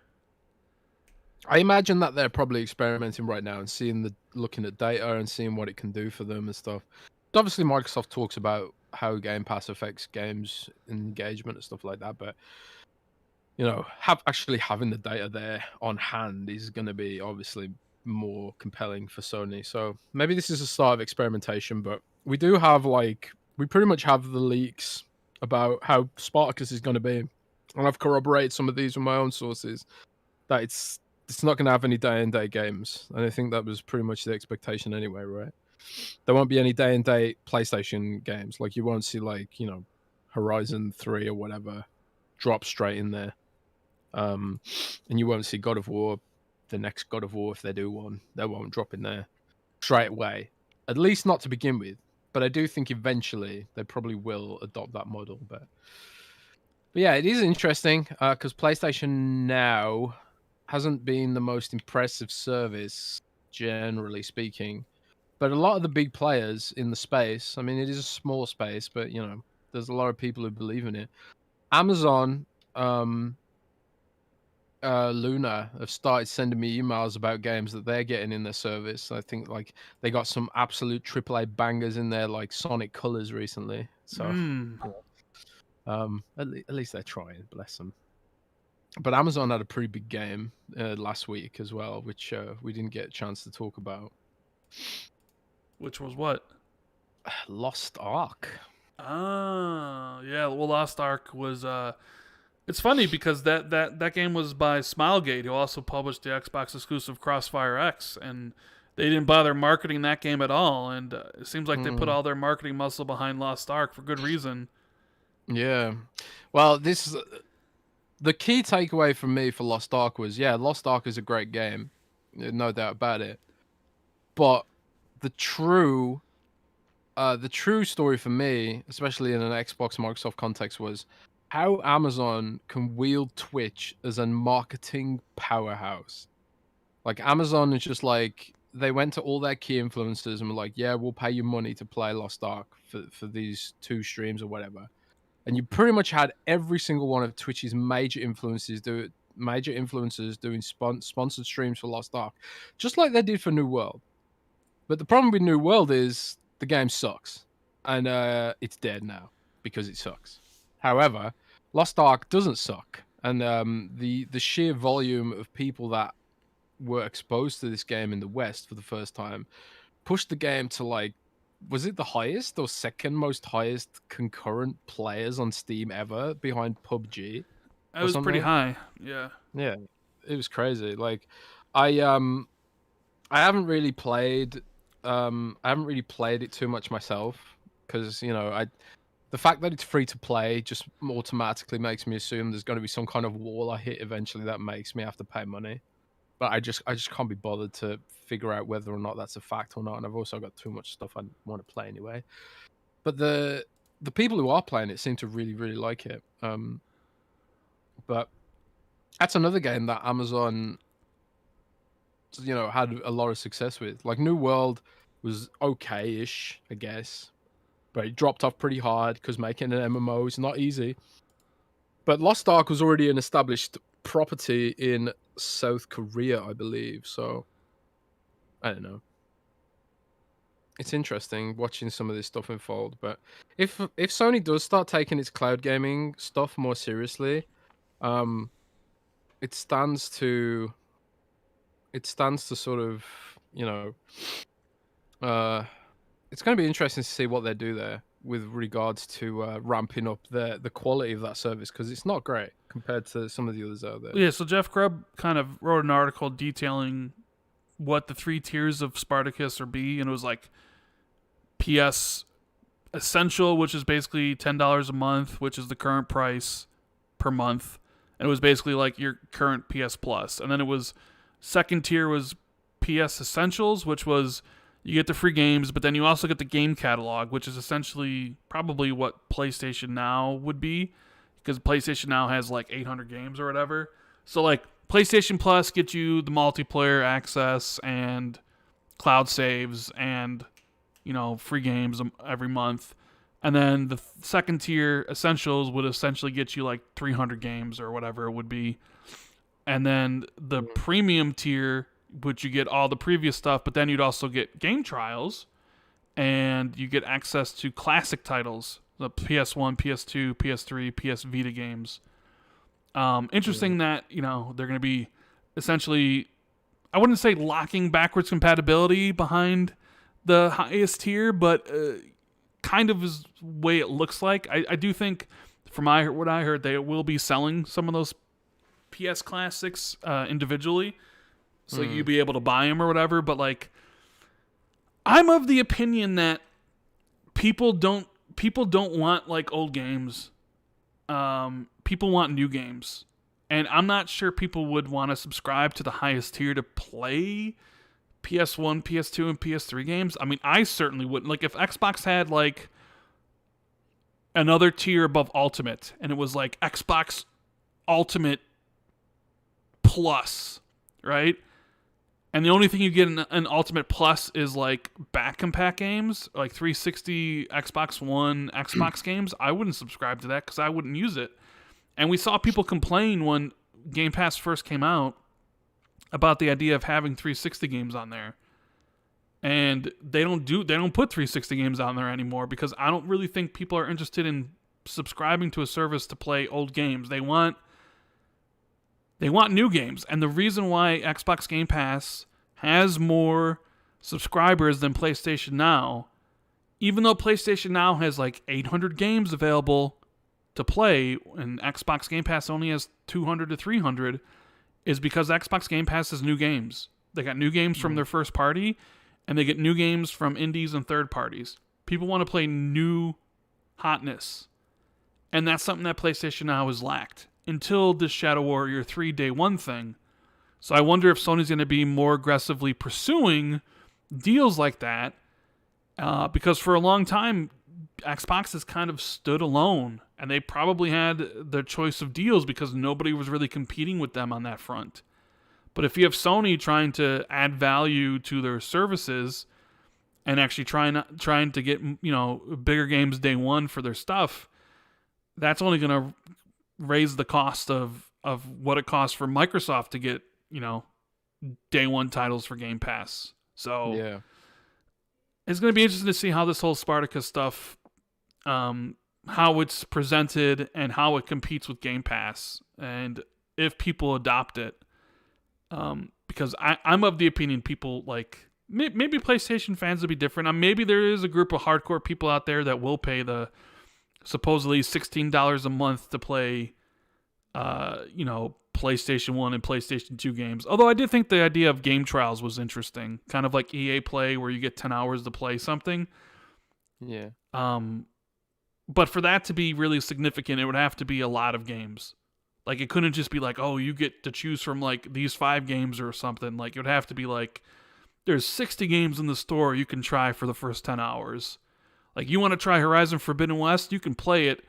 I imagine that they're probably experimenting right now and looking at data and seeing what it can do for them and stuff. Obviously, Microsoft talks about how Game Pass affects games and engagement and stuff like that. But actually having the data there on hand is going to be obviously more compelling for Sony. So maybe this is a start of experimentation, but we do have we pretty much have the leaks about how Spartacus is going to be, and I've corroborated some of these with my own sources that it's not going to have any day-and-date games, and I think that was pretty much the expectation anyway, right? There won't be any day-and-date PlayStation games. Like you won't see Horizon 3 or whatever drop straight in there. And you won't see God of War, the next God of War, if they do one, they won't drop in there straight away. At least not to begin with. But I do think eventually they probably will adopt that model. But yeah, it is interesting because PlayStation Now hasn't been the most impressive service, generally speaking. But a lot of the big players in the space, I mean, it is a small space, but, there's a lot of people who believe in it. Amazon, Luna have started sending me emails about games that they're getting in their service. I think they got some absolute AAA bangers in there, like Sonic Colors recently. So, at least they're trying. Bless them. But Amazon had a pretty big game last week as well, which we didn't get a chance to talk about. Which was what? Lost Ark. Ah, yeah. Well, Lost Ark was. It's funny because that game was by Smilegate, who also published the Xbox exclusive Crossfire X, and they didn't bother marketing that game at all. And it seems like they put all their marketing muscle behind Lost Ark for good reason. Yeah. Well, this is the key takeaway from me for Lost Ark was, Lost Ark is a great game, no doubt about it. But the true story for me, especially in an Xbox Microsoft context, was how Amazon can wield Twitch as a marketing powerhouse. Like Amazon is just they went to all their key influencers and were like, yeah, we'll pay you money to play Lost Ark for these 2 streams or whatever. And you pretty much had every single one of Twitch's major influencers doing sponsored streams for Lost Ark, just like they did for New World. But the problem with New World is the game sucks, and it's dead now because it sucks. However, Lost Ark doesn't suck, and the sheer volume of people that were exposed to this game in the West for the first time pushed the game to was it the highest or second most highest concurrent players on Steam ever, behind PUBG? It was pretty high, yeah. Yeah, it was crazy. I haven't really played it too much myself because the fact that it's free to play just automatically makes me assume there's going to be some kind of wall I hit eventually that makes me have to pay money. But I just can't be bothered to figure out whether or not that's a fact or not. And I've also got too much stuff I want to play anyway. But the people who are playing it seem to really, really like it. But that's another game that Amazon, had a lot of success with. Like New World was okay-ish, I guess. But it dropped off pretty hard because making an MMO is not easy. But Lost Ark was already an established property in South Korea, I believe. So, I don't know. It's interesting watching some of this stuff unfold. But if Sony does start taking its cloud gaming stuff more seriously, it stands to sort of, it's going to be interesting to see what they do there with regards to ramping up the quality of that service, because it's not great compared to some of the others out there. Yeah, so Jeff Grubb kind of wrote an article detailing what the 3 tiers of Spartacus are be, and it was like PS Essential, which is basically $10 a month, which is the current price per month, and it was basically like your current PS Plus. And then it was second tier was PS Essentials, which was you get the free games, but then you also get the game catalog, which is essentially probably what PlayStation Now would be, because PlayStation Now has like 800 games or whatever. So like PlayStation Plus gets you the multiplayer access and cloud saves and, free games every month. And then the second tier Essentials would essentially get you like 300 games or whatever it would be. And then the premium tier, which you get all the previous stuff, but then you'd also get game trials and and you get access to classic titles, the PS1, PS2, PS3, PS Vita games. Interesting that, you know, they're going to be essentially, I wouldn't say locking backwards compatibility behind the highest tier, but kind of is the way it looks like. I do think, from what I heard, they will be selling some of those PS classics individually, so you'll be able to buy them or whatever. But like, I'm of the opinion that people don't want like old games. People want new games, and I'm not sure people would want to subscribe to the highest tier to play PS1, PS2, and PS3 games. I mean, I certainly wouldn't. Like, if Xbox had like another tier above Ultimate, and it was like Xbox Ultimate Plus, right? And the only thing you get in Ultimate Plus is like back compat games, like 360, Xbox One, Xbox games. I wouldn't subscribe to that because I wouldn't use it. And we saw people complain when Game Pass first came out about the idea of having 360 games on there. And they don't put 360 games on there anymore because I don't really think people are interested in subscribing to a service to play old games. They want new games. And the reason why Xbox Game Pass has more subscribers than PlayStation Now, even though PlayStation Now has like 800 games available to play and Xbox Game Pass only has 200 to 300, is because Xbox Game Pass has new games. They got new games from their first party, and they get new games from indies and third parties. People want to play new hotness. And that's something that PlayStation Now has lacked until this Shadow Warrior 3 Day 1 thing. So I wonder if Sony's going to be more aggressively pursuing deals like that, because for a long time, Xbox has kind of stood alone, and they probably had their choice of deals because nobody was really competing with them on that front. But if you have Sony trying to add value to their services and actually trying to get, you know, bigger games day one for their stuff, that's only going to raise the cost of what it costs for Microsoft to get, you know, day one titles for Game Pass. So Yeah. It's going to be interesting to see how this whole Spartacus stuff, how it's presented and how it competes with Game Pass, and if people adopt it. Because I'm of the opinion people like, maybe PlayStation fans will be different. Maybe there is a group of hardcore people out there that will pay the supposedly $16 a month to play, you know, PlayStation 1 and PlayStation 2 games. Although I did think the idea of game trials was interesting. Kind of like EA Play where you get 10 hours to play something. Yeah. But for that to be really significant, it would have to be a lot of games. Like, it couldn't just be like, oh, you get to choose from like these 5 games or something. Like, it would have to be like, there's 60 games in the store you can try for the first 10 hours. Like, you want to try Horizon Forbidden West, you can play it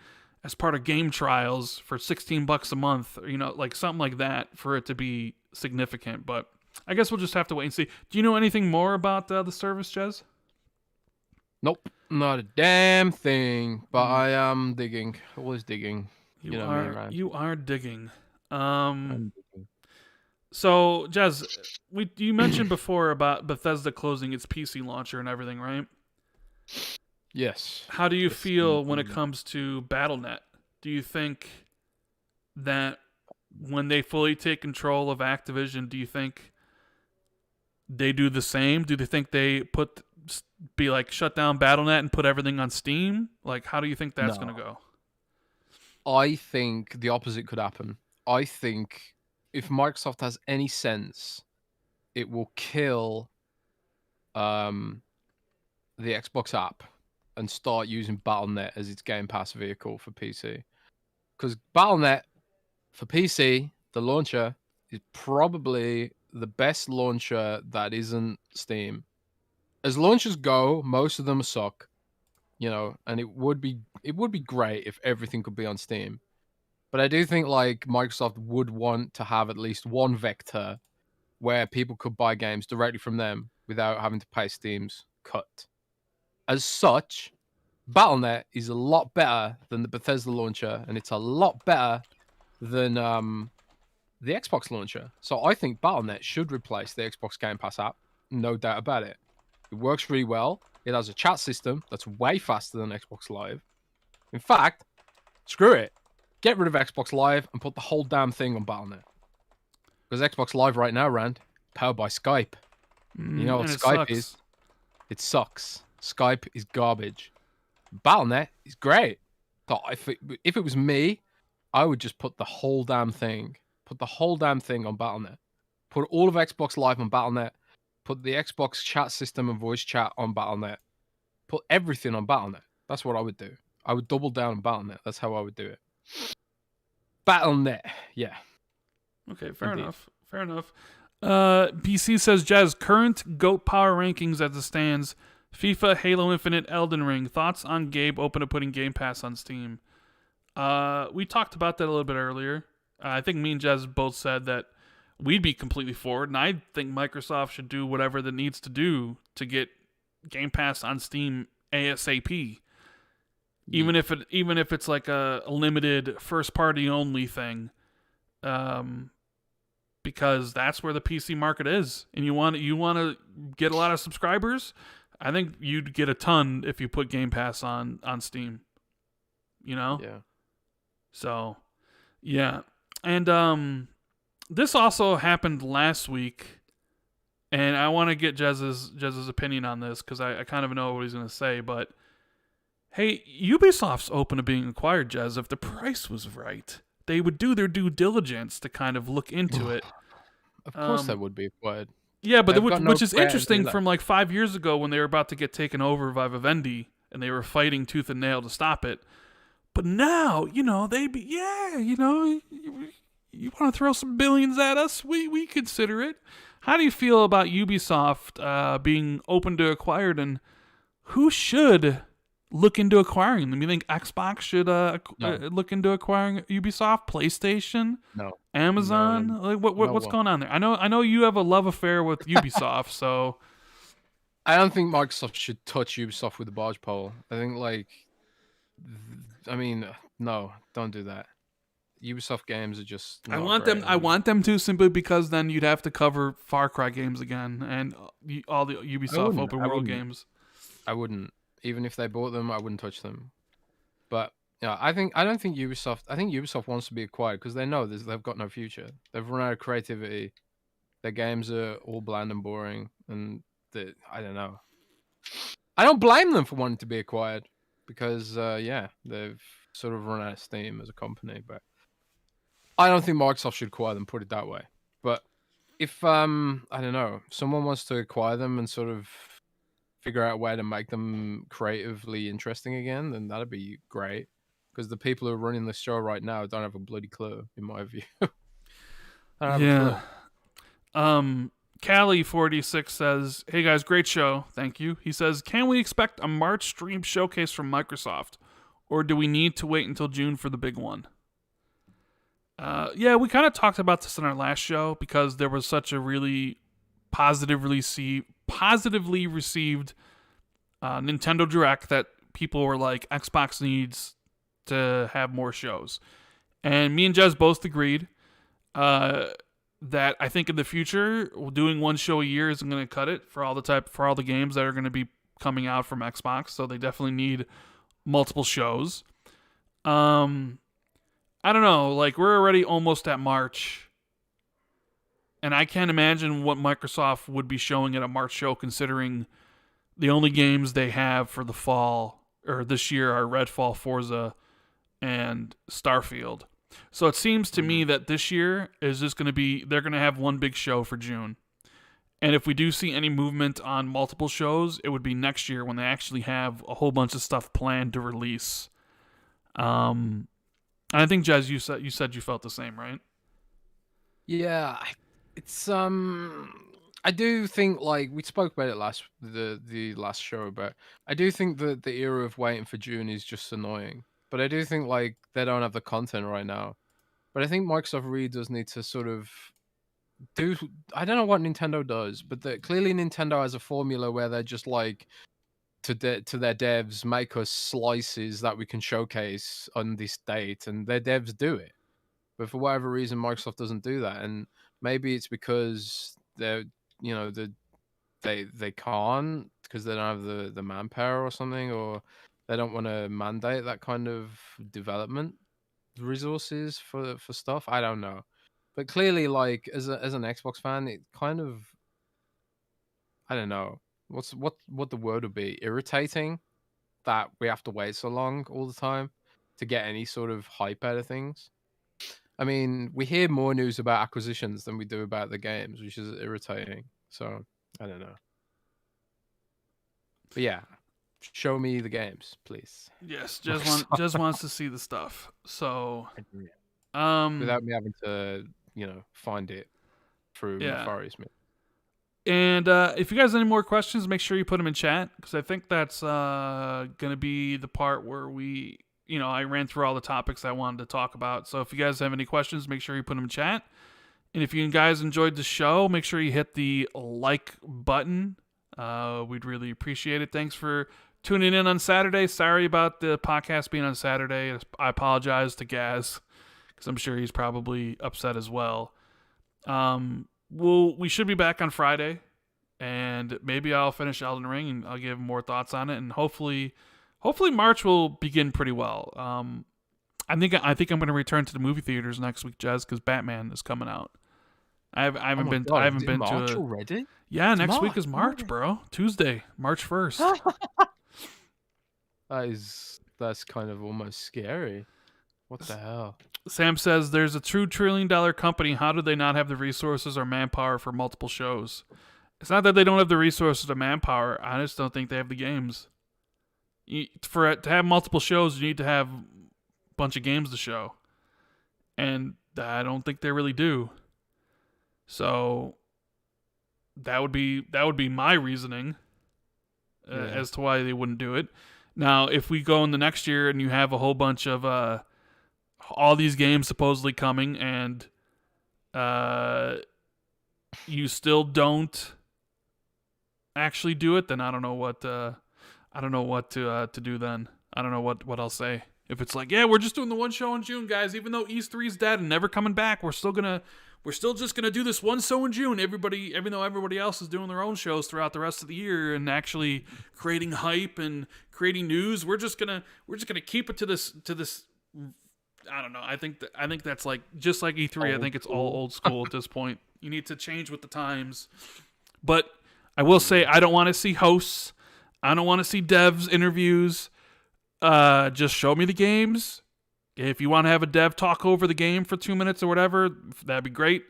as part of game trials for $16 a month, or, you know, like something like that for it to be significant. But I guess we'll just have to wait and see. Do you know anything more about the service, Jez? Nope, not a damn thing. But I am digging. Always digging. You know are me, Ryan. you are digging. I'm digging. So Jez, you mentioned before about Bethesda closing its PC launcher and everything, right? Yes. How do you feel when it comes to Battle.net? Do you think that when they fully take control of Activision, do you think they do the same? Do they think they shut down Battle.net and put everything on Steam? Like, how do you think that's going to go? I think the opposite could happen. I think if Microsoft has any sense, it will kill the Xbox app and start using Battle.net as its Game Pass vehicle for PC. Because Battle.net for PC, the launcher, is probably the best launcher that isn't Steam. As launchers go, most of them suck, you know, and it would be great if everything could be on Steam. But I do think like Microsoft would want to have at least one vector where people could buy games directly from them without having to pay Steam's cut. As such, Battle.net is a lot better than the Bethesda launcher, and it's a lot better than the Xbox launcher. So I think Battle.net should replace the Xbox Game Pass app, no doubt about it. It works really well. It has a chat system that's way faster than Xbox Live. In fact, screw it. Get rid of Xbox Live and put the whole damn thing on Battle.net. Because Xbox Live right now, Rand, powered by Skype. You know what And it Skype sucks. is? It sucks. Skype is garbage. Battle.net is great. So if it was me, I would just put the whole damn thing on Battle.net. Put all of Xbox Live on Battle.net. Put the Xbox chat system and voice chat on Battle.net. Put everything on Battle.net. That's what I would do. I would double down on Battle.net. That's how I would do it. Battle.net, yeah. Okay, fair enough. Fair enough. BC says, Jez, current GOAT power rankings as it stands: FIFA, Halo Infinite, Elden Ring. Thoughts on Gabe open to putting Game Pass on Steam? We talked about that a little bit earlier. I think me and Jez both said that we'd be completely for it, and I think Microsoft should do whatever that needs to do to get Game Pass on Steam ASAP. Even if it's like a limited first party only thing. Because that's where the PC market is, and you want to get a lot of subscribers. I think you'd get a ton if you put Game Pass on Steam. You know? Yeah. So, yeah. And this also happened last week, and I want to get Jez's opinion on this because I kind of know what he's going to say. But hey, Ubisoft's open to being acquired, Jez. If the price was right, they would do their due diligence to kind of look into it. Of course, that would be acquired. Yeah, but which is interesting from like 5 years ago when they were about to get taken over by Vivendi and they were fighting tooth and nail to stop it. But now, you know, you want to throw some billions at us? We consider it. How do you feel about Ubisoft being open to acquired, and who should look into acquiring them? You think Xbox should look into acquiring Ubisoft? PlayStation? No. Amazon? No. What's going on there? I know you have a love affair with Ubisoft, so I don't think Microsoft should touch Ubisoft with a barge pole. I think no, don't do that. Ubisoft games are just I want them to, simply because then you'd have to cover Far Cry games again and all the Ubisoft open world games. I wouldn't. Even if they bought them, I wouldn't touch them. But yeah, I don't think Ubisoft. I think Ubisoft wants to be acquired because they know they've got no future. They've run out of creativity. Their games are all bland and boring, and I don't know. I don't blame them for wanting to be acquired because they've sort of run out of steam as a company. But I don't think Microsoft should acquire them. Put it that way. But if I don't know, if someone wants to acquire them and sort of figure out a way to make them creatively interesting again, then that'd be great. Because the people who are running the show right now don't have a bloody clue, in my view. Yeah. Callie46 says, "Hey guys, great show. Thank you." He says, "Can we expect a March stream showcase from Microsoft, or do we need to wait until June for the big one?" Yeah, we kind of talked about this in our last show because there was such a really positively received Nintendo Direct that people were like, Xbox needs to have more shows. And me and Jez both agreed that I think in the future, doing one show a year isn't going to cut it for all the games that are going to be coming out from Xbox. So they definitely need multiple shows. I don't know, like we're already almost at March. And I can't imagine what Microsoft would be showing at a March show, considering the only games they have for the fall or this year are Redfall, Forza, and Starfield. So it seems to me that this year is just going to be, they're going to have one big show for June. And if we do see any movement on multiple shows, it would be next year when they actually have a whole bunch of stuff planned to release. I think, Jez, you said you felt the same, right? Yeah, it's I do think, like we spoke about it the last show, but I do think that the era of waiting for June is just annoying. But I do think like they don't have the content right now. But I think Microsoft really does need to sort of do. I don't know what Nintendo does, but clearly Nintendo has a formula where they're just like to their devs, make us slices that we can showcase on this date, and their devs do it. But for whatever reason, Microsoft doesn't do that, and maybe it's because they can't because they don't have the manpower or something, or they don't want to mandate that kind of development resources for stuff. I don't know, but clearly, like as an Xbox fan, it kind of, I don't know what the word would be, irritating that we have to wait so long all the time to get any sort of hype out of things. I mean, we hear more news about acquisitions than we do about the games, which is irritating. So I don't know. But yeah, show me the games, please. Yes, just wants to see the stuff. So, Without me having to, find it through yeah. nefarious means. And if you guys have any more questions, make sure you put them in chat, because I think that's gonna be the part where I ran through all the topics I wanted to talk about. So if you guys have any questions, make sure you put them in chat. And if you guys enjoyed the show, make sure you hit the like button. We'd really appreciate it. Thanks for tuning in on Saturday. Sorry about the podcast being on Saturday. I apologize to Gaz, because I'm sure he's probably upset as well. We should be back on Friday, and maybe I'll finish Elden Ring and I'll give more thoughts on it, and hopefully March will begin pretty well. I think I'm going to return to the movie theaters next week, Jez, because Batman is coming out. I haven't been March to already. Yeah, It's next March week is March, already. bro. Tuesday, March 1st. That's kind of almost scary. What the hell? Sam says there's a true $1 trillion company. How do they not have the resources or manpower for multiple shows? It's not that they don't have the resources or manpower. I just don't think they have the games. To have multiple shows, you need to have a bunch of games to show, and I don't think they really do. So that would be my reasoning as to why they wouldn't do it. Now, if we go in the next year and you have a whole bunch of all these games supposedly coming, and you still don't actually do it, then I don't know what to do then. I don't know what I'll say. If it's like, yeah, we're just doing the one show in June, guys, even though East 3 is dead and never coming back, we're still just gonna do this one show in June. Even though everybody else is doing their own shows throughout the rest of the year and actually creating hype and creating news, we're just gonna keep it to this. I don't know. I think that's like just like E3. I think it's all old school at this point. You need to change with the times. But I will say I don't want to see hosts. I don't want to see devs interviews. Just show me the games. If you want to have a dev talk over the game for 2 minutes or whatever, that'd be great.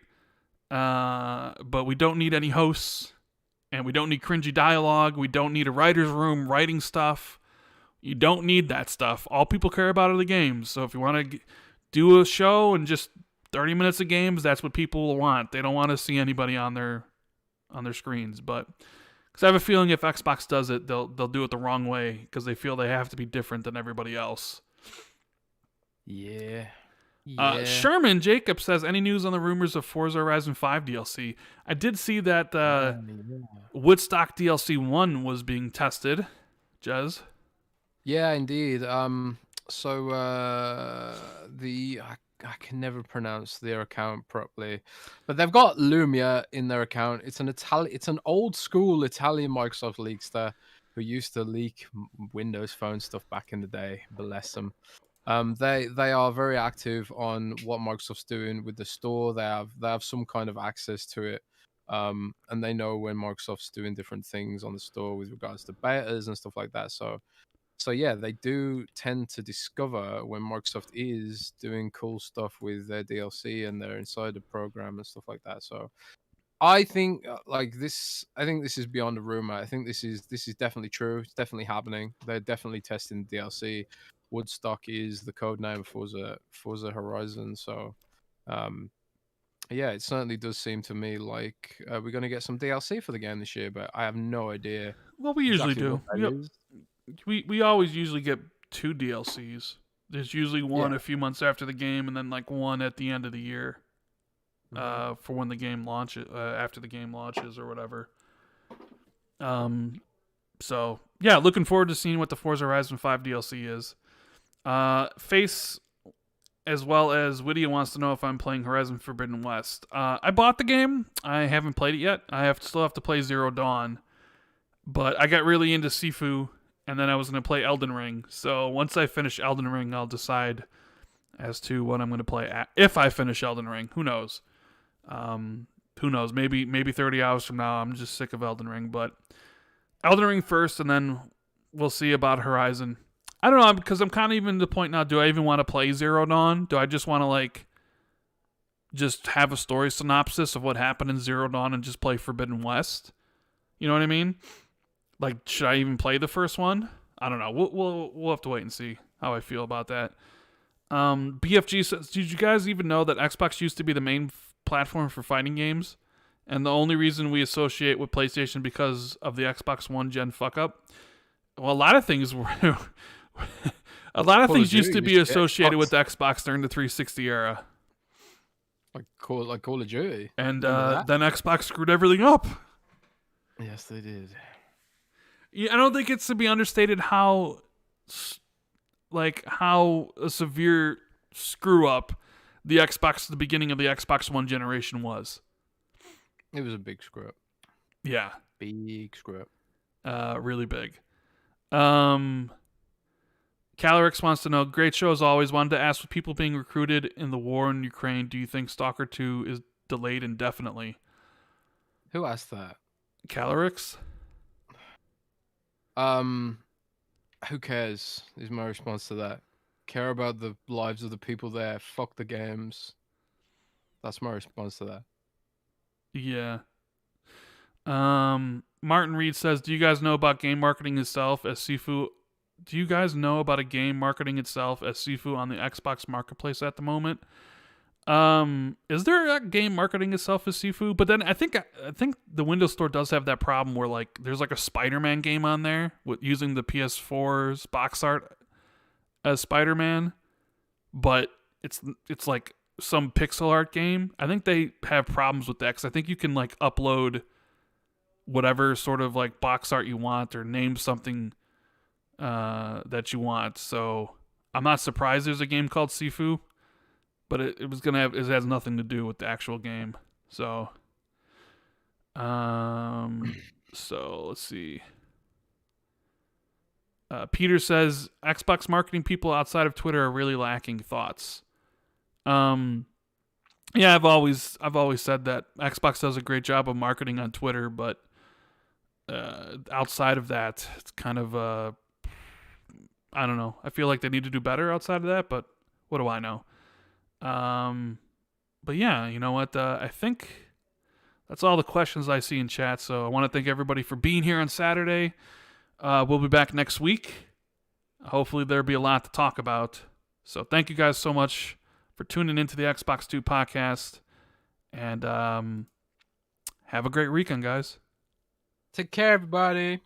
But we don't need any hosts, and we don't need cringy dialogue. We don't need a writer's room writing stuff. You don't need that stuff. All people care about are the games. So if you want to do a show and just 30 minutes of games, that's what people will want. They don't want to see anybody on their screens. But because I have a feeling if Xbox does it, they'll do it the wrong way because they feel they have to be different than everybody else. Yeah. Sherman Jacob says, any news on the rumors of Forza Horizon 5 DLC? I did see that Woodstock DLC 1 was being tested. Jez? Yeah, indeed. So I can never pronounce their account properly, but they've got Lumia in their account. It's an old school Italian Microsoft leakster who used to leak Windows Phone stuff back in the day. Bless them. They are very active on what Microsoft's doing with the store. They have some kind of access to it. And they know when Microsoft's doing different things on the store with regards to betas and stuff like that. So yeah, they do tend to discover when Microsoft is doing cool stuff with their DLC and their Insider program and stuff like that. So I think this is beyond a rumor. I think this is definitely true. It's definitely happening. They're definitely testing the DLC. Woodstock is the code name for Forza Horizon. So yeah, it certainly does seem to me like we're going to get some DLC for the game this year, but I have no idea. Well, we usually exactly do. what that is. We always usually get 2 DLCs. There's usually one a few months after the game, and then like one at the end of the year, for when the game launches, after the game launches or whatever. So yeah, looking forward to seeing what the Forza Horizon 5 DLC is. Face, as well as Whittier, wants to know if I'm playing Horizon Forbidden West. I bought the game. I haven't played it yet. Still have to play Zero Dawn. But I got really into Sifu, and then I was going to play Elden Ring. So once I finish Elden Ring, I'll decide as to what I'm going to play if I finish Elden Ring. Who knows? Who knows? Maybe 30 hours from now, I'm just sick of Elden Ring. But Elden Ring first, and then we'll see about Horizon. I don't know, because I'm kind of even to the point now, do I even want to play Zero Dawn? Do I just want to, like, just have a story synopsis of what happened in Zero Dawn and just play Forbidden West? You know what I mean? Like, should I even play the first one? I don't know. We'll have to wait and see how I feel about that. BFG says, did you guys even know that Xbox used to be the main platform for fighting games? And the only reason we associate with PlayStation because of the Xbox One gen fuck up? Well, a lot of things were... a lot of things used to be associated with Xbox during the 360 era. Like Call of Duty. And then Xbox screwed everything up. Yes, they did. Yeah, I don't think it's to be understated how a severe screw up the beginning of the Xbox One generation was. It was a big screw up. Yeah. Big screw up. Really big. Calorix wants to know, great show as always. Wanted to ask, with people being recruited in the war in Ukraine, do you think Stalker 2 is delayed indefinitely? Who asked that? Calorix? Who cares is my response to that. Care about the lives of the people there. Fuck the games. That's my response to that. Yeah. Martin Reed says, do you guys know about game marketing itself as Sifu? Do you guys know about a game marketing itself as Sifu on the Xbox Marketplace at the moment? Is there a game marketing itself as Sifu? But then I think the Windows Store does have that problem where, like, there's like a Spider-Man game on there with using the PS4's box art as Spider-Man, but it's like some pixel art game. I think they have problems with that because I think you can, like, upload whatever sort of, like, box art you want or name something that you want. So I'm not surprised there's a game called Sifu, but it has nothing to do with the actual game. So so let's see. Peter says, Xbox marketing people outside of Twitter are really lacking. Thoughts? Yeah, I've always said that Xbox does a great job of marketing on Twitter, but outside of that, it's kind of I don't know. I feel like they need to do better outside of that, but what do I know? But yeah, you know what? I think that's all the questions I see in chat. So I want to thank everybody for being here on Saturday. We'll be back next week. Hopefully there'll be a lot to talk about. So thank you guys so much for tuning into the Xbox 2 podcast. And have a great weekend, guys. Take care, everybody.